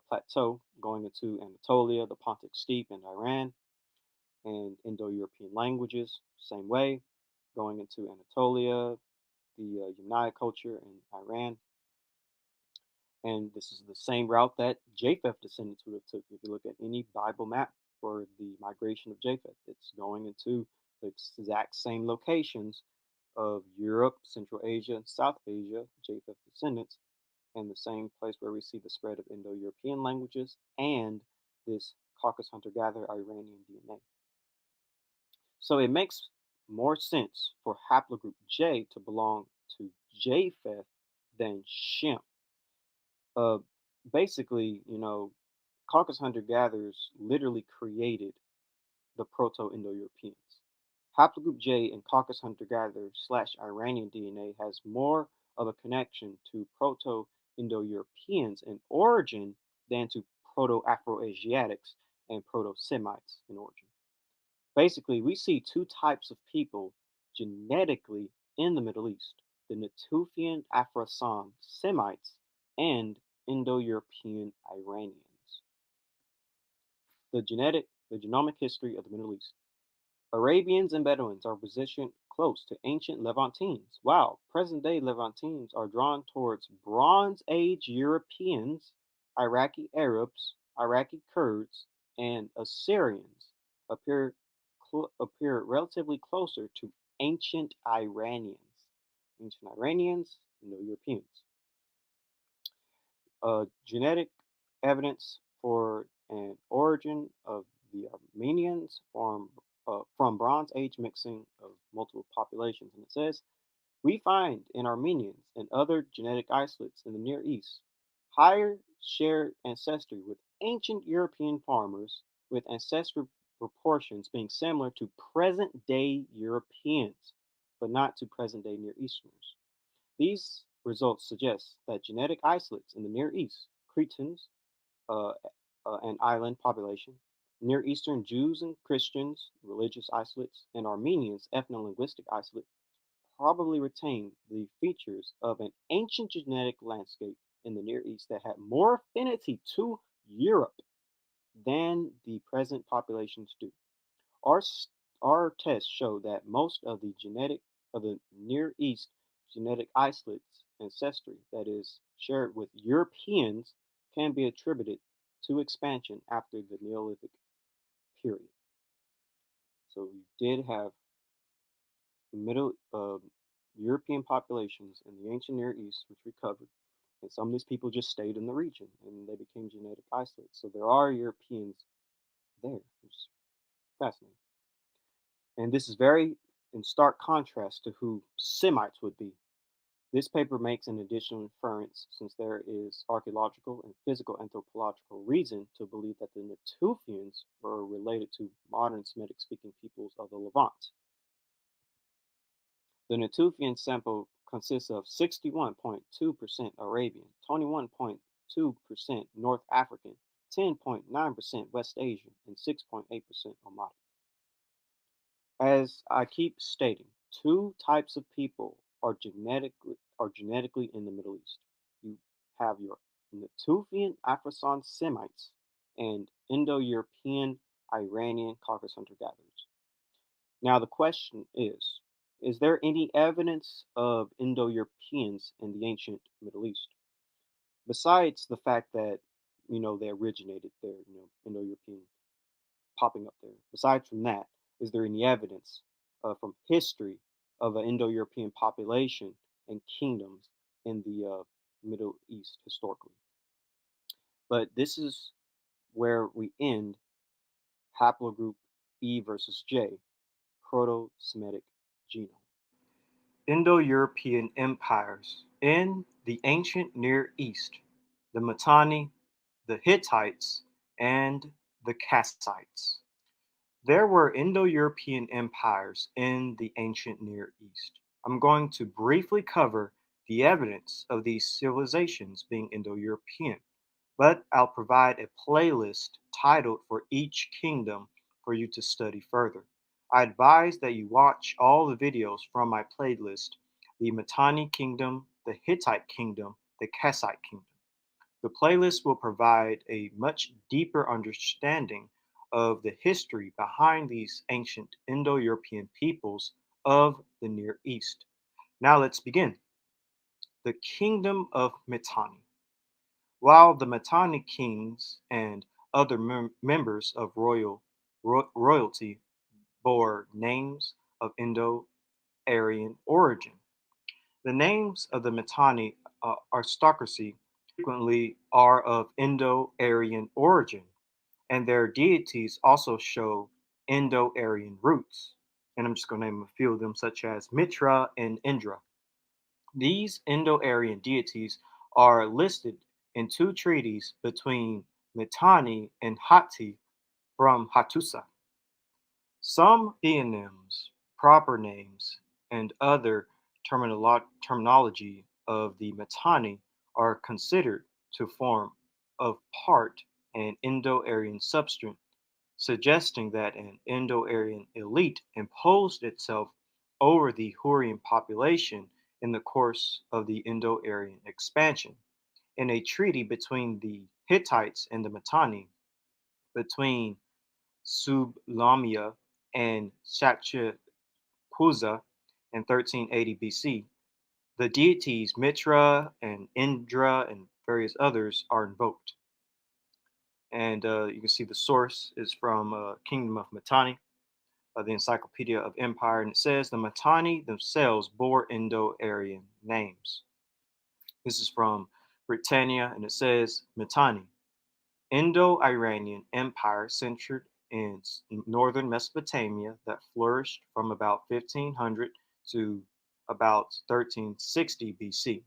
plateau going into Anatolia, the Pontic Steppe, and Iran, and Indo-European languages, same way, going into Anatolia, the Yamnaya culture, and Iran. And this is the same route that Japheth descendants would have took. If you look at any Bible map for the migration of Japheth, it's going into the exact same locations of Europe, Central Asia, and South Asia, Japheth descendants, and the same place where we see the spread of Indo-European languages and this Caucasus hunter-gatherer Iranian DNA. So it makes more sense for haplogroup J to belong to Japheth than Shem. Uh, Basically, Caucasus hunter-gatherers literally created the Proto-Indo-Europeans. Haplogroup J in Caucasus hunter-gatherer / Iranian DNA has more of a connection to Proto-Indo-Europeans in origin than to Proto-Afro-Asiatics and Proto-Semites in origin. Basically, we see two types of people genetically in the Middle East: the Natufian Afro-Sam Semites and Indo-European Iranians. The genomic history of the Middle East. Arabians and Bedouins are positioned close to ancient Levantines, while present-day Levantines are drawn towards Bronze Age Europeans, Iraqi Arabs, Iraqi Kurds, and Assyrians appear relatively closer to ancient Iranians. Ancient Iranians, Indo-Europeans. Genetic evidence for an origin of the Armenians from Bronze Age mixing of multiple populations. And it says, we find in Armenians and other genetic isolates in the Near East higher shared ancestry with ancient European farmers, with ancestral proportions being similar to present day Europeans, but not to present day Near Easterners. These results suggest that genetic isolates in the Near East, Cretans, uh, an island population, Near Eastern Jews and Christians, religious isolates, and Armenians, ethno-linguistic isolate, probably retain the features of an ancient genetic landscape in the Near East that had more affinity to Europe than the present populations do. Our, our tests show that most of the Near East genetic isolates ancestry that is shared with Europeans can be attributed to expansion after the Neolithic period. So we did have Middle European populations in the ancient Near East, which we covered, and some of these people just stayed in the region and they became genetic isolates. So there are Europeans there, which is fascinating. And this is very in stark contrast to who Semites would be. This paper makes an additional inference since there is archaeological and physical anthropological reason to believe that the Natufians were related to modern Semitic speaking peoples of the Levant. The Natufian sample consists of 61.2% Arabian, 21.2% North African, 10.9% West Asian, and 6.8% Omadic. As I keep stating, two types of people are genetically in the Middle East. You have your Natufian Afro-Sam Semites and Indo-European Iranian Caucasus hunter-gatherers. Now the question is there any evidence of Indo-Europeans in the ancient Middle East? Besides the fact that, they originated there, Indo-European popping up there. Besides from that, is there any evidence from history of an Indo-European population and kingdoms in the Middle East historically? But this is where we end haplogroup E versus J, Proto-Semitic genome. Indo-European empires in the ancient Near East, the Mitanni, the Hittites, and the Kassites. There were Indo-European empires in the ancient Near East. I'm going to briefly cover the evidence of these civilizations being Indo-European, but I'll provide a playlist titled for each kingdom for you to study further. I advise that you watch all the videos from my playlist: the Mitanni Kingdom, the Hittite Kingdom, the Kassite Kingdom. The playlist will provide a much deeper understanding of the history behind these ancient Indo European peoples of the Near East. Now let's begin. The Kingdom of Mitanni. While the Mitanni kings and other members of royalty bore names of Indo Aryan origin, the names of the Mitanni aristocracy frequently are of Indo Aryan origin, and their deities also show Indo Aryan roots. And I'm just going to name a few of them, such as Mitra and Indra. These Indo Aryan deities are listed in two treaties between Mitanni and Hatti from Hattusa. Some theonyms, proper names, and other terminology of the Mitanni are considered to form of part an Indo-Aryan substrate, suggesting that an Indo-Aryan elite imposed itself over the Hurrian population in the course of the Indo-Aryan expansion. In a treaty between the Hittites and the Mitanni, between Sublamia and Shaktipuza in 1380 BC, the deities Mitra and Indra and various others are invoked. And you can see the source is from Kingdom of Mitanni, the Encyclopedia of Empire, and it says the Mitanni themselves bore Indo-Aryan names. This is from Britannia, and it says Mitanni, Indo-Iranian empire centered in northern Mesopotamia that flourished from about 1500 to about 1360 BC.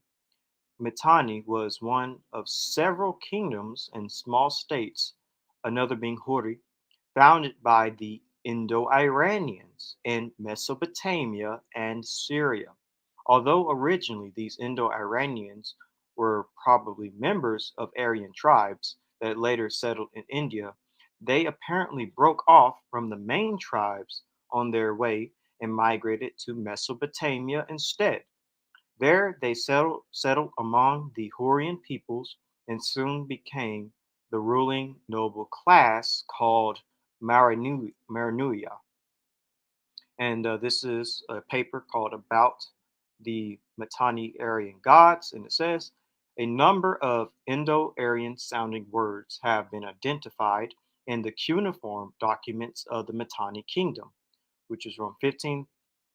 Mitanni was one of several kingdoms and small states, another being Huri, founded by the Indo-Iranians in Mesopotamia and Syria. Although originally these Indo-Iranians were probably members of Aryan tribes that later settled in India, they apparently broke off from the main tribes on their way and migrated to Mesopotamia instead. There they settled among the Hurrian peoples and soon became the ruling noble class called Marinuia. And this is a paper called About the Mitanni Aryan Gods. And it says a number of Indo Aryan sounding words have been identified in the cuneiform documents of the Mitanni kingdom, which is from 15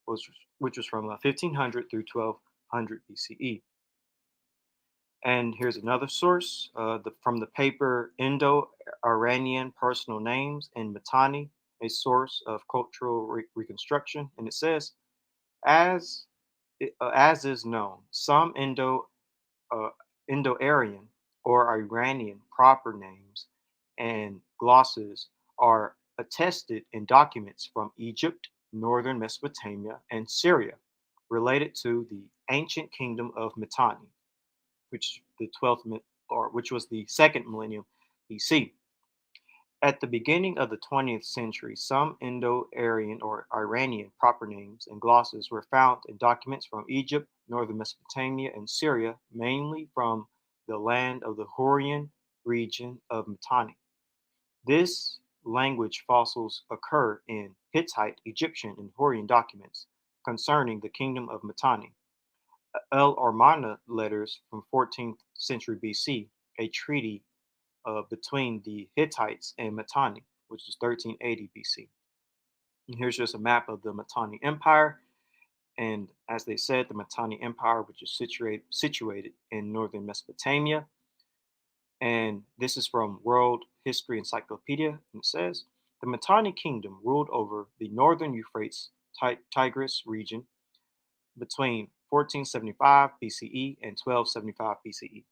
was which was from 1500 through 1200 BCE. And here's another source from the paper Indo-Iranian Personal Names in Mitanni, a source of cultural reconstruction. And it says, as, as is known, some uh, Indo-Aryan or Iranian proper names and glosses are attested in documents from Egypt, northern Mesopotamia, and Syria, related to the ancient kingdom of Mitanni, which the 12th or which was the second millennium BC. At the beginning of the 20th century, some Indo-Aryan or Iranian proper names and glosses were found in documents from Egypt, northern Mesopotamia, and Syria, mainly from the land of the Hurrian region of Mitanni. This language fossils occur in Hittite, Egyptian, and Hurrian documents concerning the kingdom of Mitanni. El Armana letters from 14th century BC, a treaty between the Hittites and Mitanni, which is 1380 BC. And here's just a map of the Mitanni Empire. And as they said, the Mitanni Empire, which is situated in northern Mesopotamia. And this is from World History Encyclopedia. And it says the Mitanni Kingdom ruled over the northern Euphrates Tigris region between 1475 BCE and 1275 BCE.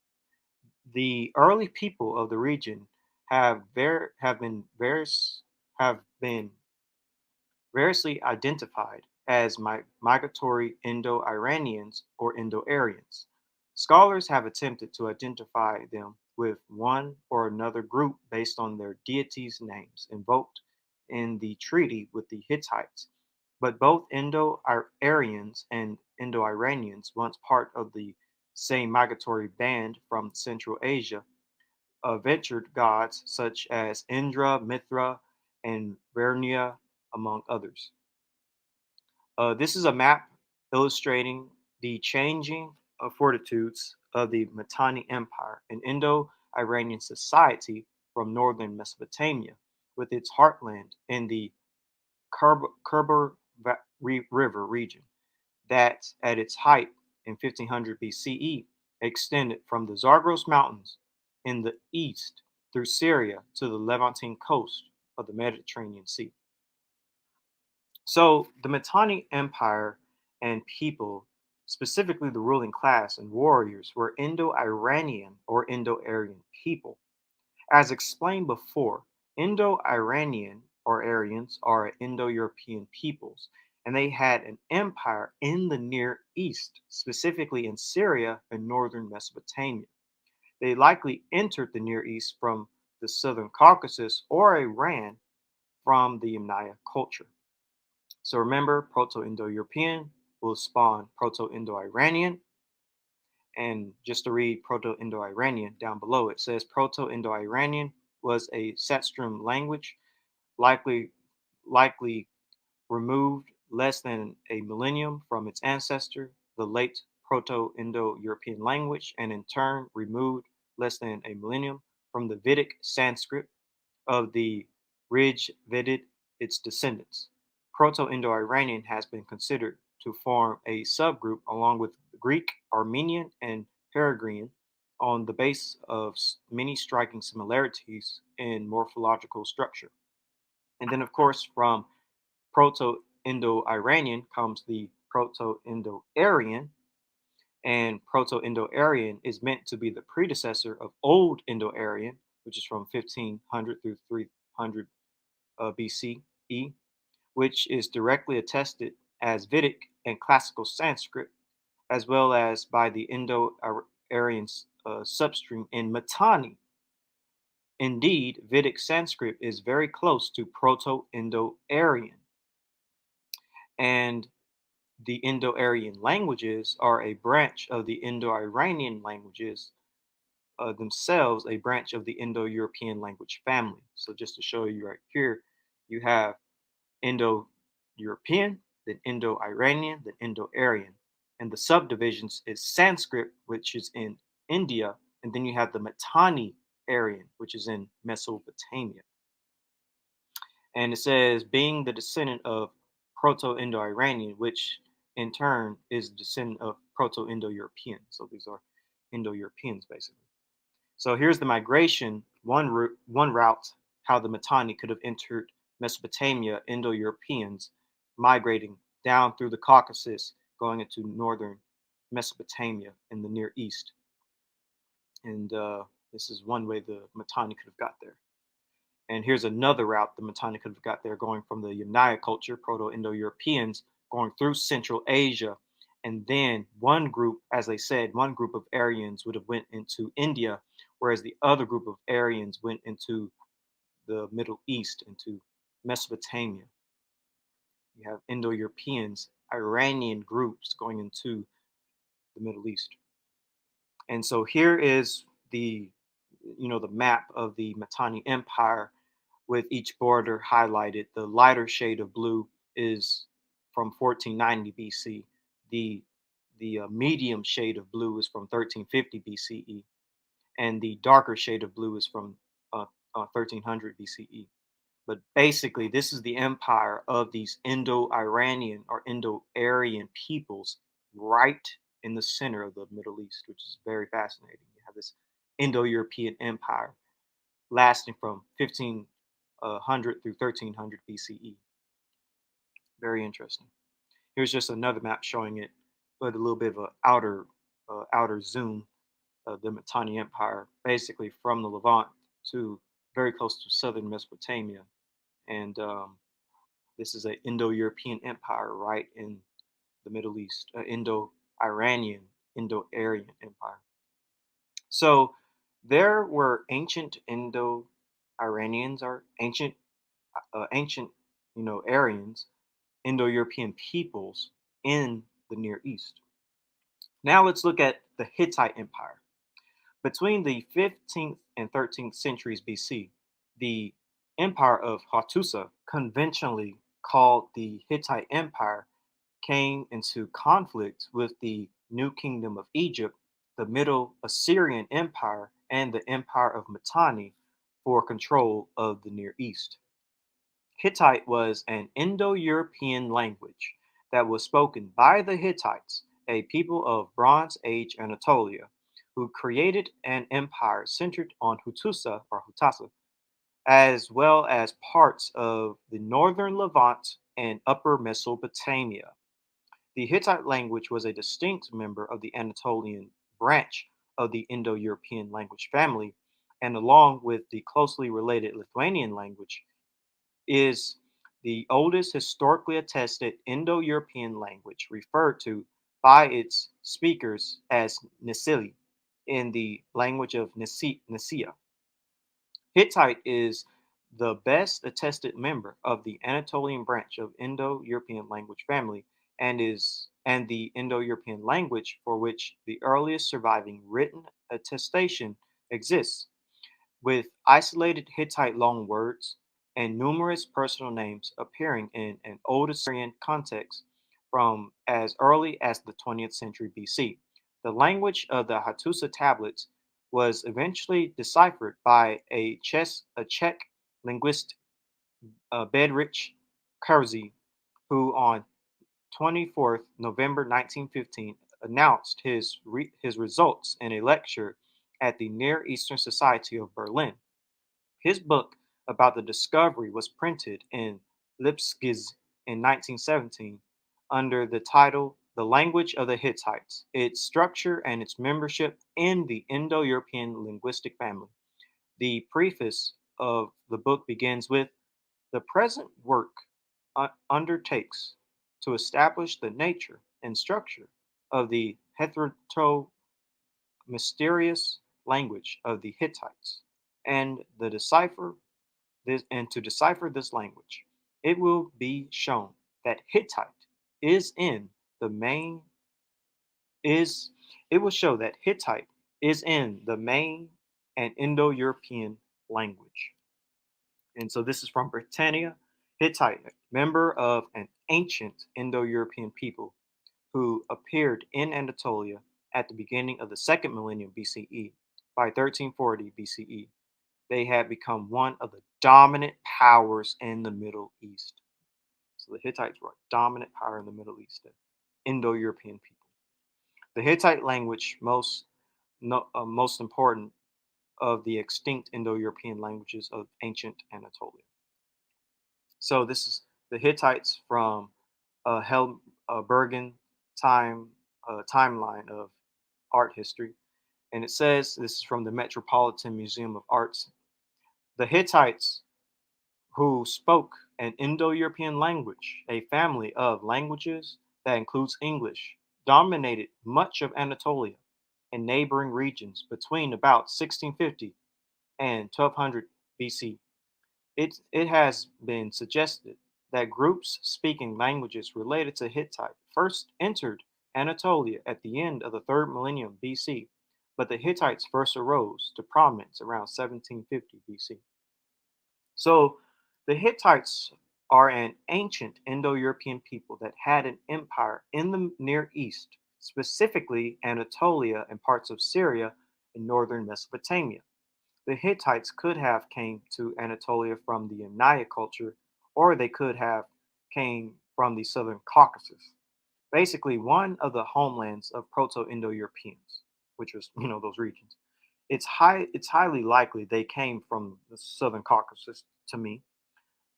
The early people of the region have been variously identified as migratory Indo-Iranians or Indo-Aryans. Scholars have attempted to identify them with one or another group based on their deities' names invoked in the treaty with the Hittites, but both Indo-Aryans and Indo-Iranians, once part of the same migratory band from Central Asia, ventured gods such as Indra, Mithra, and Vernia, among others. This is a map illustrating the changing fortitudes of the Mitanni Empire, an Indo-Iranian society from northern Mesopotamia, with its heartland in the Khyber River region, that at its height in 1500 BCE extended from the Zagros Mountains in the east through Syria to the Levantine coast of the Mediterranean Sea. So the Mitanni Empire and people, specifically the ruling class and warriors, were Indo-Iranian or Indo-Aryan people. As explained before, Indo-Iranian or Aryans are Indo-European peoples, and they had an empire in the Near East, specifically in Syria and northern Mesopotamia. They likely entered the Near East from the southern Caucasus or Iran from the Yamnaya culture. So remember, Proto-Indo-European will spawn Proto-Indo-Iranian. And just to read Proto-Indo-Iranian down below, it says Proto-Indo-Iranian was a Satstrom language, likely likely removed less than a millennium from its ancestor, the late Proto-Indo-European language, and in turn removed less than a millennium from the Vedic Sanskrit of the Rig Vedic, its descendants. Proto-Indo-Iranian has been considered to form a subgroup along with Greek, Armenian, and Peregrine on the basis of many striking similarities in morphological structure. And then, of course, from Proto-Indo-Iranian comes the Proto-Indo-Aryan, and Proto-Indo-Aryan is meant to be the predecessor of Old Indo-Aryan, which is from 1500 through 300 BCE, which is directly attested as Vedic and Classical Sanskrit, as well as by the Indo-Aryan substream in Mitanni. Indeed, Vedic Sanskrit is very close to Proto-Indo-Aryan, and the Indo-Aryan languages are a branch of the Indo-Iranian languages, themselves a branch of the Indo-European language family. So just to show you right here, you have Indo-European, then Indo-Iranian, then Indo-Aryan. And the subdivisions is Sanskrit, which is in India, and then you have the Mitanni Aryan, which is in Mesopotamia. And it says, being the descendant of Proto-Indo-Iranian, which in turn is the descendant of Proto-Indo-European. So these are Indo-Europeans, basically. So here's the migration, one route, how the Mitanni could have entered Mesopotamia, Indo-Europeans, migrating down through the Caucasus, going into northern Mesopotamia in the Near East. And this is one way the Mitanni could have got there. And here's another route the Mitanni could have got there, going from the Yamnaya culture, Proto-Indo-Europeans, going through Central Asia. And then one group, as I said, one group of Aryans would have went into India, whereas the other group of Aryans went into the Middle East, into Mesopotamia. You have Indo-Europeans, Iranian groups going into the Middle East. And so here is the the map of the Mitanni Empire with each border highlighted. The lighter shade of blue is from 1490 BC. The medium shade of blue is from 1350 BCE, and the darker shade of blue is from 1300 BCE. But basically, this is the empire of these Indo-Iranian or Indo-Aryan peoples right in the center of the Middle East, which is very fascinating. You have this Indo-European empire lasting from 1500 through 1300 BCE. Very interesting. Here's just another map showing it, but a little bit of an outer zoom of the Mitanni Empire, basically from the Levant to very close to southern Mesopotamia. And This is an Indo-European empire right in the Middle East, Indo-Iranian, Indo-Aryan empire. So there were ancient Indo-Iranians or ancient, Aryans, Indo-European peoples in the Near East. Now let's look at the Hittite Empire. Between the 15th and 13th centuries BC, the Empire of Hattusa, conventionally called the Hittite Empire, came into conflict with the New Kingdom of Egypt, the Middle Assyrian Empire, and the Empire of Mitanni for control of the Near East. Hittite was an Indo European language that was spoken by the Hittites, a people of Bronze Age Anatolia, who created an empire centered on Hattusa or Hutasa, as well as parts of the northern Levant and upper Mesopotamia. The Hittite language was a distinct member of the Anatolian branch of the Indo European language family, and along with the closely related Lithuanian language, is the oldest historically attested Indo European language referred to by its speakers as Nisili in the language of Nicaea. Hittite is the best attested member of the Anatolian branch of Indo-European language family and the Indo-European language for which the earliest surviving written attestation exists, with isolated Hittite loanwords and numerous personal names appearing in an Old Assyrian context from as early as the 20th century BC. The language of the Hattusa tablets was eventually deciphered by a Czech linguist, Bedřich Kurzy, who on 24th November 1915 announced his results in a lecture at the Near Eastern Society of Berlin. His book about the discovery was printed in Leipzig in 1917 under the title The Language of the Hittites, Its Structure and Its Membership in the Indo European Linguistic Family. The preface of the book begins with the present work undertakes to establish the nature and structure of the heteroto mysterious language of the Hittites and the decipher and to decipher this language, it will be shown that Hittite is in the main is it will show that Hittite is in the main and Indo-European language. And so this is from Britannia. Hittite, member of an ancient Indo-European people who appeared in Anatolia at the beginning of the second millennium BCE. By 1340 BCE, they had become one of the dominant powers in the Middle East. So the Hittites were a dominant power in the Middle East, the Indo-European people. The Hittite language, most important of the extinct Indo-European languages of ancient Anatolia. So this is the Hittites from Bergen timeline of art history, and it says this is from the Metropolitan Museum of Arts. The Hittites who spoke an Indo European language, a family of languages that includes English, dominated much of Anatolia and neighboring regions between about 1650 and 1200 BC. It has been suggested that groups speaking languages related to Hittite first entered Anatolia at the end of the third millennium BC, but the Hittites first arose to prominence around 1750 BC. So the Hittites are an ancient Indo European people that had an empire in the Near East, specifically Anatolia and parts of Syria and northern Mesopotamia. The Hittites could have came to Anatolia from the Anaya culture, or they could have came from the southern Caucasus, basically one of the homelands of Proto-Indo-Europeans, which was those regions. It's highly likely they came from the southern Caucasus to me,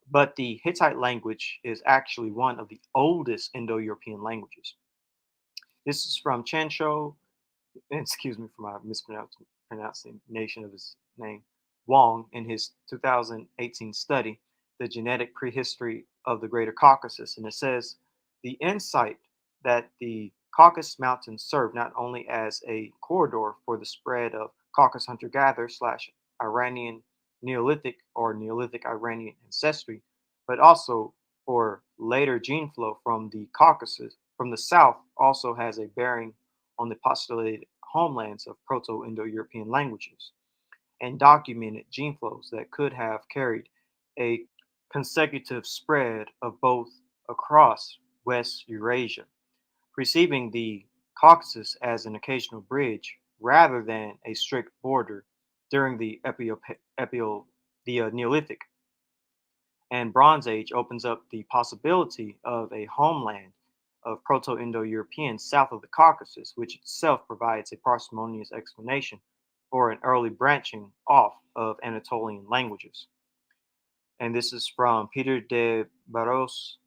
but the Hittite language is actually one of the oldest Indo-European languages. This is from Chansho, excuse me for my mispronunciation of his name, Wong, in his 2018 study, The Genetic Prehistory of the Greater Caucasus. And it says the insight that the Caucasus Mountains serve not only as a corridor for the spread of Caucasus hunter-gatherer slash Iranian Neolithic or Neolithic Iranian ancestry, but also for later gene flow from the Caucasus from the south also has a bearing on the postulated homelands of Proto-Indo-European languages and documented gene flows that could have carried a consecutive spread of both across West Eurasia, perceiving the Caucasus as an occasional bridge rather than a strict border during the Neolithic and Bronze Age opens up the possibility of a homeland of Proto Indo Europeans south of the Caucasus, which itself provides a parsimonious explanation for an early branching off of Anatolian languages. And this is from Peter de Barros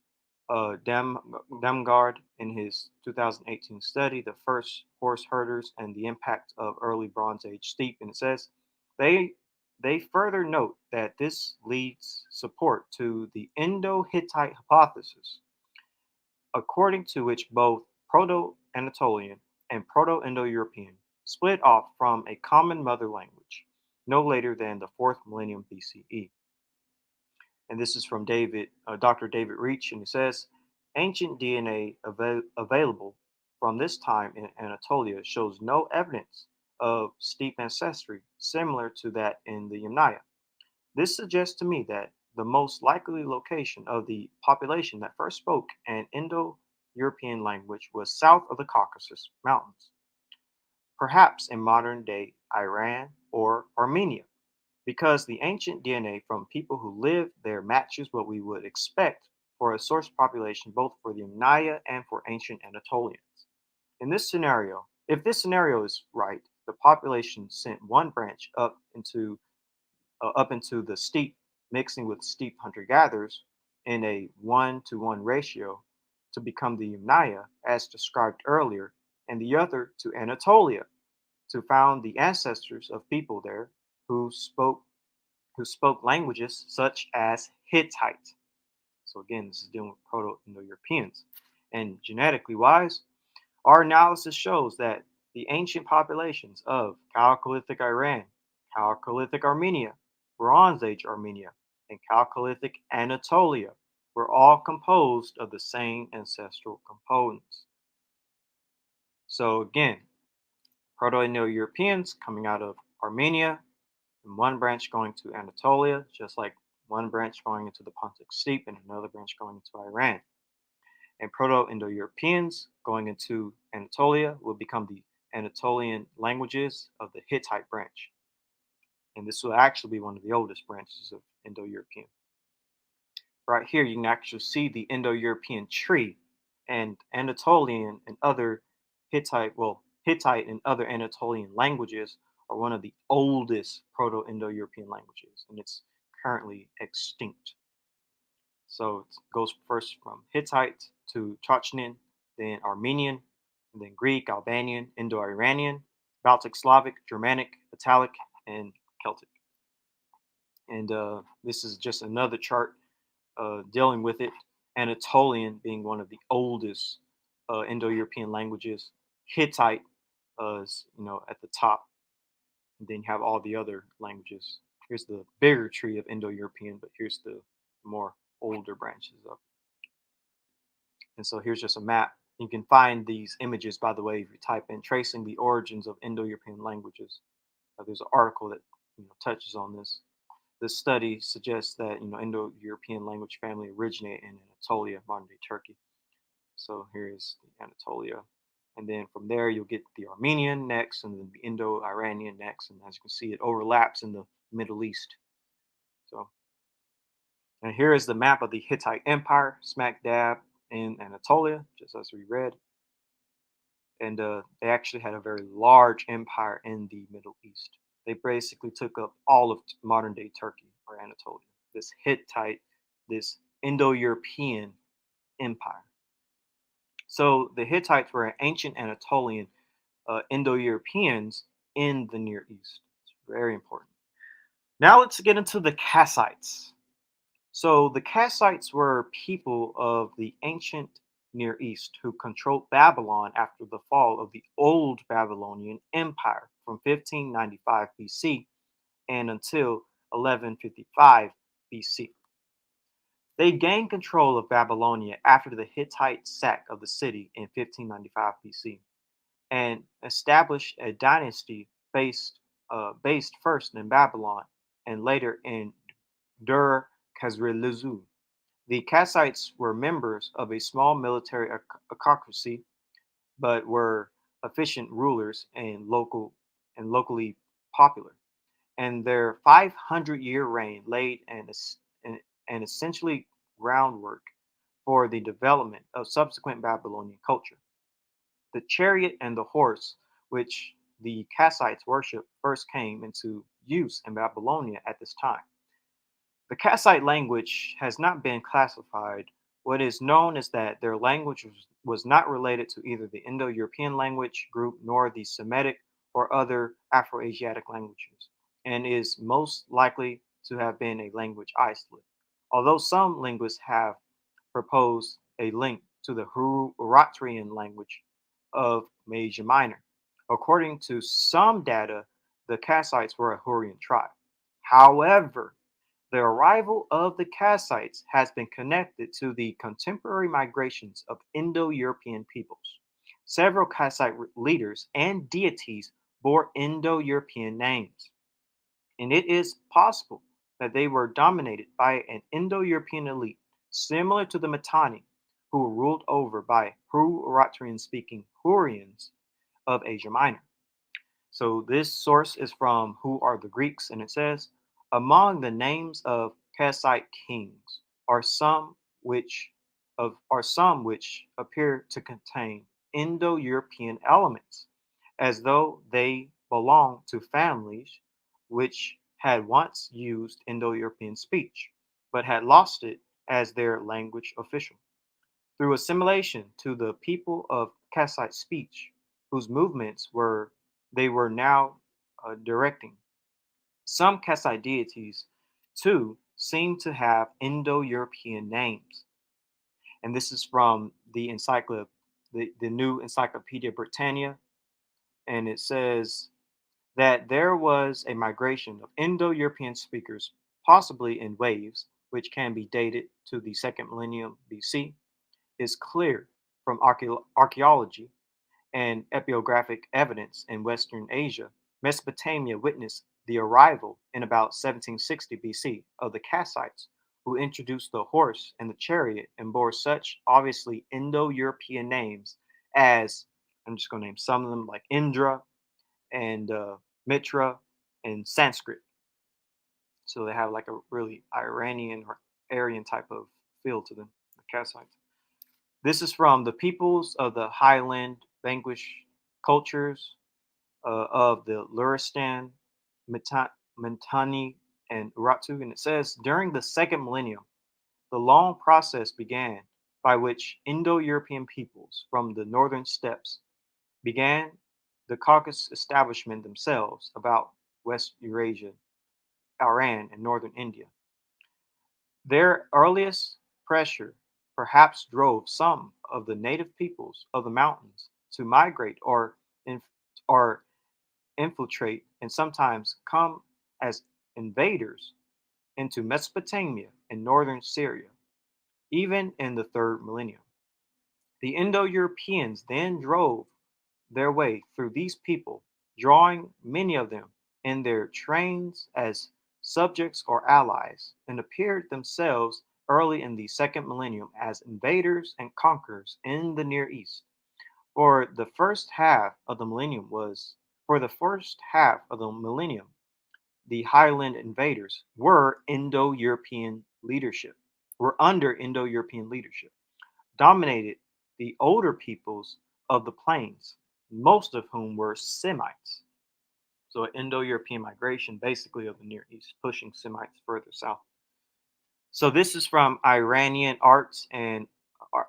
Damgaard in his 2018 study, The First Horse Herders and the Impact of Early Bronze Age Steppe. And it says, they they further note that this leads support to the Indo-Hittite hypothesis, according to which both Proto-Anatolian and Proto-Indo-European split off from a common mother language no later than the 4th millennium BCE. And this is from Dr. David Reach, and he says, ancient DNA available from this time in Anatolia shows no evidence of steppe ancestry similar to that in the Yamnaya. This suggests to me that the most likely location of the population that first spoke an Indo-European language was south of the Caucasus Mountains, perhaps in modern-day Iran or Armenia, because the ancient DNA from people who lived there matches what we would expect for a source population both for the Yamnaya and for ancient Anatolians. In this scenario, if this scenario is right, the population sent one branch up into the steppe, mixing with steppe hunter-gatherers in a 1-to-1 ratio to become the Yamnaya, as described earlier, and the other to Anatolia to found the ancestors of people there who spoke languages such as Hittite. So again, this is dealing with Proto-Indo-Europeans. And genetically wise, our analysis shows that the ancient populations of Chalcolithic Iran, Chalcolithic Armenia, Bronze Age Armenia, and Chalcolithic Anatolia were all composed of the same ancestral components. So again, Proto-Indo-Europeans coming out of Armenia, and one branch going to Anatolia, just like one branch going into the Pontic Steppe and another branch going into Iran. And Proto-Indo-Europeans going into Anatolia will become the Anatolian languages of the Hittite branch. And this will actually be one of the oldest branches of Indo-European. Right here, you can actually see the Indo-European tree, and Anatolian and other Hittite and other Anatolian languages are one of the oldest Proto-Indo-European languages, and it's currently extinct. So it goes first from Hittite to Chocnin, then Armenian, and then Greek, Albanian, Indo-Iranian, Baltic Slavic, Germanic, Italic, and Celtic. And this is just another chart dealing with it. Anatolian being one of the oldest Indo-European languages. Hittite is at the top, and then you have all the other languages. Here's the bigger tree of Indo-European, but here's the more older branches of it. And so here's just a map. You can find these images, by the way, if you type in tracing the origins of Indo-European languages. There's an article that touches on this. This study suggests that Indo-European language family originated in Anatolia, modern-day Turkey. So here is the Anatolia, and then from there you'll get the Armenian next, and then the Indo-Iranian next, and as you can see, it overlaps in the Middle East. So, and here is the map of the Hittite Empire, smack dab in Anatolia, just as we read. And they actually had a very large empire in the Middle East. They basically took up all of modern-day Turkey or Anatolia. This Hittite, this Indo-European empire. So the Hittites were ancient Anatolian Indo-Europeans in the Near East. It's very important. Now let's get into the Kassites. So the Kassites were people of the ancient Near East who controlled Babylon after the fall of the Old Babylonian Empire from 1595 BC and until 1155 BC. They gained control of Babylonia after the Hittite sack of the city in 1595 BC and established a dynasty based first in Babylon and later in Dur Khazrilizu. The Kassites were members of a small military autocracy, but were efficient rulers and locally popular. And their 500-year reign laid an essentially groundwork for the development of subsequent Babylonian culture. The chariot and the horse, which the Kassites worship, first came into use in Babylonia at this time. The Kassite language has not been classified. What is known is that their language was not related to either the Indo European language group nor the Semitic or other Afro-Asiatic languages, and is most likely to have been a language isolate. Although some linguists have proposed a link to the Hurrian language of Asia Minor. According to some data, the Kassites were a Hurrian tribe. However, the arrival of the Kassites has been connected to the contemporary migrations of Indo European peoples. Several Kassite leaders and deities bore Indo European names, and it is possible that they were dominated by an Indo European elite similar to the Mitanni, who were ruled over by Hurrian speaking Hurrians of Asia Minor. So this source is from Who Are the Greeks, and it says, among the names of Kassite kings are some which appear to contain Indo-European elements, as though they belong to families which had once used Indo-European speech, but had lost it as their language official through assimilation to the people of Kassite speech, whose movements were now directing. Some Kassite deities, too, seem to have Indo-European names, and this is from the new Encyclopedia Britannia, and it says that there was a migration of Indo-European speakers, possibly in waves, which can be dated to the second millennium BC, is clear from archaeology and epigraphic evidence in Western Asia. Mesopotamia witnessed the arrival in about 1760 BC of the Kassites, who introduced the horse and the chariot and bore such obviously Indo European names as, I'm just going to name some of them, like Indra and Mitra and Sanskrit. So they have like a really Iranian or Aryan type of feel to them, the Kassites. This is from the peoples of the highland vanquish cultures of the Luristan, Mitanni, and Urartu. And it says, during the second millennium, the long process began by which Indo-European peoples from the northern steppes began the Caucasus establishment themselves about West Eurasia, Iran, and northern India. Their earliest pressure perhaps drove some of the native peoples of the mountains to migrate or infiltrate and sometimes come as invaders into Mesopotamia and northern Syria, even in the third millennium. The Indo Europeans then drove their way through these people, drawing many of them in their trains as subjects or allies, and appeared themselves early in the second millennium as invaders and conquerors in the Near East. For the first half of the millennium was for the first half of the millennium, the Highland invaders were under Indo-European leadership, dominated the older peoples of the plains, most of whom were Semites. So, Indo-European migration, basically of the Near East, pushing Semites further south. So, this is from Iranian arts and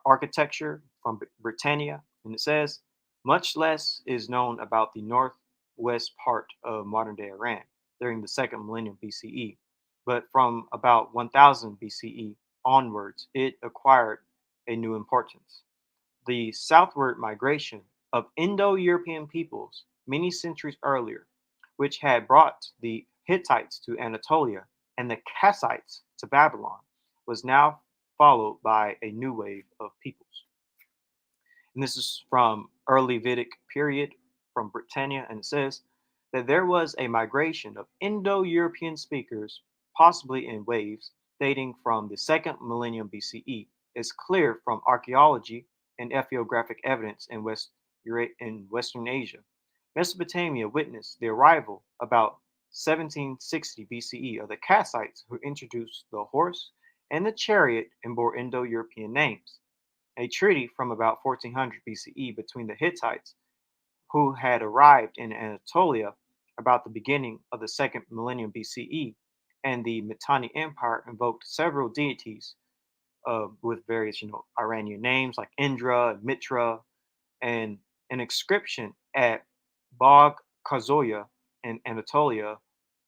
architecture from Britannia, and it says much less is known about the northwest part of modern-day Iran during the second millennium BCE. but from about 1000 BCE onwards, it acquired a new importance. The southward migration of Indo-European peoples many centuries earlier, which had brought the Hittites to Anatolia and the Kassites to Babylon, was now followed by a new wave of peoples. And this is from early Vedic period from Britannia, and it says that there was a migration of Indo-European speakers, possibly in waves, dating from the second millennium BCE. It's clear from archaeology and ethnographic evidence in Western Asia. Mesopotamia witnessed the arrival about 1760 BCE of the Kassites who introduced the horse and the chariot and bore Indo-European names. A treaty from about 1400 BCE between the Hittites, who had arrived in Anatolia about the beginning of the second millennium BCE, and the Mitanni Empire invoked several deities with various, Iranian names like Indra and Mitra, and an inscription at Bog Kazoya in Anatolia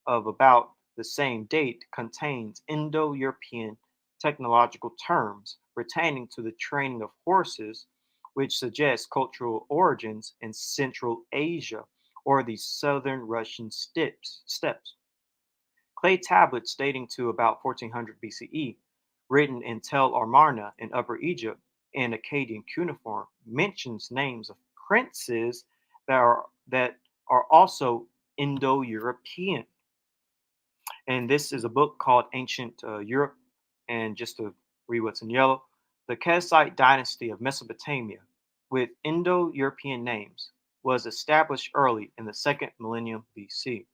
of about the same date contains Indo-European technological terms pertaining to the training of horses, which suggests cultural origins in Central Asia or the southern Russian steppes. Clay tablets dating to about 1400 BCE, written in Tel Amarna in Upper Egypt in Akkadian cuneiform, mentions names of princes that are also Indo-European. And this is a book called Ancient Europe. And just to read what's in yellow, the Kassite dynasty of Mesopotamia, with Indo European names, was established early in the second millennium BC.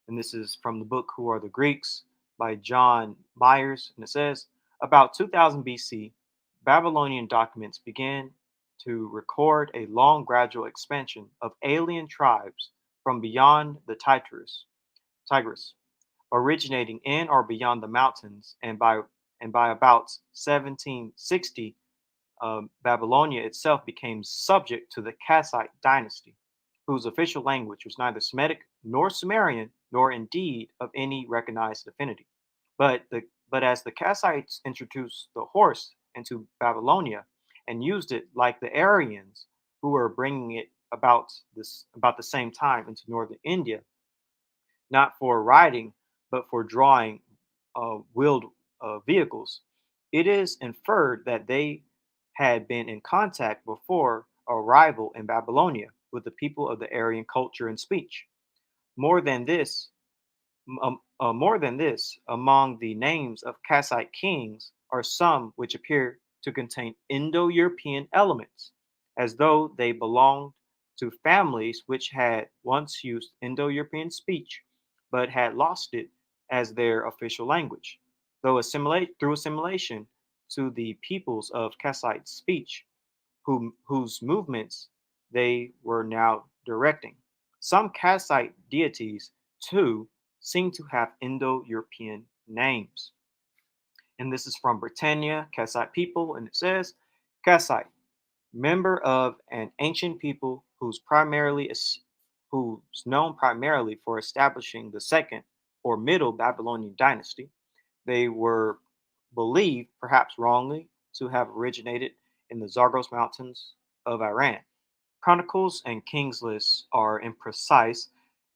And this is from the book Who Are the Greeks by John Myers. And it says about 2000 BC, Babylonian documents began to record a long gradual expansion of alien tribes from beyond the Tigris, originating in or beyond the mountains, and by about 1760, Babylonia itself became subject to the Kassite dynasty, whose official language was neither Semitic nor Sumerian, nor indeed of any recognized affinity. But as the Kassites introduced the horse into Babylonia and used it like the Aryans, who were bringing it about the same time into northern India, not for riding, but for drawing wheeled vehicles, it is inferred that they had been in contact before arrival in Babylonia with the people of the Aryan culture and speech. More than this, among the names of Kassite kings are some which appear to contain Indo-European elements, as though they belonged to families which had once used Indo-European speech, but had lost it as their official language, though through assimilation to the peoples of Kassite speech, whose movements they were now directing. Some Kassite deities, too, seem to have Indo European names. And this is from Britannia, Kassite people, and it says Kassite, member of an ancient people who's known primarily for establishing the second or middle Babylonian dynasty. They were believed, perhaps wrongly, to have originated in the Zagros Mountains of Iran. Chronicles and kings lists are imprecise,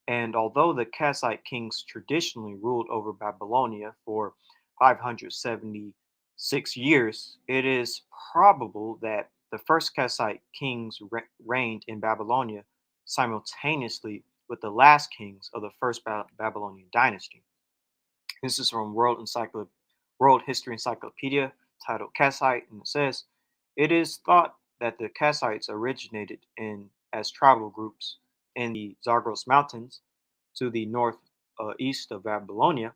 and although the Kassite kings traditionally ruled over Babylonia for 576 years, it is probable that the first Kassite kings reigned in Babylonia simultaneously with the last kings of the first Babylonian dynasty. This is from World History Encyclopedia titled Kassite, and it says it is thought that the Kassites originated in as tribal groups in the Zagros Mountains to the north east of Babylonia.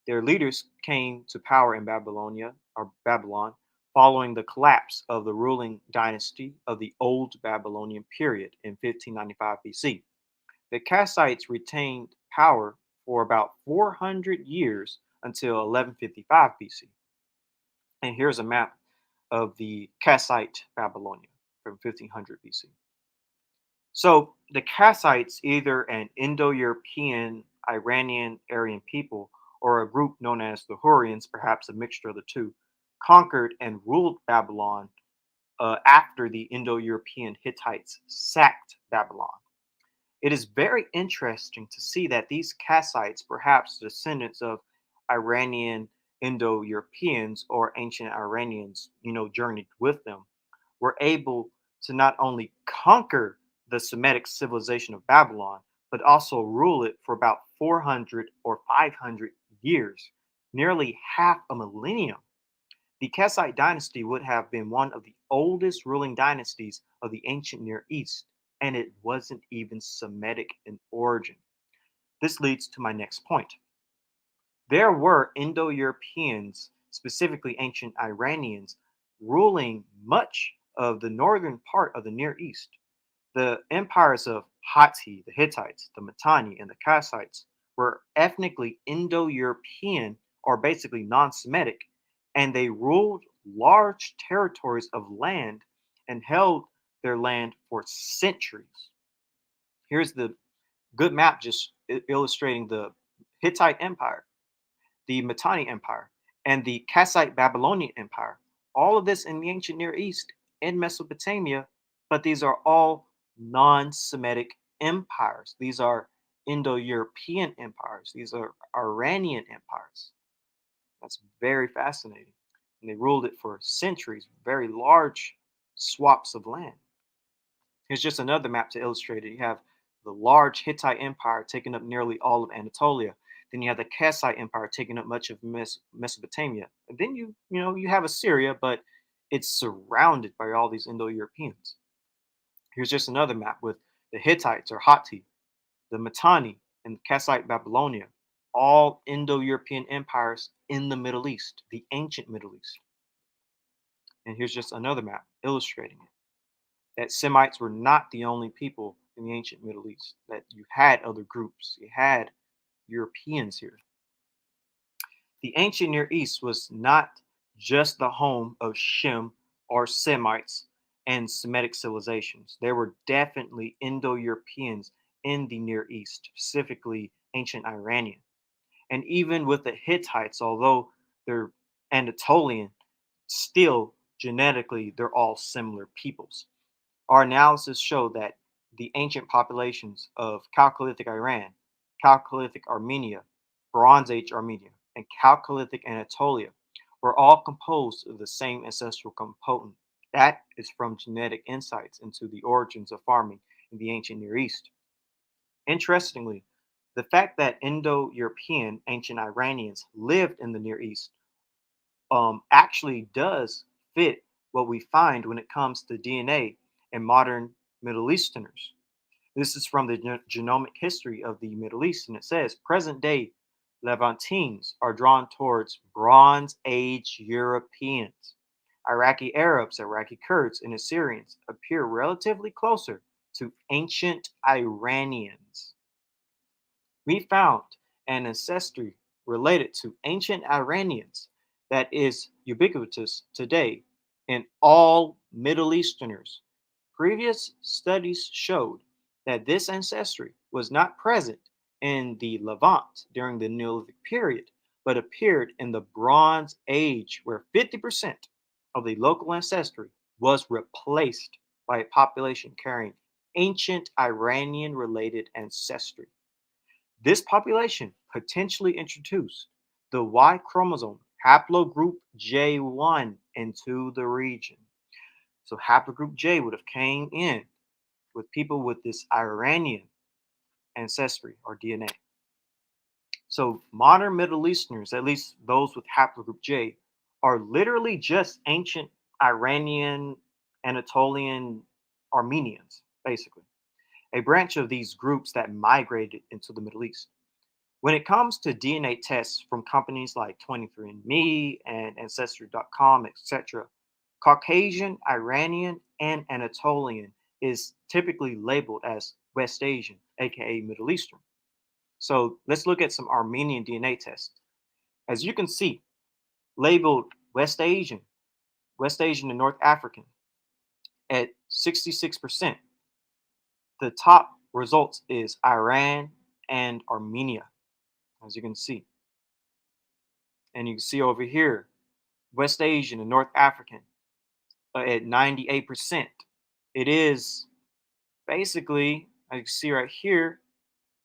Their leaders came to power in Babylonia or Babylon following the collapse of the ruling dynasty of the Old Babylonian period in 1595 BC. The Kassites retained power for about 400 years until 1155 BC. And here's a map of the Kassite Babylonia from 1500 BC. So the Kassites, either an Indo-European, Iranian, Aryan people, or a group known as the Hurrians, perhaps a mixture of the two, conquered and ruled Babylon after the Indo-European Hittites sacked Babylon. It is very interesting to see that these Kassites, perhaps descendants of Iranian Indo-Europeans or ancient Iranians, journeyed with them, were able to not only conquer the Semitic civilization of Babylon, but also rule it for about 400 or 500 years, nearly half a millennium. The Kassite dynasty would have been one of the oldest ruling dynasties of the ancient Near East, and it wasn't even Semitic in origin. This leads to my next point. There were Indo Europeans, specifically ancient Iranians, ruling much of the northern part of the Near East. The empires of Hatti, the Hittites, the Mitanni, and the Kassites were ethnically Indo European or basically non Semitic, and they ruled large territories of land and held their land for centuries. Here's the good map just illustrating the Hittite Empire, the Mitanni Empire, and the Kassite Babylonian Empire. All of this in the ancient Near East in Mesopotamia, but these are all non Semitic empires. These are Indo European empires. These are Iranian empires. That's very fascinating. And they ruled it for centuries, very large swaths of land. Here's just another map to illustrate it. You have the large Hittite Empire taking up nearly all of Anatolia. Then you have the Kassite Empire taking up much of Mesopotamia. And then you have Assyria, but it's surrounded by all these Indo-Europeans. Here's just another map with the Hittites or Hatti, the Mitanni, and the Kassite Babylonia, all Indo-European empires in the Middle East, the ancient Middle East. And here's just another map illustrating it. That Semites were not the only people in the ancient Middle East, that you had other groups, you had Europeans here. The ancient Near East was not just the home of Shem or Semites and Semitic civilizations. There were definitely Indo Europeans in the Near East, specifically ancient Iranian. And even with the Hittites, although they're Anatolian, still genetically they're all similar peoples. Our analysis showed that the ancient populations of Chalcolithic Iran, Chalcolithic Armenia, Bronze Age Armenia, and Chalcolithic Anatolia were all composed of the same ancestral component. That is from genetic insights into the origins of farming in the ancient Near East. Interestingly, the fact that Indo European ancient Iranians lived in the Near East actually does fit what we find when it comes to DNA in modern Middle Easterners. This is from the genomic history of the Middle East, and it says present day Levantines are drawn towards Bronze Age Europeans. Iraqi Arabs, Iraqi Kurds, and Assyrians appear relatively closer to ancient Iranians. We found an ancestry related to ancient Iranians that is ubiquitous today in all Middle Easterners. Previous studies showed that this ancestry was not present in the Levant during the Neolithic period, but appeared in the Bronze Age, where 50% of the local ancestry was replaced by a population carrying ancient Iranian related ancestry. This population potentially introduced the Y chromosome haplogroup J1 into the region. So haplogroup J would have came in with people with this Iranian ancestry or DNA. So modern Middle Easterners, at least those with haplogroup J, are literally just ancient Iranian, Anatolian Armenians, basically, a branch of these groups that migrated into the Middle East. When it comes to DNA tests from companies like 23andMe and Ancestry.com, etc., Caucasian, Iranian, and Anatolian is typically labeled as West Asian, aka Middle Eastern. So let's look at some Armenian DNA tests. As you can see, labeled West Asian and North African at 66%. The top results is Iran and Armenia, as you can see. And you can see over here, West Asian and North African at 98%. It is basically, as you can see right here,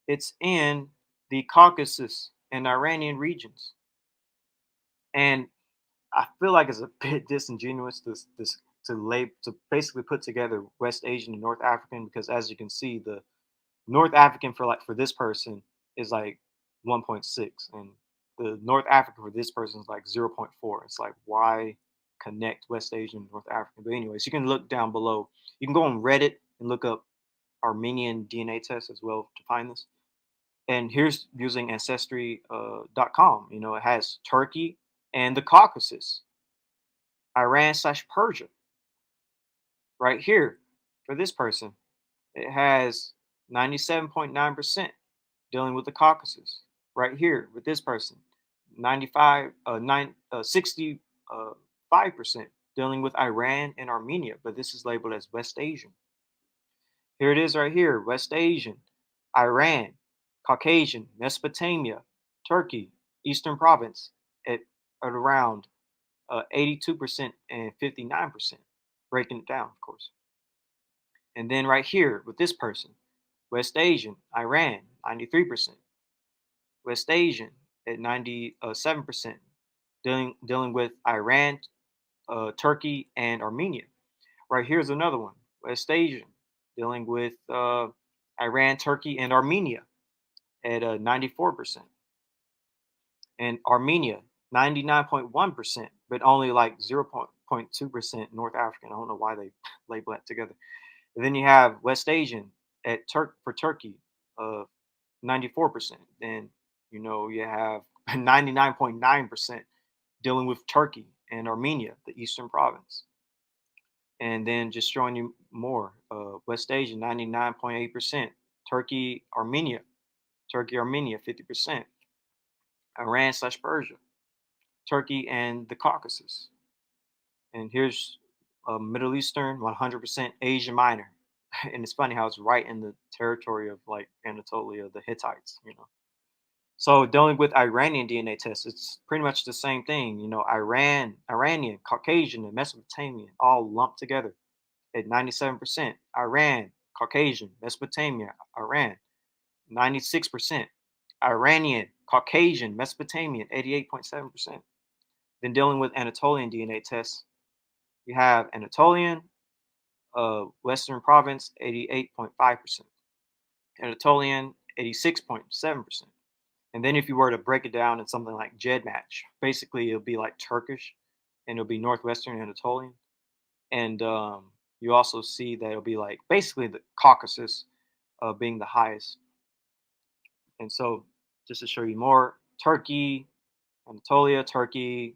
it's in the Caucasus and Iranian regions. And I feel like it's a bit disingenuous to basically put together West Asian and North African, because as you can see, the North African for this person is like 1.6, and the North African for this person is like 0.4. It's like, why connect West Asian and North African? But anyways, you can look down below. You can go on Reddit and look up Armenian DNA test as well to find this. And here's using ancestry.com. It has Turkey and the Caucasus, Iran/Persia right here for this person. It has 97.9% dealing with the Caucasus right here with this person. 65% dealing with Iran and Armenia, but this is labeled as West Asian. Here it is right here, West Asian, Iran, Caucasian, Mesopotamia, Turkey, Eastern Province at around 82% and 59%, breaking it down, of course. And then right here with this person, West Asian, Iran, 93%. West Asian at 97%, dealing with Iran, Turkey, and Armenia. Right here's another one, West Asian, dealing with Iran, Turkey, and Armenia at 94%. And Armenia, 99.1%, but only like 0.2% North African. I don't know why they label that together. And then you have West Asian for Turkey of 94%. Then you have 99.9% dealing with Turkey and Armenia, the Eastern Province. And then just showing you more, West Asian 99.8%, Armenia, Armenia 50%, Iran/Persia, Turkey and the Caucasus. And here's Middle Eastern 100% Asia Minor. And it's funny how it's right in the territory of like Anatolia, the Hittites. So dealing with Iranian DNA tests, it's pretty much the same thing. Iranian, Caucasian, and Mesopotamian all lumped together at 97%. Iran, Caucasian, Mesopotamia, Iran, 96%. Iranian, Caucasian, Mesopotamian, 88.7%. Then dealing with Anatolian DNA tests, you have Anatolian, Western Province, 88.5%. Anatolian, 86.7%. And then if you were to break it down in something like GEDmatch, basically it'll be like Turkish, and it'll be Northwestern Anatolian. And you also see that it'll be like basically the Caucasus being the highest. And so just to show you more, Turkey, Anatolia, Turkey,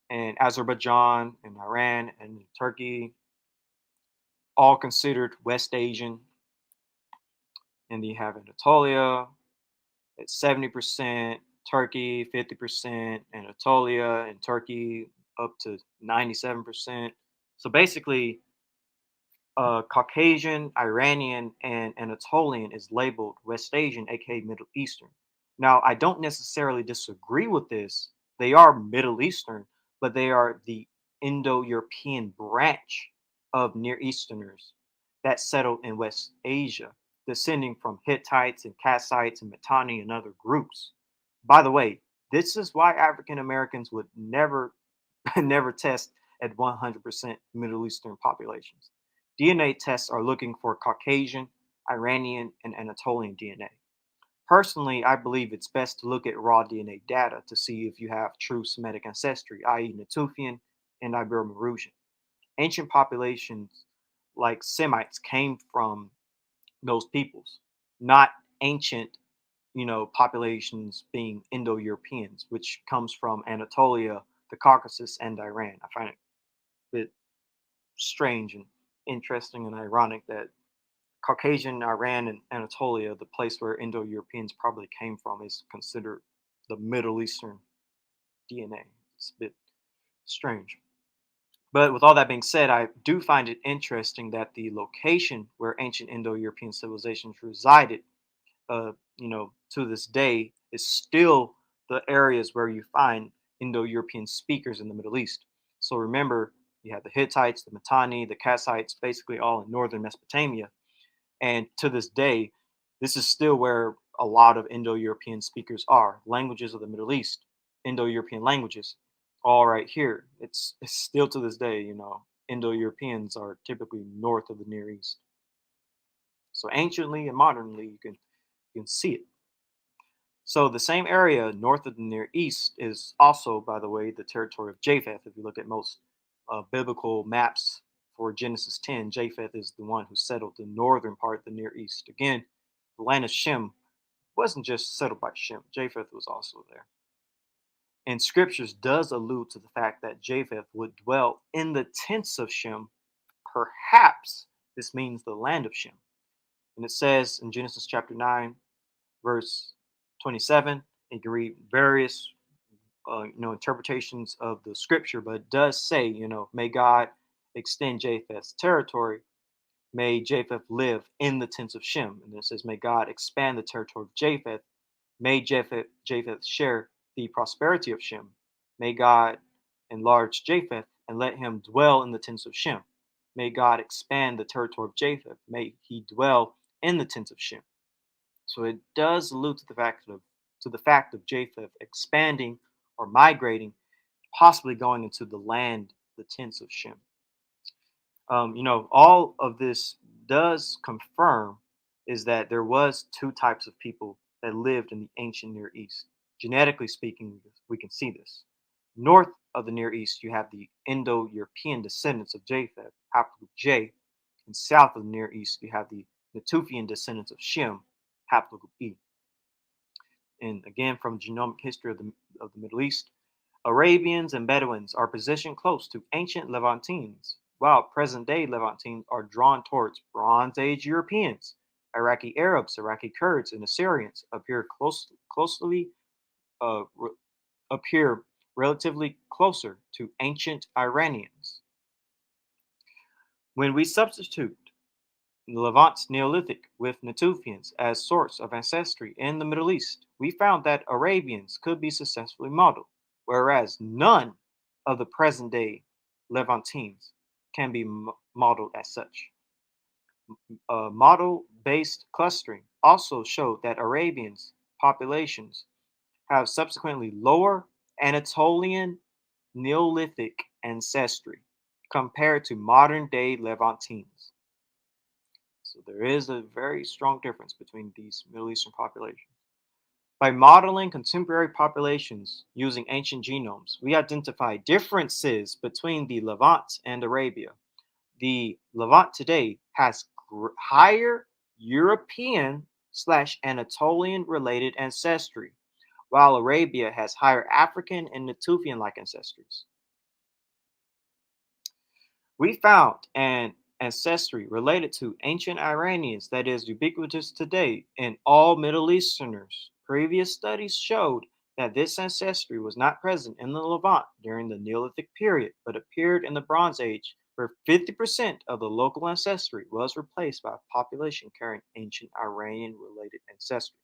and Azerbaijan, and Iran, and Turkey, all considered West Asian. And you have Anatolia at 70%, Turkey 50%, Anatolia and Turkey up to 97%. So basically, Caucasian, Iranian, and Anatolian is labeled West Asian, aka Middle Eastern. Now, I don't necessarily disagree with this. They are Middle Eastern, but they are the Indo-European branch of Near Easterners that settled in West Asia, descending from Hittites and Kassites and Mitanni and other groups. By the way, this is why African Americans would never, never test at 100% Middle Eastern populations. DNA tests are looking for Caucasian, Iranian, and Anatolian DNA. Personally, I believe it's best to look at raw DNA data to see if you have true Semitic ancestry, i.e., Natufian and Ibero-Mauritian. Ancient populations like Semites came from those peoples, not ancient, populations being Indo-Europeans, which comes from Anatolia, the Caucasus, and Iran. I find it a bit strange and interesting and ironic that Caucasian, Iran, and Anatolia, the place where Indo-Europeans probably came from, is considered the Middle Eastern DNA. It's a bit strange. But with all that being said, I do find it interesting that the location where ancient Indo-European civilizations resided, to this day, is still the areas where you find Indo-European speakers in the Middle East. So remember, you have the Hittites, the Mitanni, the Kassites, basically all in northern Mesopotamia. And to this day, this is still where a lot of Indo-European speakers are. Languages of the Middle East, Indo-European languages, all right here. It's still to this day, Indo-Europeans are typically north of the Near East. So anciently and modernly, you can see it. So the same area north of the Near East is also, by the way, the territory of Japheth. If you look at most biblical maps for Genesis 10, Japheth is the one who settled the northern part of the Near East. Again, the land of Shem wasn't just settled by Shem. Japheth was also there. And scriptures does allude to the fact that Japheth would dwell in the tents of Shem. Perhaps this means the land of Shem. And it says in Genesis chapter 9, verse 27, you can read various interpretations of the scripture, but it does say, may God extend Japheth's territory. May Japheth live in the tents of Shem. And it says, may God expand the territory of Japheth. May Japheth share the prosperity of Shem. May God enlarge Japheth and let him dwell in the tents of Shem. May God expand the territory of Japheth. May he dwell in the tents of Shem. So it does allude to the fact of Japheth expanding or migrating, possibly going into the land, the tents of Shem. All of this does confirm is that there was two types of people that lived in the ancient Near East. Genetically speaking, we can see this. North of the Near East, you have the Indo-European descendants of Japheth, Haplogroup J, and south of the Near East, you have the Natufian descendants of Shem, Haplogroup E. And again, from genomic history of the Middle East, Arabians and Bedouins are positioned close to ancient Levantines, while present-day Levantines are drawn towards Bronze Age Europeans. Iraqi Arabs, Iraqi Kurds, and Assyrians uh, appear relatively closer to ancient Iranians. When we substitute Levant's Neolithic with Natufians as source of ancestry in the Middle East, we found that Arabians could be successfully modeled, whereas none of the present day Levantines can be modeled as such. Model based clustering also showed that Arabians' populations have subsequently lower Anatolian Neolithic ancestry compared to modern day Levantines. So there is a very strong difference between these Middle Eastern populations. By modeling contemporary populations using ancient genomes, we identify differences between the Levant and Arabia. The Levant today has higher European/Anatolian related ancestry, while Arabia has higher African and Natufian like ancestries. We found an ancestry related to ancient Iranians that is ubiquitous today in all Middle Easterners. Previous studies showed that this ancestry was not present in the Levant during the Neolithic period, but appeared in the Bronze Age, where 50% of the local ancestry was replaced by a population carrying ancient Iranian related ancestry.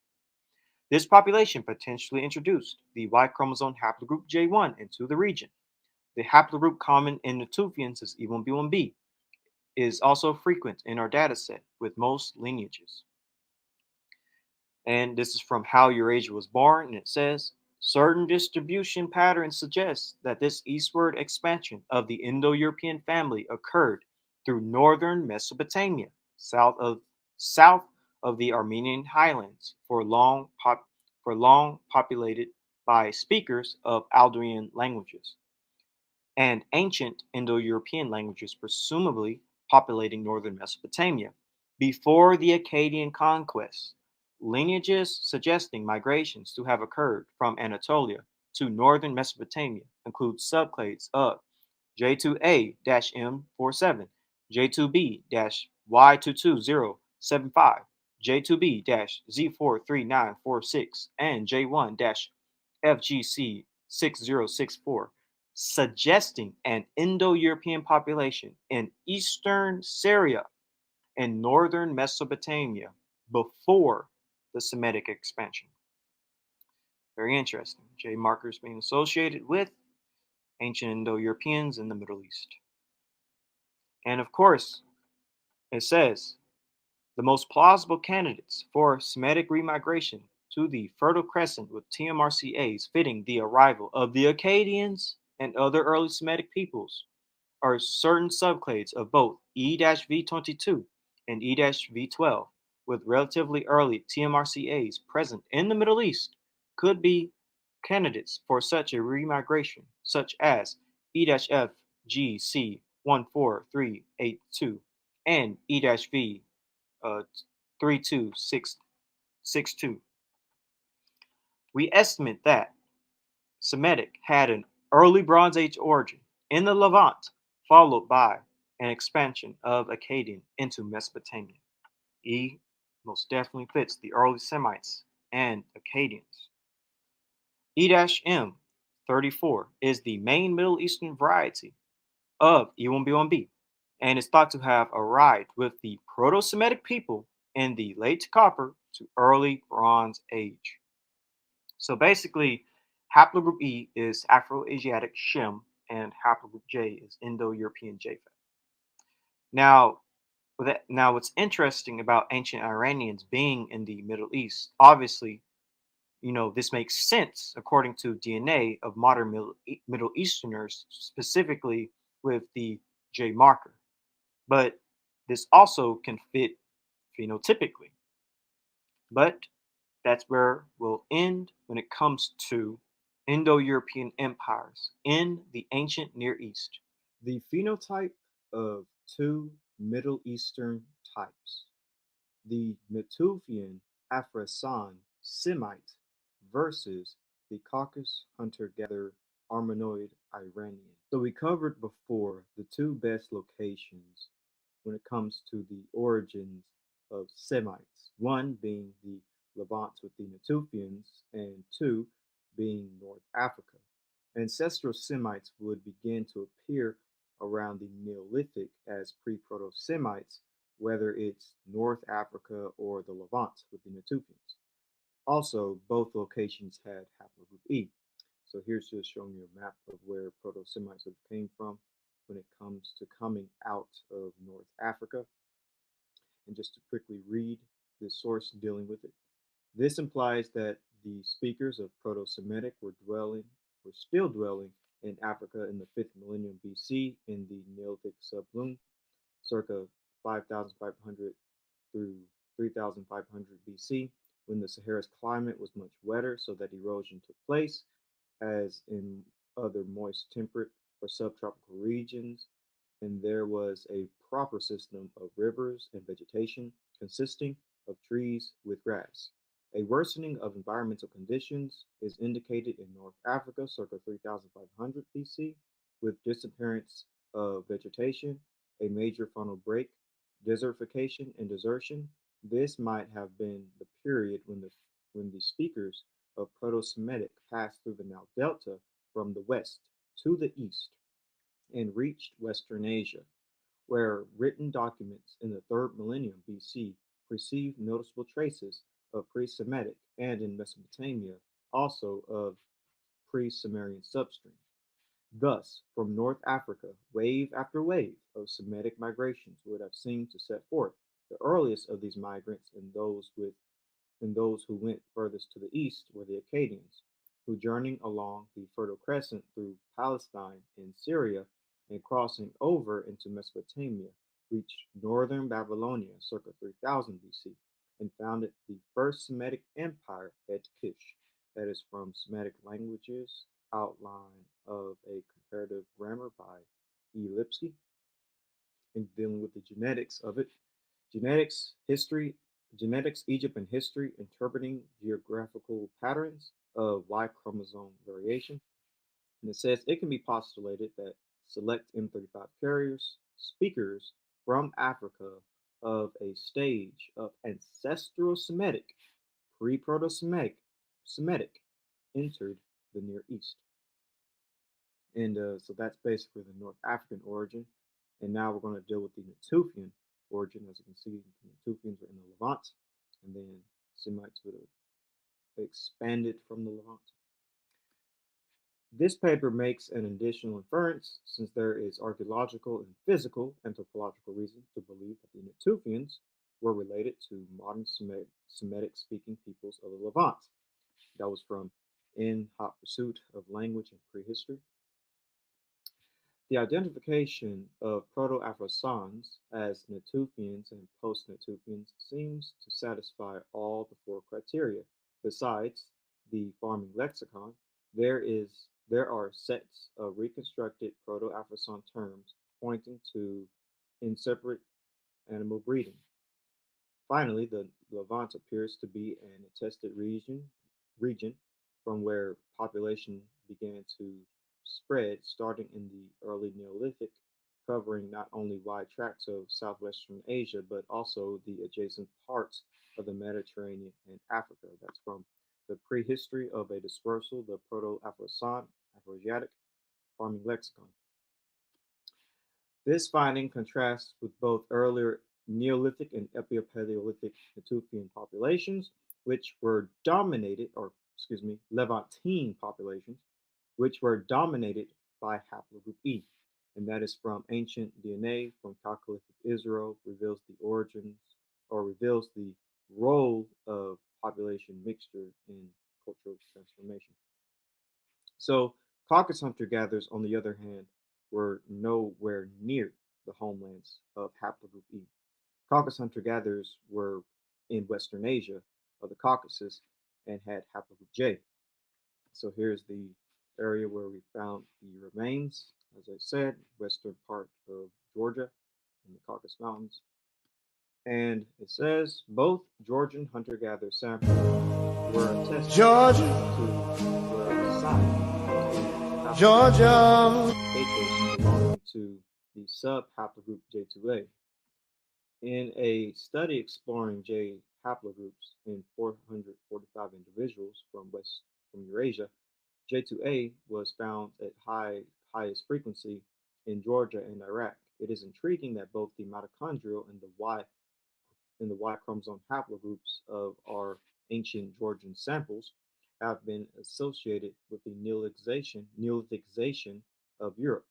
This population potentially introduced the Y chromosome haplogroup J1 into the region. The haplogroup common in Natufians is E1B1B, is also frequent in our dataset with most lineages. And this is from How Eurasia Was Born, and it says, certain distribution patterns suggest that this eastward expansion of the Indo-European family occurred through northern Mesopotamia, south of the Armenian highlands, for long populated by speakers of Alderian languages, and ancient Indo-European languages, presumably populating northern Mesopotamia. Before the Akkadian conquest, lineages suggesting migrations to have occurred from Anatolia to northern Mesopotamia include subclades of J2A-M47, J2B-Y22075, J2B-Z43946, and J1-FGC6064, suggesting an Indo-European population in eastern Syria and northern Mesopotamia before the Semitic expansion. Very interesting. J markers being associated with ancient Indo-Europeans in the Middle East. And of course, it says the most plausible candidates for Semitic remigration to the Fertile Crescent with TMRCAs fitting the arrival of the Akkadians and other early Semitic peoples are certain subclades of both E-V22 and E-V12 with relatively early TMRCAs present in the Middle East could be candidates for such a remigration, such as E-FGC14382 and E-V 32662. We estimate that Semitic had an early Bronze Age origin in the Levant, followed by an expansion of Akkadian into Mesopotamia. E most definitely fits the early Semites and Akkadians. E-M34 is the main Middle Eastern variety of E1B1B and is thought to have arrived with the Proto-Semitic people in the late Copper to early Bronze Age. So basically, Haplogroup E is Afro-Asiatic Shem, and Haplogroup J is Indo-European Japheth. Now, what's interesting about ancient Iranians being in the Middle East, obviously, this makes sense according to DNA of modern Middle Easterners, specifically with the J marker. But this also can fit phenotypically. But that's where we'll end when it comes to Indo-European empires in the ancient Near East. The phenotype of two Middle Eastern types, the Natufian Afro-Asian Semite versus the Caucasus hunter-gatherer Armenoid Iranian. So we covered before the two best locations when it comes to the origins of Semites, one being the Levant with the Natufians, and two being North Africa. Ancestral Semites would begin to appear around the Neolithic as pre-Proto-Semites, whether it's North Africa or the Levant with the Natufians. Also, both locations had haplogroup E. So here's just showing you a map of where Proto-Semites have came from when it comes to coming out of North Africa. And just to quickly read the source dealing with it. This implies that the speakers of Proto-Semitic were still dwelling in Africa in the 5th millennium BC in the Neolithic sublume, circa 5,500 through 3,500 BC, when the Sahara's climate was much wetter, so that erosion took place, as in other moist, temperate, or subtropical regions, and there was a proper system of rivers and vegetation consisting of trees with grass. A worsening of environmental conditions is indicated in North Africa circa 3500 BC, with disappearance of vegetation, a major faunal break, desertification, and desertion. This might have been the period when the speakers of Proto-Semitic passed through the Nile Delta from the west to the east and reached Western Asia, where written documents in the 3rd millennium BC perceive noticeable traces of pre-Semitic, and in Mesopotamia also of pre-Sumerian substring. Thus, from North Africa, wave after wave of Semitic migrations would have seemed to set forth. The earliest of these migrants and those who went furthest to the east were the Akkadians, who journeying along the Fertile Crescent through Palestine and Syria and crossing over into Mesopotamia, reached northern Babylonia circa 3000 BC and founded the first Semitic empire at Kish. That is from Semitic Languages, Outline of a Comparative Grammar by E. Lipsky, and dealing with the genetics of it. Genetics, history, Genetics, Egypt, and History, interpreting geographical patterns of Y chromosome variation. And it says it can be postulated that select M35 carriers, speakers from Africa of a stage of ancestral Semitic, pre-Proto-Semitic, entered the Near East. And so that's basically the North African origin. And now we're going to deal with the Natufian origin. As you can see, the Natufians are in the Levant, and then Semites would have expanded from the Levant. This paper makes an additional inference since there is archaeological and physical anthropological reason to believe that the Natufians were related to modern Semitic speaking peoples of the Levant. That was from In Hot Pursuit of Language and Prehistory. The identification of Proto-Afro-Saans as Natufians and post-Natufians seems to satisfy all the four criteria. Besides the farming lexicon, there are sets of reconstructed Proto-Afro-Saan terms pointing to inseparate animal breeding. Finally, the Levant appears to be an attested region from where population began to spread starting in the early Neolithic, covering not only wide tracts of southwestern Asia, but also the adjacent parts of the Mediterranean and Africa. That's from the Prehistory of a Dispersal, the Proto-Afro-Saan, Afro-Asiatic Farming Lexicon. This finding contrasts with both earlier Neolithic and Epipaleolithic Natufian populations, which were dominated, or excuse me, Levantine populations, which were dominated by Haplogroup E. And that is from ancient DNA from Chalcolithic Israel, reveals the origins or reveals the role of population mixture in cultural transformation. So, Caucasus hunter gatherers, on the other hand, were nowhere near the homelands of Haplogroup E. Caucasus hunter gatherers were in Western Asia of the Caucasus and had Haplogroup J. So here's the area where we found the remains, as I said, western part of Georgia in the Caucasus Mountains. And it says both Georgian hunter-gatherer samples were attested Georgia, to were assigned Georgia, acres belonging to the sub-haplogroup J2A. In a study exploring J haplogroups in 445 individuals from Eurasia, J2A was found at highest frequency in Georgia and Iraq. It is intriguing that both the mitochondrial and the Y chromosome haplogroups of our ancient Georgian samples have been associated with the Neolithicization of Europe.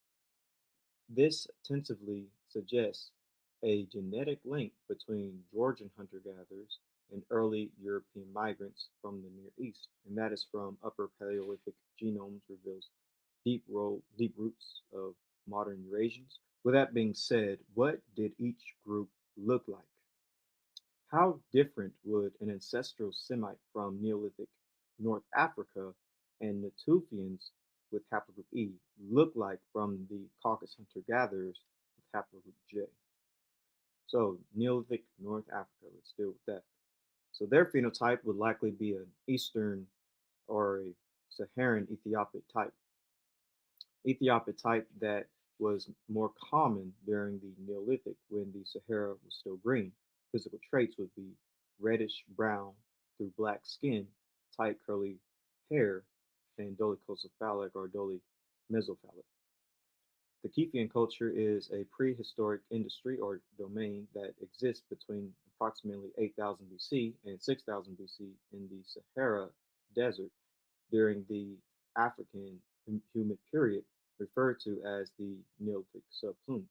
This tentatively suggests a genetic link between Georgian hunter-gatherers and early European migrants from the Near East, and that is from Upper Paleolithic genomes reveals deep roots of modern Eurasians. With that being said, what did each group look like? How different would an ancestral Semite from Neolithic North Africa and Natufians with haplogroup E look like from the Caucasus hunter-gatherers with haplogroup J? So Neolithic North Africa, let's deal with that. So their phenotype would likely be an Eastern or a Saharan Ethiopic type that was more common during the Neolithic when the Sahara was still green. Physical traits would be reddish brown through black skin, tight curly hair, and dolichocephalic or mesophalic. The Kiefian culture is a prehistoric industry or domain that exists between approximately 8000 BC and 6000 BC in the Sahara Desert during the African humid period, referred to as the Neolithic subplume.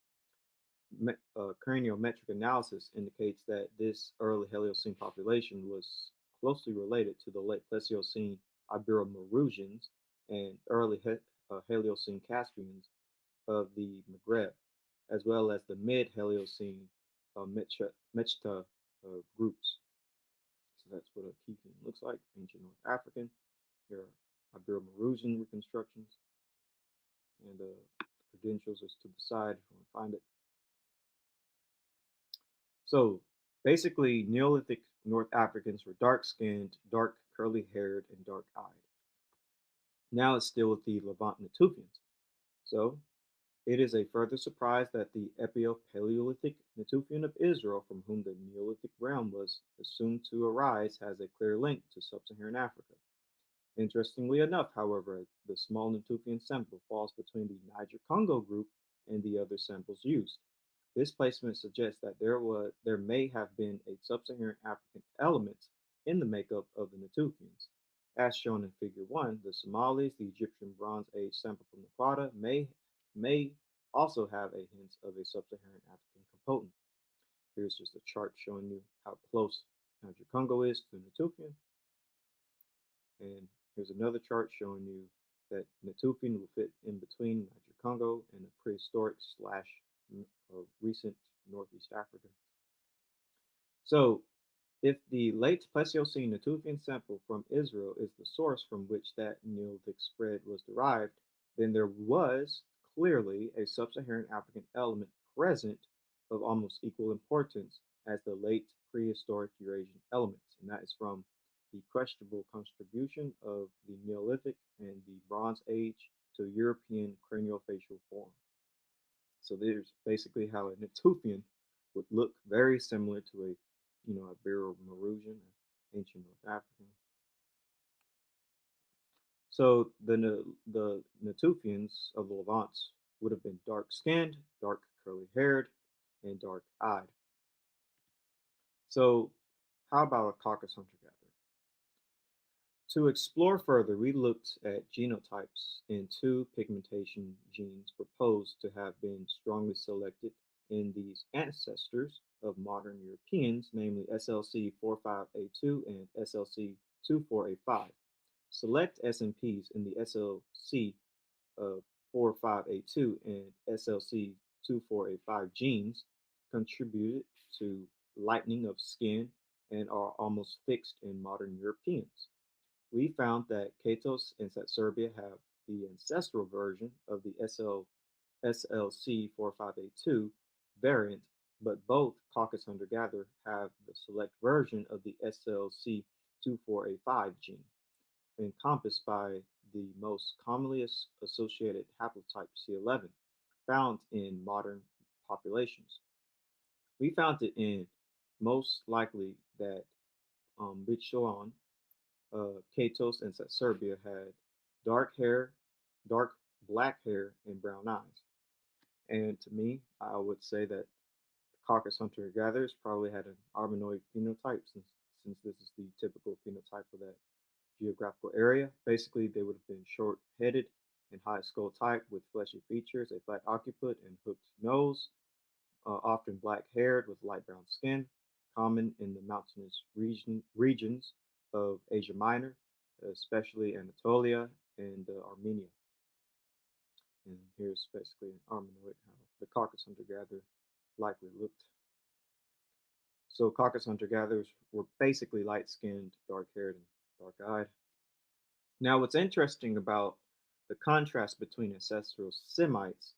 Craniometric analysis indicates that this early Heliocene population was closely related to the late Pleistocene Ibero-Maurusians and early Heliocene Caspians of the Maghreb, as well as the mid-Heliocene Mechta groups. So that's what a Kiefian looks like, ancient North African. Here are Ibero-Maurusian reconstructions, and credentials is to the side if you want to find it. So basically, Neolithic North Africans were dark-skinned, dark curly-haired, and dark-eyed. Now let's deal with the Levant Natufians. So it is a further surprise that the Epio-Paleolithic Natufian of Israel, from whom the Neolithic realm was assumed to arise, has a clear link to sub-Saharan Africa. Interestingly enough, however, the small Natufian sample falls between the Niger-Congo group and the other samples used. This placement suggests that there may have been a sub-Saharan African element in the makeup of the Natufians. As shown in Figure 1, the Somalis, the Egyptian Bronze Age sample from Nevada, may also have a hint of a sub-Saharan African component. Here's just a chart showing you how close Niger Congo is to Natufian. And here's another chart showing you that Natufian will fit in between Niger Congo and the prehistoric slash recent Northeast Africa. So if the late Pleistocene Natufian sample from Israel is the source from which that Neolithic spread was derived, then there was clearly a sub-Saharan African element present of almost equal importance as the late prehistoric Eurasian elements, and that is from the questionable contribution of the Neolithic and the Bronze Age to European craniofacial form. So there's basically how a Natufian would look very similar to a Ibero-Maurusian, ancient North African. So the Natufians of the Levant would have been dark-skinned, dark curly-haired, and dark-eyed. So how about a caucus hunter-gatherer? To explore further, we looked at genotypes in two pigmentation genes proposed to have been strongly selected in these ancestors of modern Europeans, namely SLC45A2 and SLC24A5. Select SNPs in the SLC45A2 and SLC24A5 genes contributed to lightening of skin and are almost fixed in modern Europeans. We found that Katos and Serbia have the ancestral version of the SLC45A2 variant, but both Caucasus hunter-gatherer have the select version of the SLC24A5 gene, encompassed by the most commonly associated haplotype C11, found in modern populations. We found it in most likely that Bichoan, Katos, and Serbia had dark hair, dark black hair, and brown eyes. And to me, I would say that the Caucasus hunter-gatherers probably had an Armenoid phenotype since this is the typical phenotype of that geographical area. Basically, they would have been short-headed and high skull type with fleshy features, a flat occiput, and hooked nose, often black-haired with light brown skin, common in the mountainous regions of Asia Minor, especially Anatolia and Armenia. And here's basically an Armenoid, how the Caucasus hunter-gatherer likely looked. So Caucasus hunter-gatherers were basically light-skinned, dark-haired, and dark-eyed. Now, what's interesting about the contrast between ancestral Semites,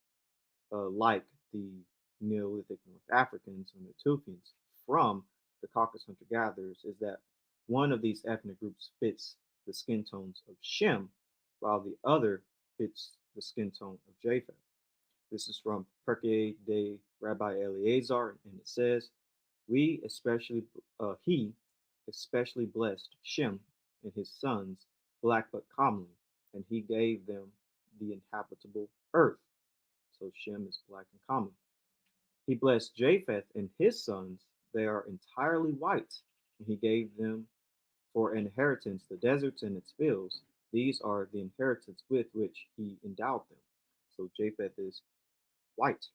like the Neolithic North Africans and the Tufians, from the Caucasus hunter-gatherers is that one of these ethnic groups fits the skin tones of Shem, while the other fits the skin tone of Japheth. This is from Perkei de Rabbi Eleazar, and it says, he especially blessed Shem and his sons, black but comely, and he gave them the inhabitable earth. So Shem is black and comely. He blessed Japheth and his sons, they are entirely white, and he gave them for inheritance the deserts and its fields. These are the inheritance with which he endowed them. So Japheth is white.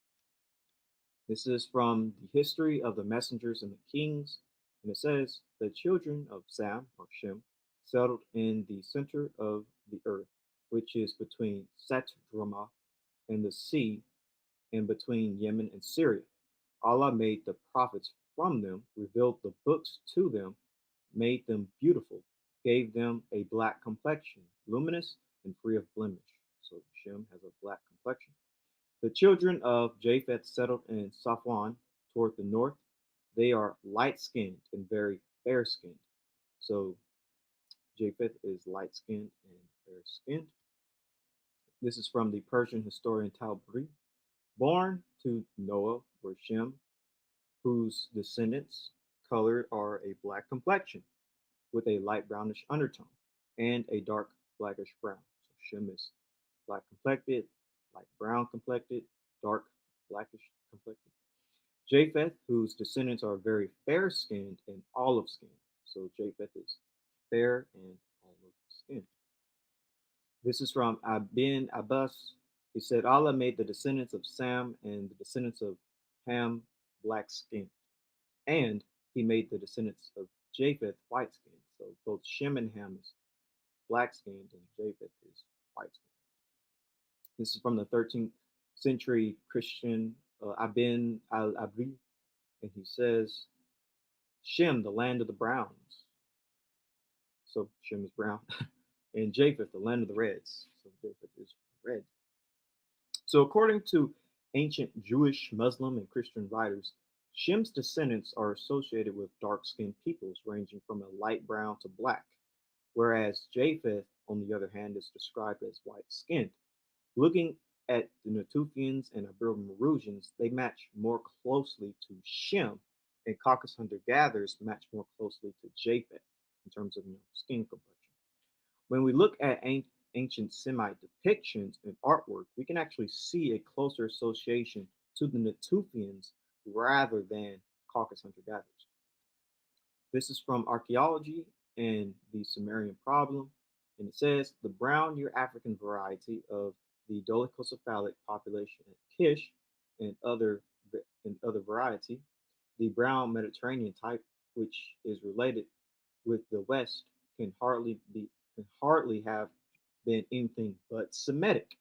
This is from the history of the messengers and the kings, and it says, the children of Sam, or Shem, settled in the center of the earth, which is between Set-Drama and the sea, and between Yemen and Syria. Allah made the prophets from them, revealed the books to them, made them beautiful, gave them a black complexion, luminous and free of blemish. So Shem has a black complexion. The children of Japheth settled in Safwan toward the north. They are light-skinned and very fair-skinned. So Japheth is light-skinned and fair-skinned. This is from the Persian historian Tabari. Born to Noah were Shem, whose descendants color are a black complexion with a light brownish undertone and a dark blackish brown. So Shem is black complected, light brown complected, dark blackish complected. Japheth, whose descendants are very fair skinned and olive skinned. So Japheth is fair and olive This is from Ibn Abbas. He said, Allah made the descendants of Sam and the descendants of Ham black skinned, and he made the descendants of Japheth white skinned. So both Shem and Ham is black skinned and Japheth is white skinned. This is from the 13th century Christian Ibn al Abri, and he says, Shem, the land of the browns. So Shem is brown. And Japheth, the land of the reds. So Japheth is red. So according to ancient Jewish, Muslim, and Christian writers, Shem's descendants are associated with dark-skinned peoples ranging from a light brown to black, whereas Japheth, on the other hand, is described as white-skinned. Looking at the Natufians and Ibero-Maurusians, they match more closely to Shem, and Caucasus hunter-gatherers match more closely to Japheth in terms of skin complexion. When we look at ancient Semite depictions and artwork, we can actually see a closer association to the Natufians rather than Caucasus hunter-gatherers. This is from Archaeology and the Sumerian Problem, and it says the brown Euro-African variety of the dolichocephalic population at Kish and other variety, the brown Mediterranean type, which is related with the West, can hardly have been anything but Semitic,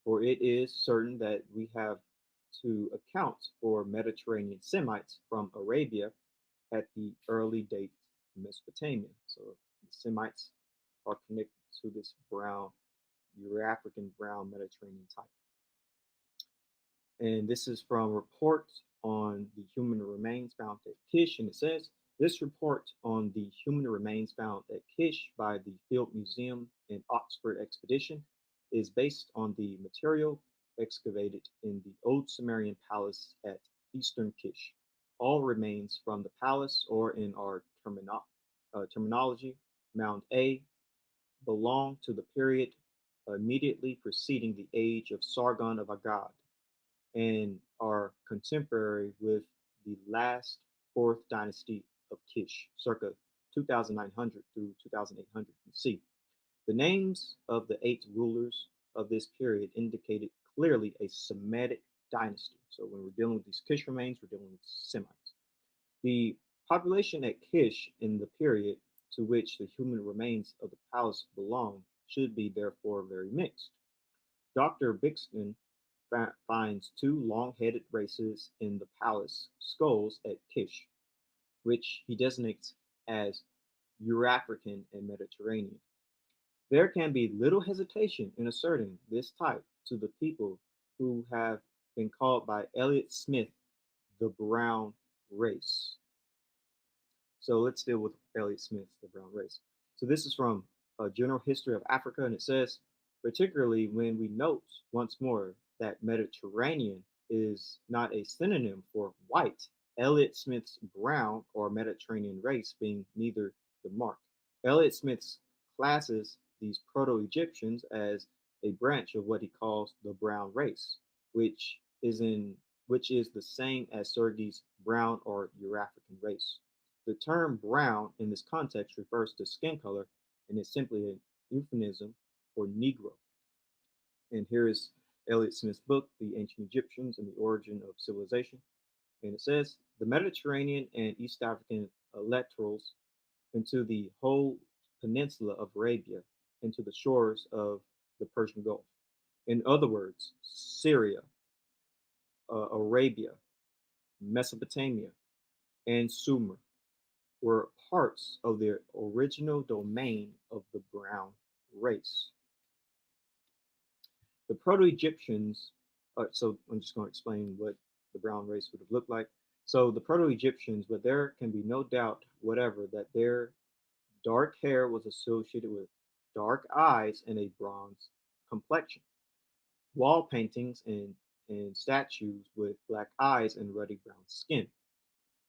for it is certain that we have to account for Mediterranean Semites from Arabia at the early date of Mesopotamia. So the Semites are connected to this brown, Euro-African brown Mediterranean type. And this is from reports on the human remains found at Kish, and it says this report on the human remains found at Kish by the Field Museum and Oxford Expedition is based on the material excavated in the old Sumerian palace at eastern Kish. All remains from the palace, or in our terminology, Mound A, belong to the period immediately preceding the age of Sargon of Akkad and are contemporary with the last fourth dynasty of Kish, circa 2900 through 2800 BC. The names of the 8 rulers of this period indicated clearly a Semitic dynasty. So when we're dealing with these Kish remains, we're dealing with Semites. The population at Kish in the period to which the human remains of the palace belong should be therefore very mixed. Dr. Bixton finds 2 long-headed races in the palace skulls at Kish, which he designates as Euro-African and Mediterranean. There can be little hesitation in asserting this type to the people who have been called by Elliot Smith the brown race. So let's deal with Elliot Smith, the brown race. So this is from a general history of Africa, and it says, particularly when we note once more that Mediterranean is not a synonym for white, Elliot Smith's brown or Mediterranean race being neither the mark. Elliot Smith classes these Proto-Egyptians as a branch of what he calls the brown race, which is the same as Sergei's brown or Euro-African race. The term brown in this context refers to skin color and is simply a euphemism for Negro. And here is Elliot Smith's book, The Ancient Egyptians and the Origin of Civilization. And it says, the Mediterranean and East African littorals into the whole peninsula of Arabia, into the shores of the Persian Gulf. In other words, Syria, Arabia, Mesopotamia, and Sumer were parts of the original domain of the brown race. The Proto-Egyptians, so I'm just going to explain what the brown race would have looked like. So the Proto-Egyptians, but there can be no doubt whatever that their dark hair was associated with dark eyes and a bronze complexion. Wall paintings and statues with black eyes and ruddy brown skin.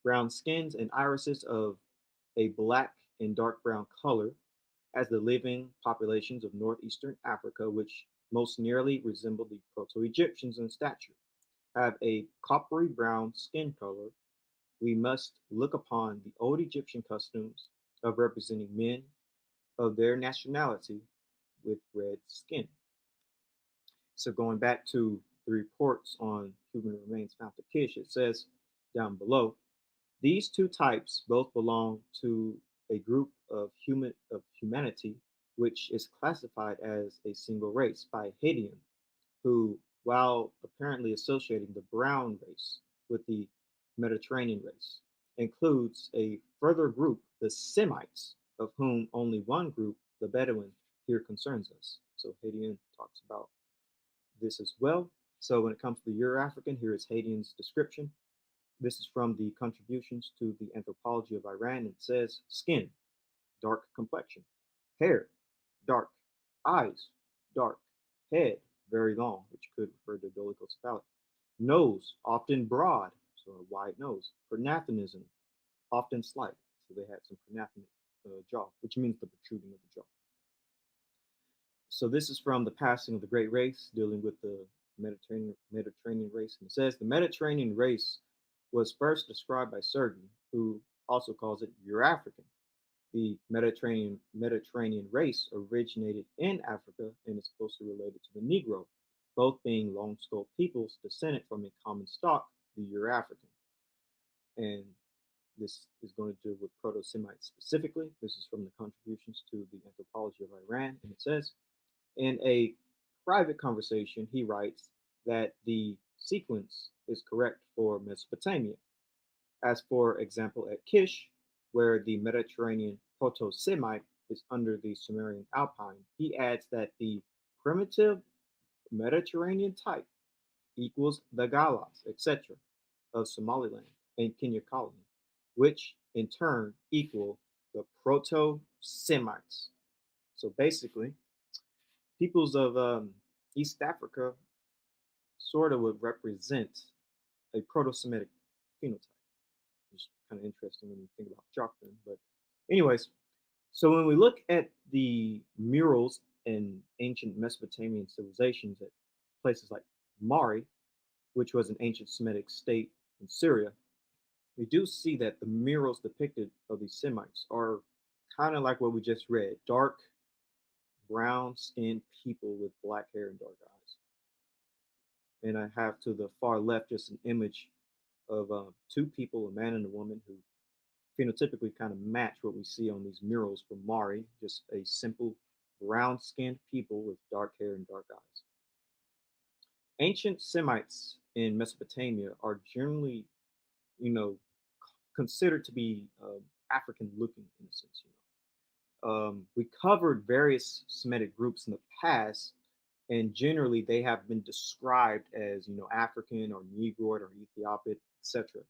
Brown skins and irises of a black and dark brown color as the living populations of northeastern Africa, which most nearly resemble the Proto-Egyptians in stature, have a coppery brown skin color. We must look upon the old Egyptian customs of representing men of their nationality with red skin. So going back to the reports on human remains found at Kish, it says down below, these two types both belong to a group of humanity which is classified as a single race by Haitian, who, while apparently associating the brown race with the Mediterranean race, includes a further group, the Semites, of whom only one group, the Bedouin, here concerns us. So Haitian talks about this as well. So when it comes to the Euro-African, here is Haitian's description. This is from the contributions to the anthropology of Iran. It says skin, dark complexion, hair, dark, eyes, dark, head, very long, which could refer to dolichocephallic, nose, often broad, so a wide nose, pronathonism, often slight, so they had some pronathonic jaw, which means the protruding of the jaw. So this is from the passing of the great race, dealing with the Mediterranean race, and it says the Mediterranean race was first described by Sergi, who also calls it Euro-African. The Mediterranean race originated in Africa and is closely related to the Negro, both being long-skulled peoples descended from a common stock, the Euro-African. And this is going to do with Proto-Semites specifically. This is from the contributions to the anthropology of Iran, and it says, in a private conversation, he writes that the sequence is correct for Mesopotamia. As for example at Kish, where the Mediterranean Proto-Semite is under the Sumerian Alpine, he adds that the primitive Mediterranean type equals the Galas, etc., of Somaliland and Kenya colony, which in turn equal the Proto-Semites. So basically, peoples of East Africa sort of would represent a Proto-Semitic phenotype, which is kind of interesting when you think about Joktan. But anyways, so when we look at the murals in ancient Mesopotamian civilizations at places like Mari, which was an ancient Semitic state in Syria, we do see that the murals depicted of these Semites are kind of like what we just read, dark, brown-skinned people with black hair and dark eyes. And I have to the far left just an image of two people, a man and a woman, who phenotypically kind of match what we see on these murals from Mari, just a simple brown-skinned people with dark hair and dark eyes. Ancient Semites in Mesopotamia are generally, considered to be African-looking in a sense. We covered various Semitic groups in the past, and generally they have been described as, African or Negroid or Ethiopic, etc.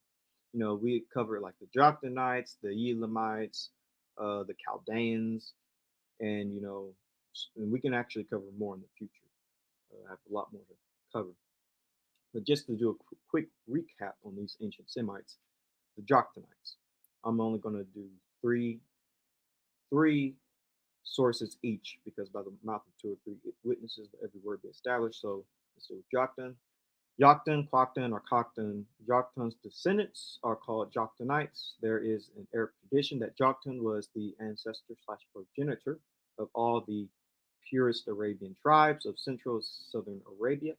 We cover like the Joktanites, the Elamites, the Chaldeans, and and we can actually cover more in the future. I have a lot more to cover. But just to do a quick recap on these ancient Semites, the Joktanites. I'm only going to do three sources each, because by the mouth of two or three witnesses, every word be established. So let's do Joktan. Joktan, Quaktan, or Khaktan. Joktan's descendants are called Joktanites. There is an Arab tradition that Joktan was the ancestor / progenitor of all the purest Arabian tribes of central and southern Arabia.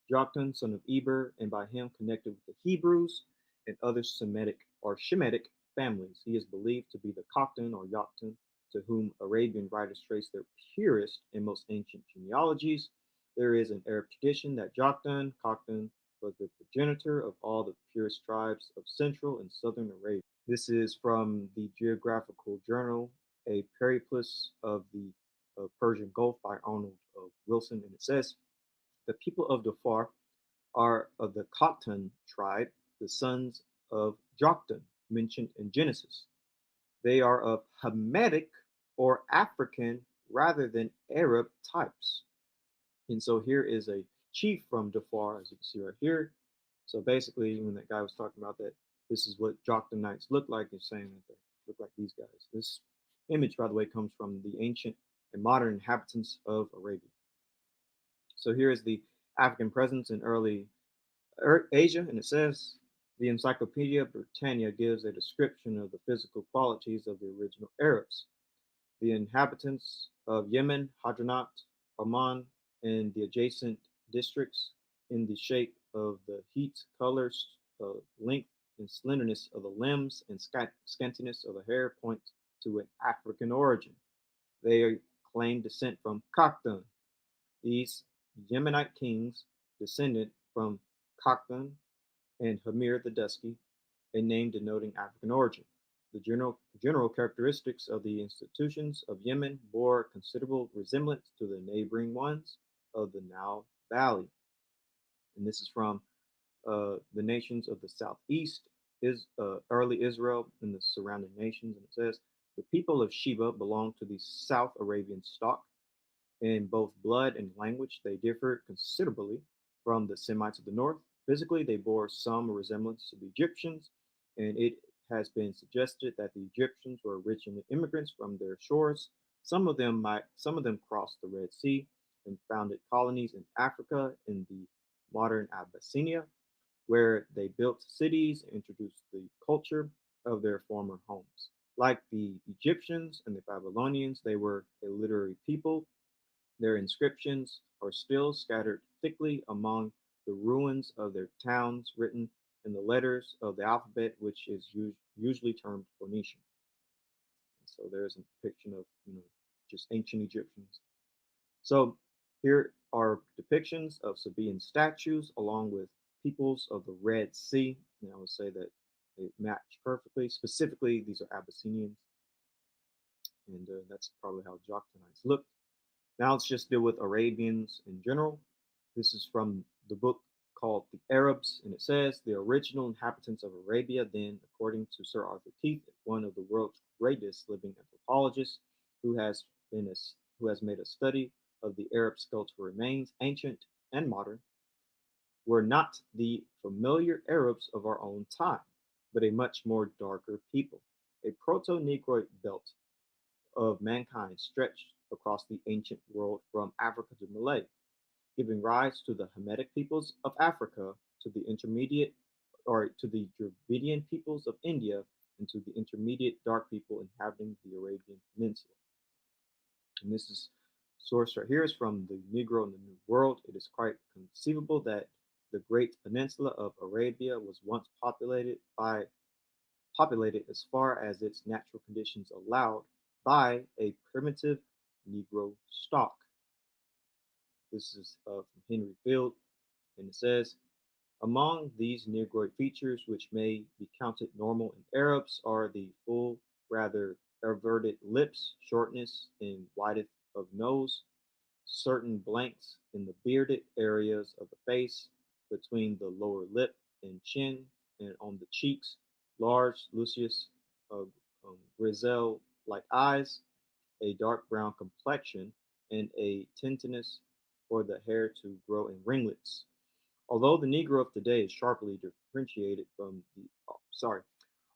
Joktan, son of Eber, and by him connected with the Hebrews and other Semitic or Shemitic families. He is believed to be the Khaktan or Joktan, to whom Arabian writers trace their purest and most ancient genealogies. There is an Arab tradition that Joktan, Khaktan, was the progenitor of all the purest tribes of central and southern Arabia. This is from the Geographical Journal, a periplus of the Persian Gulf by Arnold Wilson, and it says, the people of Dhofar are of the Khaktan tribe, the sons of Joktan, mentioned in Genesis. They are of Hamitic or African rather than Arab types. And so here is a chief from Dhofar, as you can see right here. So basically, when that guy was talking about that, this is what Joktanites look like, he's saying that they look like these guys. This image, by the way, comes from the ancient and modern inhabitants of Arabia. So here is the African presence in early Asia, and it says, the Encyclopedia Britannica gives a description of the physical qualities of the original Arabs. The inhabitants of Yemen, Hadranat, Oman, and the adjacent districts in the shape of the heat, colors, length, and slenderness of the limbs and scantiness of the hair point to an African origin. They claim descent from Khaktan. These Yemenite kings descended from Khaktan and Hamir the Dusky, a name denoting African origin. The general characteristics of the institutions of Yemen bore considerable resemblance to the neighboring ones of the Nile Valley. And this is from the nations of the southeast, is early Israel and the surrounding nations. And it says, the people of Sheba belong to the South Arabian stock. In both blood and language, they differed considerably from the Semites of the north. Physically, they bore some resemblance to the Egyptians, and it has been suggested that the Egyptians were originally immigrants from their shores. Some of them crossed the Red Sea and founded colonies in Africa in the modern Abyssinia, where they built cities and introduced the culture of their former homes. Like the Egyptians and the Babylonians, they were a literary people. Their inscriptions are still scattered thickly among the ruins of their towns, written in the letters of the alphabet, which is usually termed Phoenician. So there's a depiction of just ancient Egyptians. So here are depictions of Sabaean statues along with peoples of the Red Sea. And I would say that they match perfectly. Specifically, these are Abyssinians, and that's probably how Jokhtanites looked. Now let's just deal with Arabians in general. This is from the book called The Arabs, and it says the original inhabitants of Arabia, then, according to Sir Arthur Keith, one of the world's greatest living anthropologists, who has been a, who has made a study of the Arab skeletal remains, ancient and modern, were not the familiar Arabs of our own time, but a much more darker people, a proto-Negroid belt of mankind stretched across the ancient world from Africa to Malay, giving rise to the Hamitic peoples of Africa, to the intermediate or to the Dravidian peoples of India, and to the intermediate dark people inhabiting the Arabian Peninsula. And this is source right here is from the Negro in the New World. It is quite conceivable that the great peninsula of Arabia was once populated as far as its natural conditions allowed by a primitive Negro stock. This is from Henry Field, and it says, among these Negroid features, which may be counted normal in Arabs, are the full, rather everted lips, shortness and width of nose, certain blanks in the bearded areas of the face, between the lower lip and chin, and on the cheeks, large, lucius, uh, griselle-like eyes, a dark brown complexion, and a tenderness for the hair to grow in ringlets. Although the Negro of today is sharply differentiated from the sorry,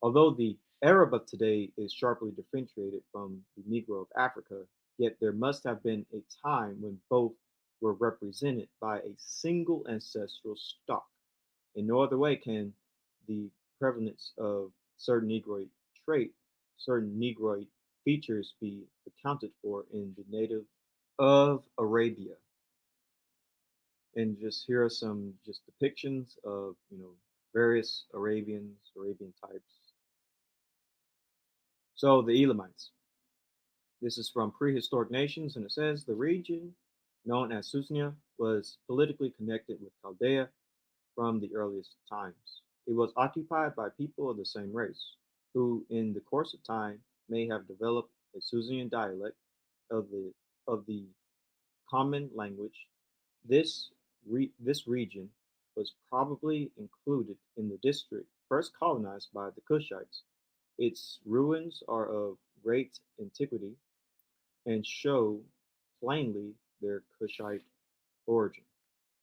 although the Arab of today is sharply differentiated from the Negro of Africa, yet there must have been a time when both were represented by a single ancestral stock. In no other way can the prevalence of trait, certain Negroid features be accounted for in the native of Arabia. And just here are some just depictions of various Arabian types. So the Elamites. This is from Prehistoric Nations, and it says the region known as Susnia was politically connected with Chaldea from the earliest times. It was occupied by people of the same race, who in the course of time may have developed a Susnian dialect of the common language. This region was probably included in the district first colonized by the Kushites. Its ruins are of great antiquity and show plainly their Kushite origin.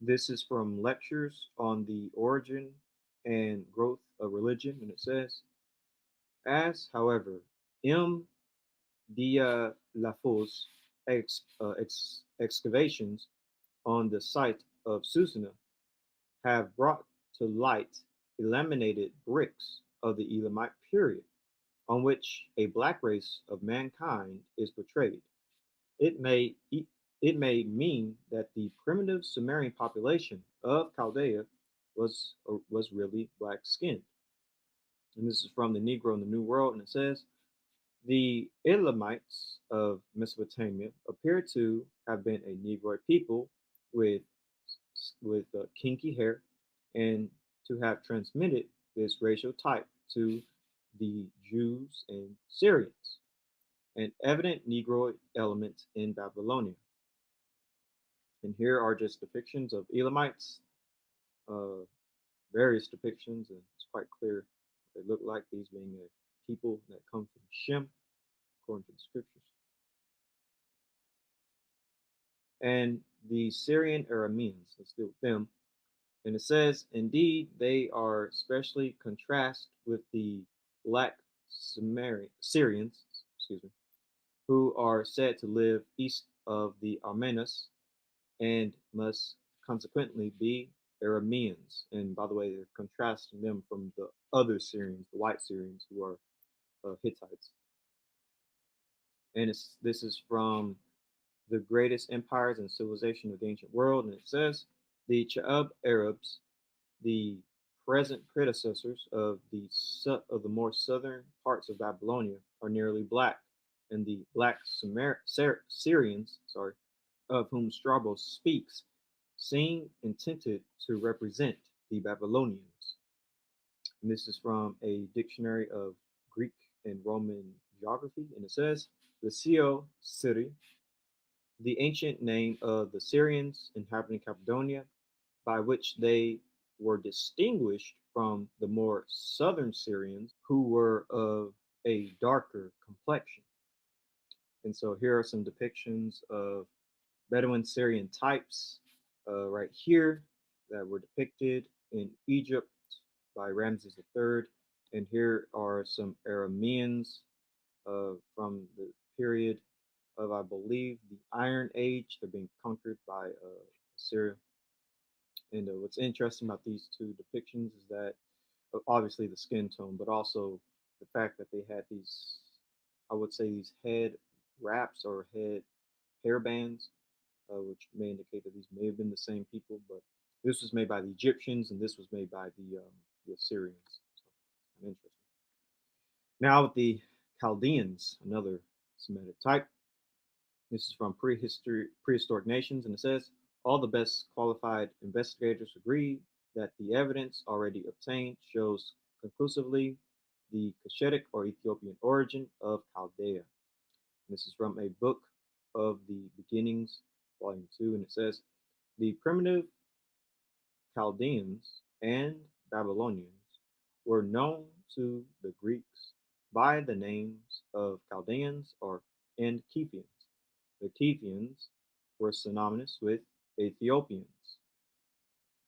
This is from Lectures on the Origin and Growth of Religion, and it says, as, however, M. Diallafour's excavations on the site of Susana have brought to light laminated bricks of the Elamite period. on which a black race of mankind is portrayed. It may it may mean that the primitive Sumerian population of Chaldea was really black skinned. And this is from the Negro in the New World, and it says the Elamites of Mesopotamia appear to have been a Negroid people with kinky hair, and to have transmitted this racial type to the Jews and Syrians, an evident Negroid element in Babylonia. And here are just depictions of Elamites, uh, various depictions, and it's quite clear what they look like, these being a people that come from Shem, according to the scriptures. And the Syrian Arameans, let's deal with them. And it says, indeed, they are especially contrast with the black Syrians, excuse me, who are said to live east of the Armenus and must consequently be Arameans. And by the way, they're contrasting them from the other Syrians, the white Syrians, who are Hittites. And this is from the greatest empires and civilization of the ancient world. And it says, the Cha'ab Arabs, the present predecessors of the more southern parts of Babylonia, are nearly black, and the black Syrians, of whom Strabo speaks, seem intended to represent the Babylonians. And this is from a dictionary of Greek and Roman geography, and it says the Sio City, the ancient name of the Syrians inhabiting Cappadocia, by which they were distinguished from the more southern Syrians who were of a darker complexion. And so here are some depictions of Bedouin Syrian types right here that were depicted in Egypt by Ramses III. And here are some Arameans from the period of, I believe, the Iron Age. They're being conquered by Assyria. And what's interesting about these two depictions is that obviously the skin tone, but also the fact that they had these, I would say, these head wraps or head hair bands, which may indicate that these may have been the same people. But this was made by the Egyptians, and this was made by the Assyrians. So, interesting. Now with the Chaldeans, another Semitic type. This is from prehistoric nations, and it says all the best qualified investigators agree that the evidence already obtained shows conclusively the Kassite or Ethiopian origin of Chaldea. And this is from a book of the beginnings, volume 2, and it says the primitive Chaldeans and Babylonians were known to the Greeks by the names of Chaldeans and Kiphians. The Kiphians were synonymous with Ethiopians.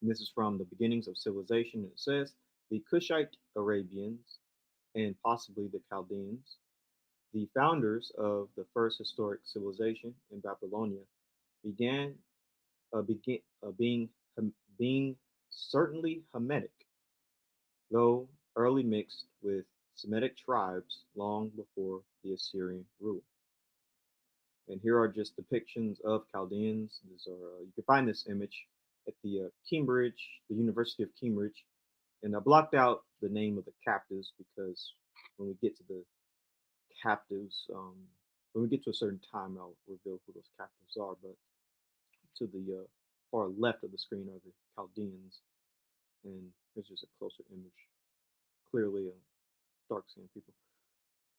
And this is from the beginnings of civilization. It says the Kushite Arabians and possibly the Chaldeans, the founders of the first historic civilization in Babylonia, began being being certainly Hamitic, though early mixed with Semitic tribes long before the Assyrian rule. And here are just depictions of Chaldeans. You can find this image at the the University of Cambridge. And I blocked out the name of the captives because when we get to the captives, when we get to a certain time, I'll reveal who those captives are. But to the far left of the screen are the Chaldeans. And here's just a closer image. Clearly, dark-skinned people.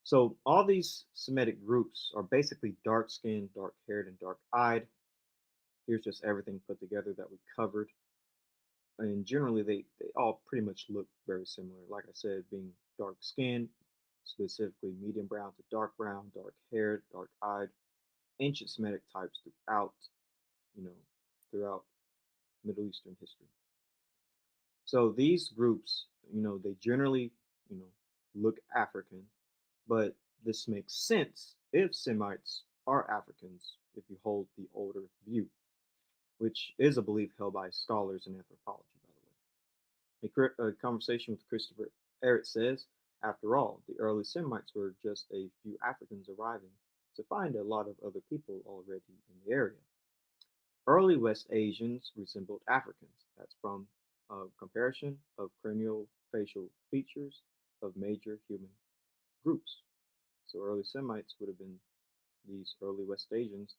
So all these Semitic groups are basically dark-skinned, dark-haired, and dark-eyed. Here's just everything put together that we covered. And generally, they all pretty much look very similar. Like I said, being dark-skinned, specifically medium brown to dark brown, dark-haired, dark-eyed, ancient Semitic types you know, throughout Middle Eastern history. So these groups, they generally, look African, but this makes sense if Semites are Africans, if you hold the older view, which is a belief held by scholars in anthropology, by the way. A conversation with Christopher Ehret says, After all, the early Semites were just a few Africans arriving to find a lot of other people already in the area. Early West Asians resembled Africans. That's from a comparison of cranial facial features of major human groups. So early Semites would have been these early West Asians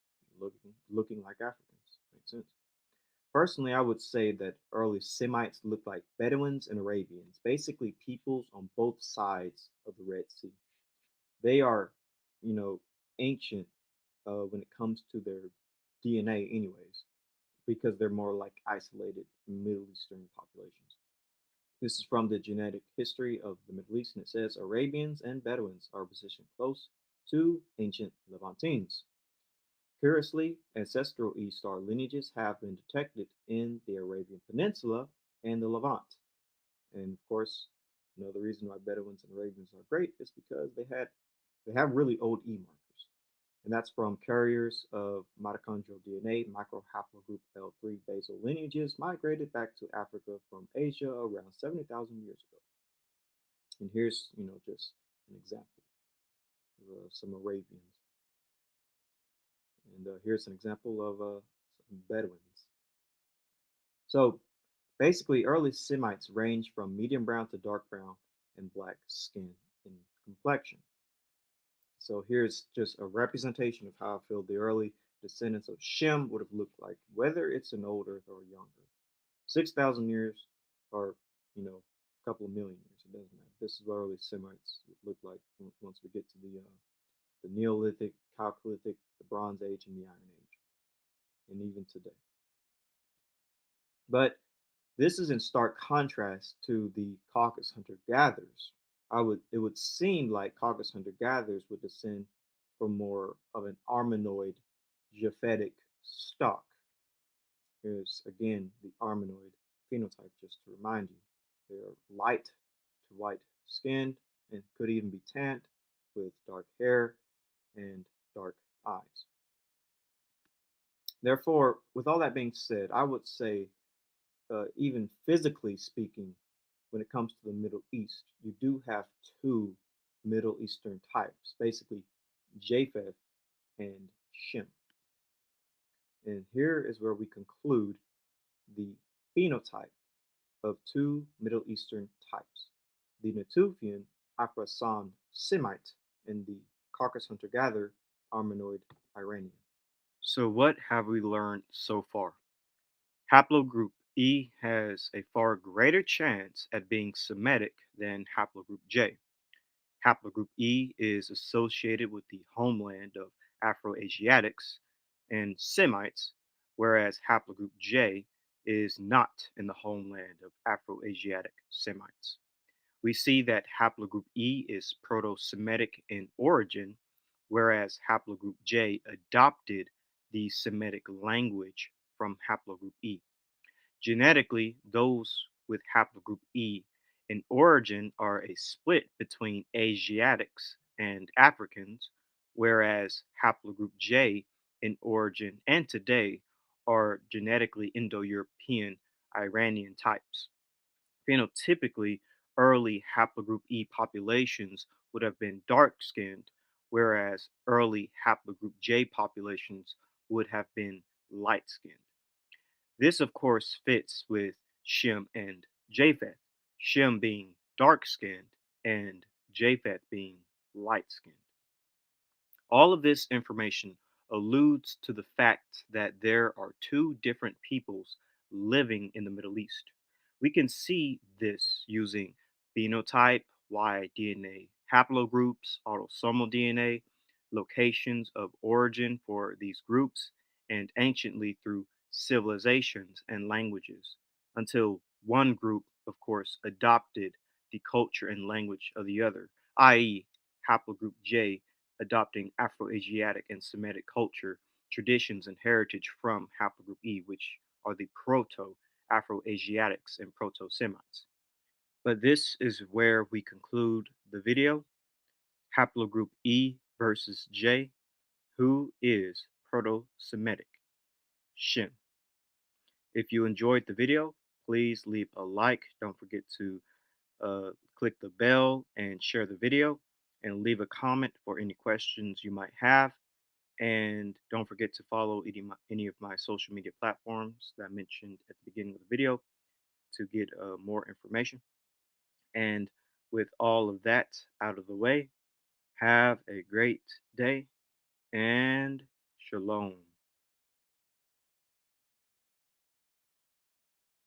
looking like Africans. Makes sense. Personally, I would say that early Semites looked like Bedouins and Arabians, basically peoples on both sides of the Red Sea. They are, you know, ancient when it comes to their DNA, anyways, because they're more like isolated Middle Eastern populations. This is from the genetic history of the Middle East, and it says Arabians and Bedouins are positioned close to ancient Levantines. Curiously, ancestral E star lineages have been detected in the Arabian Peninsula and the Levant. And of course, the reason why Bedouins and Arabians are great is because they have really old E markers. And that's from carriers of mitochondrial DNA, microhaplogroup L3 basal lineages migrated back to Africa from Asia around 70,000 years ago. And here's, just an example of some Arabians. And here's an example of some Bedouins. So basically, early Semites range from medium brown to dark brown and black skin and complexion. So here's just a representation of how I feel the early descendants of Shem would have looked like, whether it's an old Earth or younger. 6,000 years or, a couple of million years, it doesn't matter. This is what early Semites would look like once we get to the Neolithic, Chalcolithic, the Bronze Age, and the Iron Age, and even today. But this is in stark contrast to the Caucasus hunter-gatherers. It would seem like Caucasus hunter-gatherers would descend from more of an Armenoid Japhetic stock. Here's again the Armenoid phenotype, just to remind you. They are light to white skinned and could even be tanned with dark hair and dark eyes. Therefore, with all that being said, I would say, even physically speaking, when it comes to the Middle East, you do have two Middle Eastern types, basically Japheth and Shem. And here is where we conclude the phenotype of two Middle Eastern types, the Natufian Afro Semite and the Caucasus hunter-gatherer Armenoid Iranian. So what have we learned so far? Haplogroup E has a far greater chance at being Semitic than haplogroup J. Haplogroup E is associated with the homeland of Afro-Asiatics and Semites, whereas haplogroup J is not in the homeland of Afro-Asiatic Semites. We see that haplogroup E is Proto-Semitic in origin, whereas haplogroup J adopted the Semitic language from haplogroup E. Genetically, those with haplogroup E in origin are a split between Asiatics and Africans, whereas haplogroup J in origin and today are genetically Indo-European Iranian types. Phenotypically, early haplogroup E populations would have been dark skinned, whereas early haplogroup J populations would have been light skinned. This, of course, fits with Shem and Japheth, Shem being dark skinned and Japheth being light skinned. All of this information alludes to the fact that there are two different peoples living in the Middle East. We can see this using phenotype, Y DNA haplogroups, autosomal DNA, locations of origin for these groups, and anciently through civilizations and languages, until one group, of course, adopted the culture and language of the other, i.e., haplogroup J adopting Afro-Asiatic and Semitic culture, traditions, and heritage from haplogroup E, which are the Proto-Afro-Asiatics and Proto-Semites. But this is where we conclude the video. Haplogroup E versus J. Who is Proto-Semitic? Shem. If you enjoyed the video, please leave a like. Don't forget to click the bell and share the video and leave a comment for any questions you might have. And don't forget to follow any of my social media platforms that I mentioned at the beginning of the video to get more information. And with all of that out of the way, have a great day and shalom.